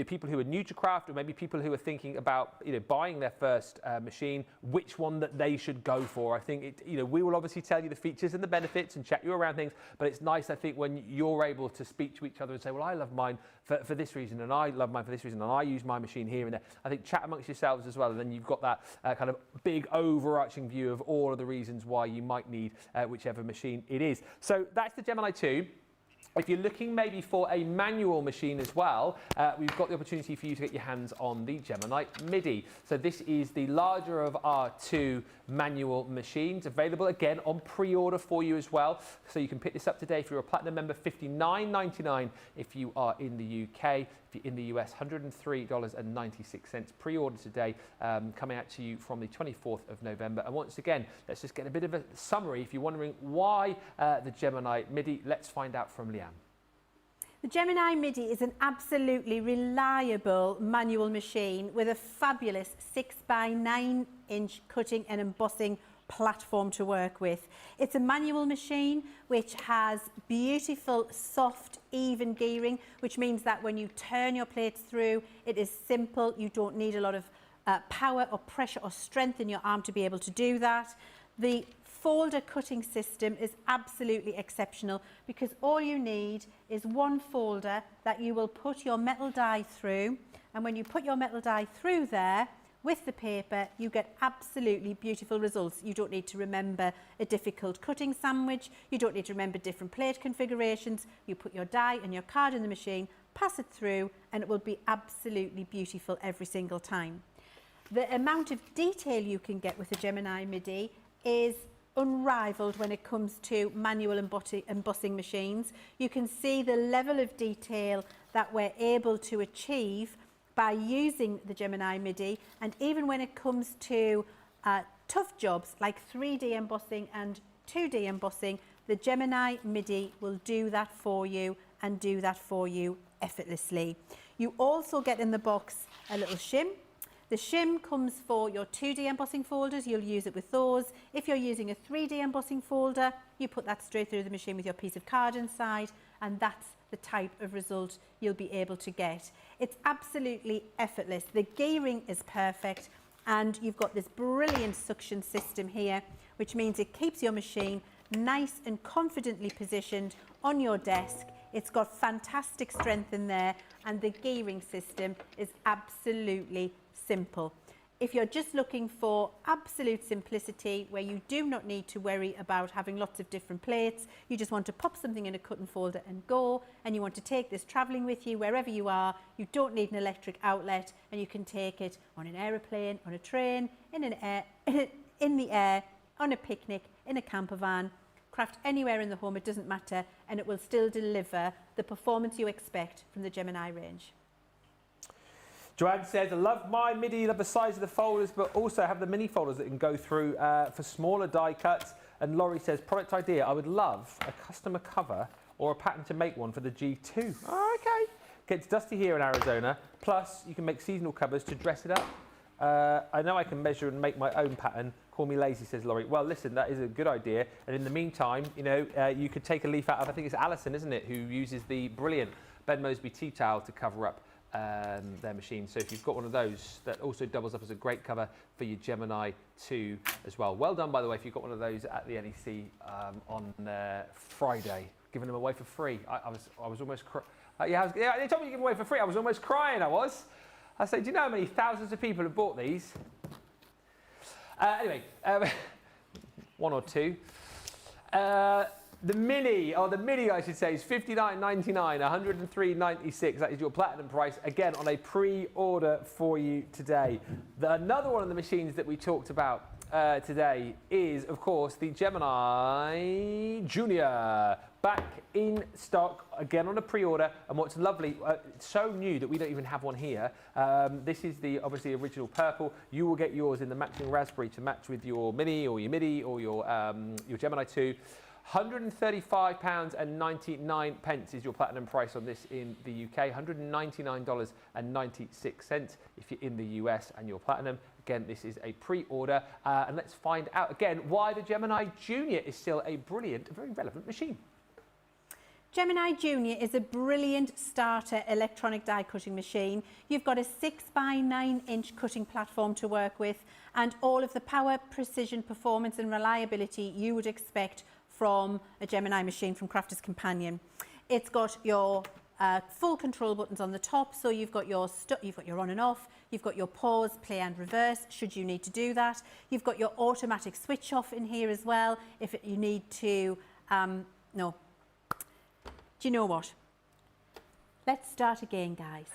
people who are new to craft, or maybe people who are thinking about buying their first machine, which one that they should go for. I think we will obviously tell you the features and the benefits and chat you around things, but it's nice, I think, when you're able to speak to each other and say, well, I love mine for this reason, and I love mine for this reason, and I use my machine here and there. I think chat amongst yourselves as well, and then you've got that kind of big overarching view of all of the reasons why you might need whichever machine it is. So that's the Gemini 2. If you're looking maybe for a manual machine as well, we've got the opportunity for you to get your hands on the Gemini Midi. So this is the larger of our 2 manual machines, available again on pre-order for you as well. So you can pick this up today if you're a Platinum member, $59.99 if you are in the UK. If you're in the US, $103.96 pre-order today, coming out to you from the 24th of November. And once again, let's just get a bit of a summary. If you're wondering why the Gemini Midi, let's find out from Leann. The Gemini Midi is an absolutely reliable manual machine with a fabulous 6x9 inch cutting and embossing platform to work with. It's a manual machine which has beautiful, soft, even gearing, which means that when you turn your plates through, it is simple. You don't need a lot of power or pressure or strength in your arm to be able to do that. The folder cutting system is absolutely exceptional, because all you need is one folder that you will put your metal die through, and when you put your metal die through there with the paper, you get absolutely beautiful results. You don't need to remember a difficult cutting sandwich, you don't need to remember different plate configurations. You put your die and your card in the machine, pass it through, and it will be absolutely beautiful every single time. The amount of detail you can get with the Gemini Midi is unrivaled when it comes to manual embossing machines. You can see the level of detail that we're able to achieve by using the Gemini Midi, and even when it comes to tough jobs like 3D embossing and 2D embossing, the Gemini Midi will do that for you, and do that for you effortlessly. You also get in the box a little shim. The shim comes for your 2D embossing folders. You'll use it with those. If you're using a 3D embossing folder, you put that straight through the machine with your piece of card inside, and that's the type of result you'll be able to get. It's absolutely effortless. The gearing is perfect, and you've got this brilliant suction system here, which means it keeps your machine nice and confidently positioned on your desk. It's got fantastic strength in there, and the gearing system is absolutely simple. If you're just looking for absolute simplicity where you do not need to worry about having lots of different plates, you just want to pop something in a cut and folder and go, and you want to take this travelling with you wherever you are, you don't need an electric outlet, and you can take it on an aeroplane, on a train, in the air, on a picnic, in a camper van, craft anywhere in the home, it doesn't matter, and it will still deliver the performance you expect from the Gemini range. Joanne says, I love my Midi, love the size of the folders, but also have the mini folders that can go through for smaller die cuts. And Laurie says, product idea, I would love a customer cover or a pattern to make one for the G2. Oh, okay. Gets dusty here in Arizona. Plus, you can make seasonal covers to dress it up. I know I can measure and make my own pattern. Call me lazy, says Laurie. Well, listen, that is a good idea. And in the meantime, you know, you could take a leaf out of, I think it's Alison, isn't it, who uses the brilliant Ben Moseby tea towel to cover up their machine. So if you've got one of those, that also doubles up as a great cover for your Gemini 2 as well. Well done, by the way, if you've got one of those at the NEC on Friday, giving them away for free. I was almost yeah, they told me to give them away for free. I was almost crying. I said, do you know how many thousands of people have bought these? Anyway, one or two. The Mini I should say, is $59.99, $103.96. That is your platinum price, again, on a pre-order for you today. Another one of the machines that we talked about today is, of course, the Gemini Junior. Back in stock, again on a pre-order, and what's lovely, it's so new that we don't even have one here. This is the obviously original purple. You will get yours in the matching raspberry to match with your Mini or your Midi or your Gemini 2. £135.99 is your platinum price on this in the UK, $199.96 if you're in the US and you're platinum. Again, this is a pre-order, and let's find out again why the Gemini Junior is still a brilliant, very relevant machine. Gemini Junior is a brilliant starter electronic die cutting machine. You've got a 6 by 9 inch cutting platform to work with, and all of the power, precision, performance and reliability you would expect from a Gemini machine from Crafters Companion. It's got your full control buttons on the top, so you've got your on and off, you've got your pause, play and reverse should you need to do that. You've got your automatic switch off in here as well if you need to, no. Do you know what? Let's start again, guys.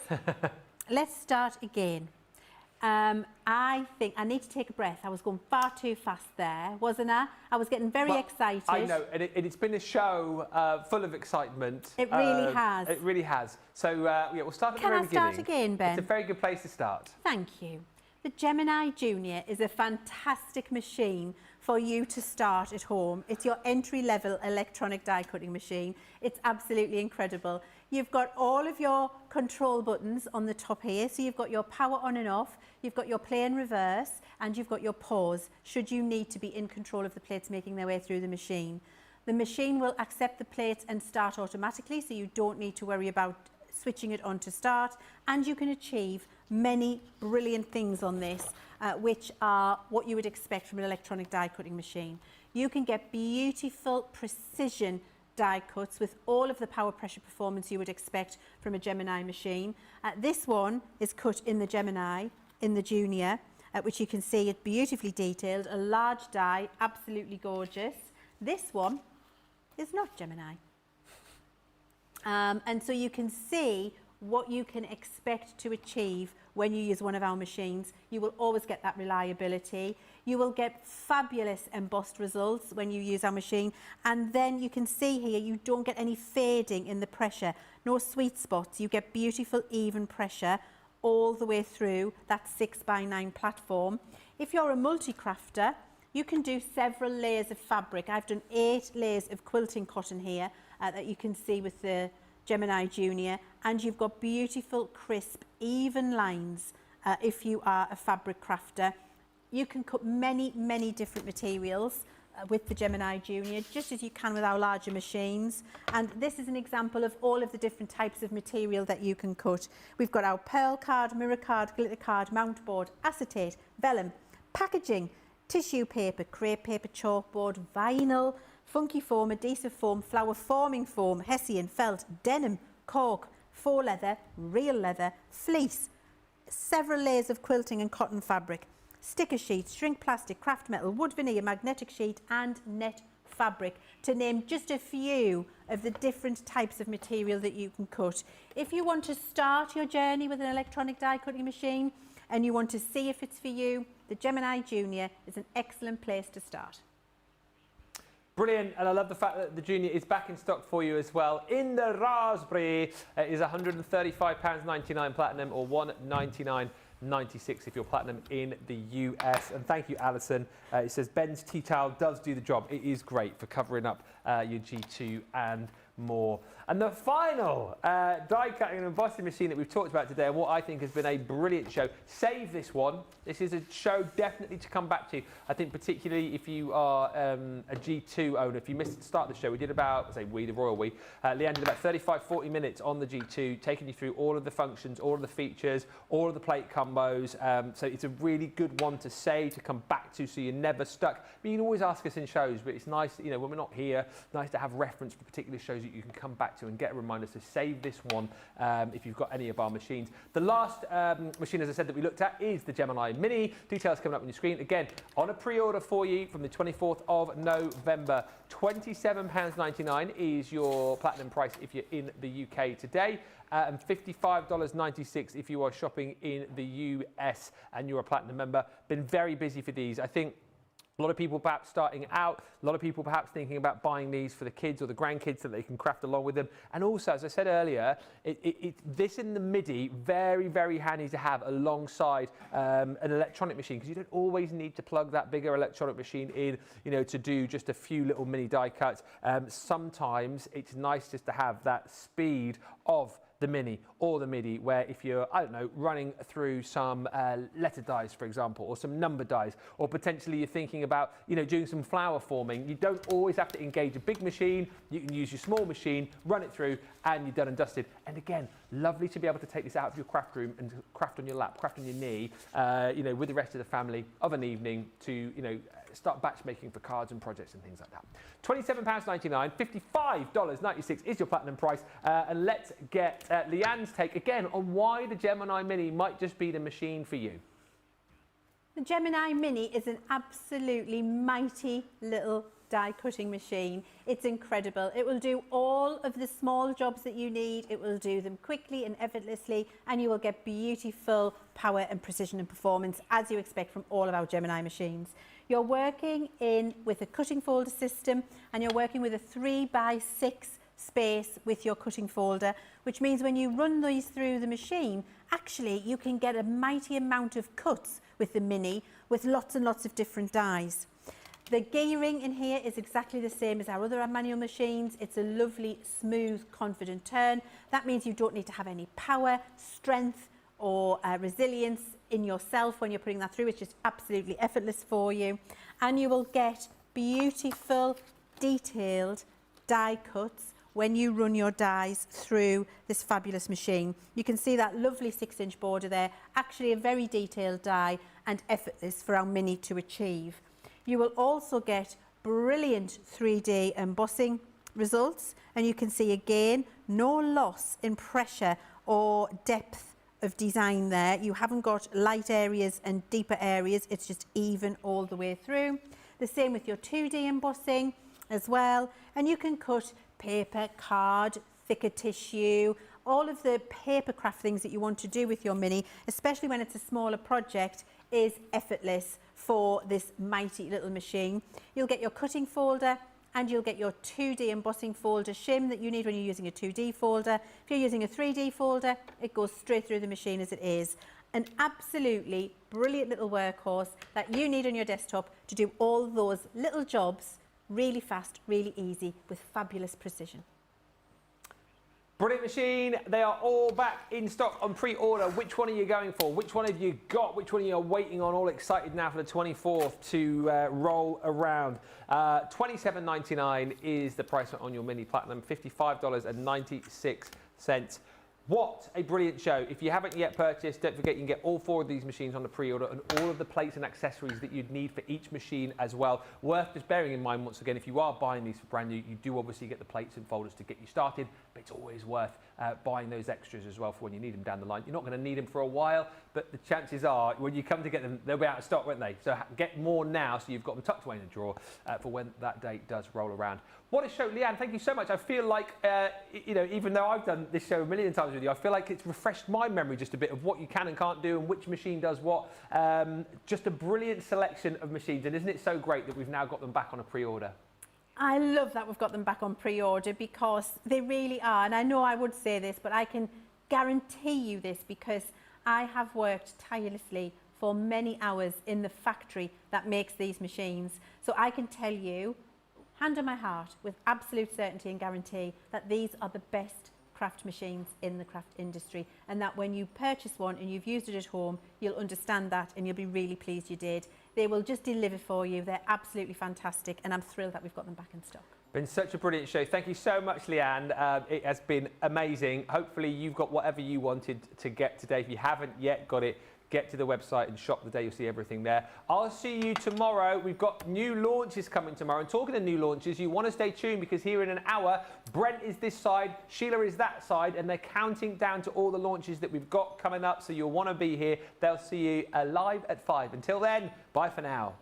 Let's start again. I think I need to take a breath. I was going far too fast there, wasn't I? I was getting very excited. I know, and it's been a show full of excitement. It really has. It really has. So, yeah, we'll start at the very beginning. Can I start again, Ben? It's a very good place to start. Thank you. The Gemini Junior is a fantastic machine for you to start at home. It's your entry-level electronic die cutting machine. It's absolutely incredible. You've got all of your control buttons on the top here. So you've got your power on and off, you've got your play and reverse, and you've got your pause, should you need to be in control of the plates making their way through the machine. The machine will accept the plates and start automatically, so you don't need to worry about switching it on to start, and you can achieve many brilliant things on this, which are what you would expect from an electronic die cutting machine. You can get beautiful precision die cuts with all of the power, pressure, performance you would expect from a Gemini machine. This one is cut in the Gemini, in the Junior, which you can see it beautifully detailed, a large die, absolutely gorgeous. This one is not Gemini. And so you can see what you can expect to achieve when you use one of our machines. You will always get that reliability. You will get fabulous embossed results when you use our machine. And then you can see here, you don't get any fading in the pressure, no sweet spots. You get beautiful, even pressure all the way through that 6 by 9 platform. If you're a multi-crafter, you can do several layers of fabric. I've done 8 layers of quilting cotton here that you can see with the Gemini Junior, and you've got beautiful, crisp, even lines if you are a fabric crafter. You can cut many, many different materials with the Gemini Junior, just as you can with our larger machines. And this is an example of all of the different types of material that you can cut. We've got our pearl card, mirror card, glitter card, mount board, acetate, vellum, packaging, tissue paper, crepe paper, chalkboard, vinyl, funky foam, adhesive foam, flower forming foam, hessian, felt, denim, cork, faux leather, real leather, fleece, several layers of quilting and cotton fabric, sticker sheets, shrink plastic, craft metal, wood veneer, magnetic sheet and net fabric, to name just a few of the different types of material that you can cut. If you want to start your journey with an electronic die cutting machine and you want to see if it's for you, the Gemini Junior is an excellent place to start. Brilliant, and I love the fact that the Junior is back in stock for you as well. In the raspberry, it is £135.99 platinum or $199.96 if you're platinum in the US. And thank you, Alison. It says Ben's tea towel does do the job. It is great for covering up your G2 and more. And the final die cutting and embossing machine that we've talked about today, and what I think has been a brilliant show. Save this one. This is a show definitely to come back to. I think particularly if you are a G2 owner. If you missed the start of the show, we did about, the royal we, Leann did about 35-40 minutes on the G2, taking you through all of the functions, all of the features, all of the plate combos. So it's a really good one to save, to come back to, so you're never stuck. But you can always ask us in shows, but it's nice, you know, when we're not here, nice to have reference for particular shows that you can come back to and get a reminder. So save this one if you've got any of our machines. The last machine, as I said, that we looked at is the Gemini Mini. Details coming up on your screen. Again, on a pre-order for you from the 24th of November. £27.99 is your platinum price if you're in the UK today. And $55.96 if you are shopping in the US and you're a platinum member. Been very busy for these. I think a lot of people perhaps starting out, a lot of people perhaps thinking about buying these for the kids or the grandkids so that they can craft along with them. And also, as I said earlier, this in the Midi, very, very handy to have alongside an electronic machine, because you don't always need to plug that bigger electronic machine in, you know, to do just a few little mini die cuts. Sometimes it's nice just to have that speed of the Mini or the Midi, where if you're, I don't know, running through some letter dies, for example, or some number dies, or potentially you're thinking about, you know, doing some flower forming, you don't always have to engage a big machine. You can use your small machine, run it through, and you're done and dusted. And again, lovely to be able to take this out of your craft room and craft on your lap, craft on your knee, you know, with the rest of the family of an evening to, you know, start batch making for cards and projects and things like that. £27.99, $55.96 is your platinum price. And let's get Leann's take again on why the Gemini Mini might just be the machine for you. The Gemini Mini is an absolutely mighty little die cutting machine. It's incredible. It will do all of the small jobs that you need. It will do them quickly and effortlessly, and you will get beautiful power and precision and performance as you expect from all of our Gemini machines. You're working with a cutting folder system, and you're working with a 3x6 space with your cutting folder, which means when you run these through the machine, actually you can get a mighty amount of cuts with the Mini with lots and lots of different dies. The gearing in here is exactly the same as our other manual machines. It's a lovely, smooth, confident turn. That means you don't need to have any power, strength or resilience in yourself when you're putting that through. It's just absolutely effortless for you. And you will get beautiful, detailed die cuts when you run your dies through this fabulous machine. You can see that lovely 6-inch border there, actually a very detailed die and effortless for our Mini to achieve. You will also get brilliant 3D embossing results, and you can see again, no loss in pressure or depth of design there. You haven't got light areas and deeper areas, it's just even all the way through. The same with your 2D embossing as well, and you can cut paper, card, thicker tissue, all of the paper craft things that you want to do with your Mini, especially when it's a smaller project, is effortless for this mighty little machine. You'll get your cutting folder and you'll get your 2D embossing folder shim that you need when you're using a 2D folder. If you're using a 3D folder, it goes straight through the machine as it is. An absolutely brilliant little workhorse that you need on your desktop to do all those little jobs really fast, really easy, with fabulous precision. Brilliant machine. They are all back in stock on pre-order. Which one are you going for? Which one have you got? Which one are you waiting on? All excited now for the 24th to roll around. $27.99 is the price on your Mini Platinum. $55.96. What a brilliant show. If you haven't yet purchased, don't forget you can get all 4 of these machines on the pre-order and all of the plates and accessories that you'd need for each machine as well. Worth just bearing in mind, once again, if you are buying these for brand new, you do obviously get the plates and folders to get you started, but it's always worth buying those extras as well for when you need them down the line. You're not going to need them for a while, but the chances are when you come to get them, they'll be out of stock, won't they? So get more now so you've got them tucked away in a drawer for when that date does roll around. What a show, Leann. Thank you so much. I feel like, you know, even though I've done this show a million times with you, I feel like it's refreshed my memory just a bit of what you can and can't do and which machine does what. Just a brilliant selection of machines. And isn't it so great that we've now got them back on a pre-order? I love that we've got them back on pre-order because they really are. And I know I would say this, but I can guarantee you this because I have worked tirelessly for many hours in the factory that makes these machines. So I can tell you, hand on my heart, with absolute certainty and guarantee, that these are the best craft machines in the craft industry, and that when you purchase one and you've used it at home, you'll understand that and you'll be really pleased you did. They will just deliver for you. They're absolutely fantastic, and I'm thrilled that we've got them back in stock. Been such a brilliant show. Thank you so much, Leann. It has been amazing. Hopefully you've got whatever you wanted to get today. If you haven't yet got it, get to the website and shop the day. You'll see everything there. I'll see you tomorrow. We've got new launches coming tomorrow. And talking of new launches, you want to stay tuned because here in an hour, Brent is this side, Sheila is that side, and they're counting down to all the launches that we've got coming up. So you'll want to be here. They'll see you live at 5. Until then, bye for now.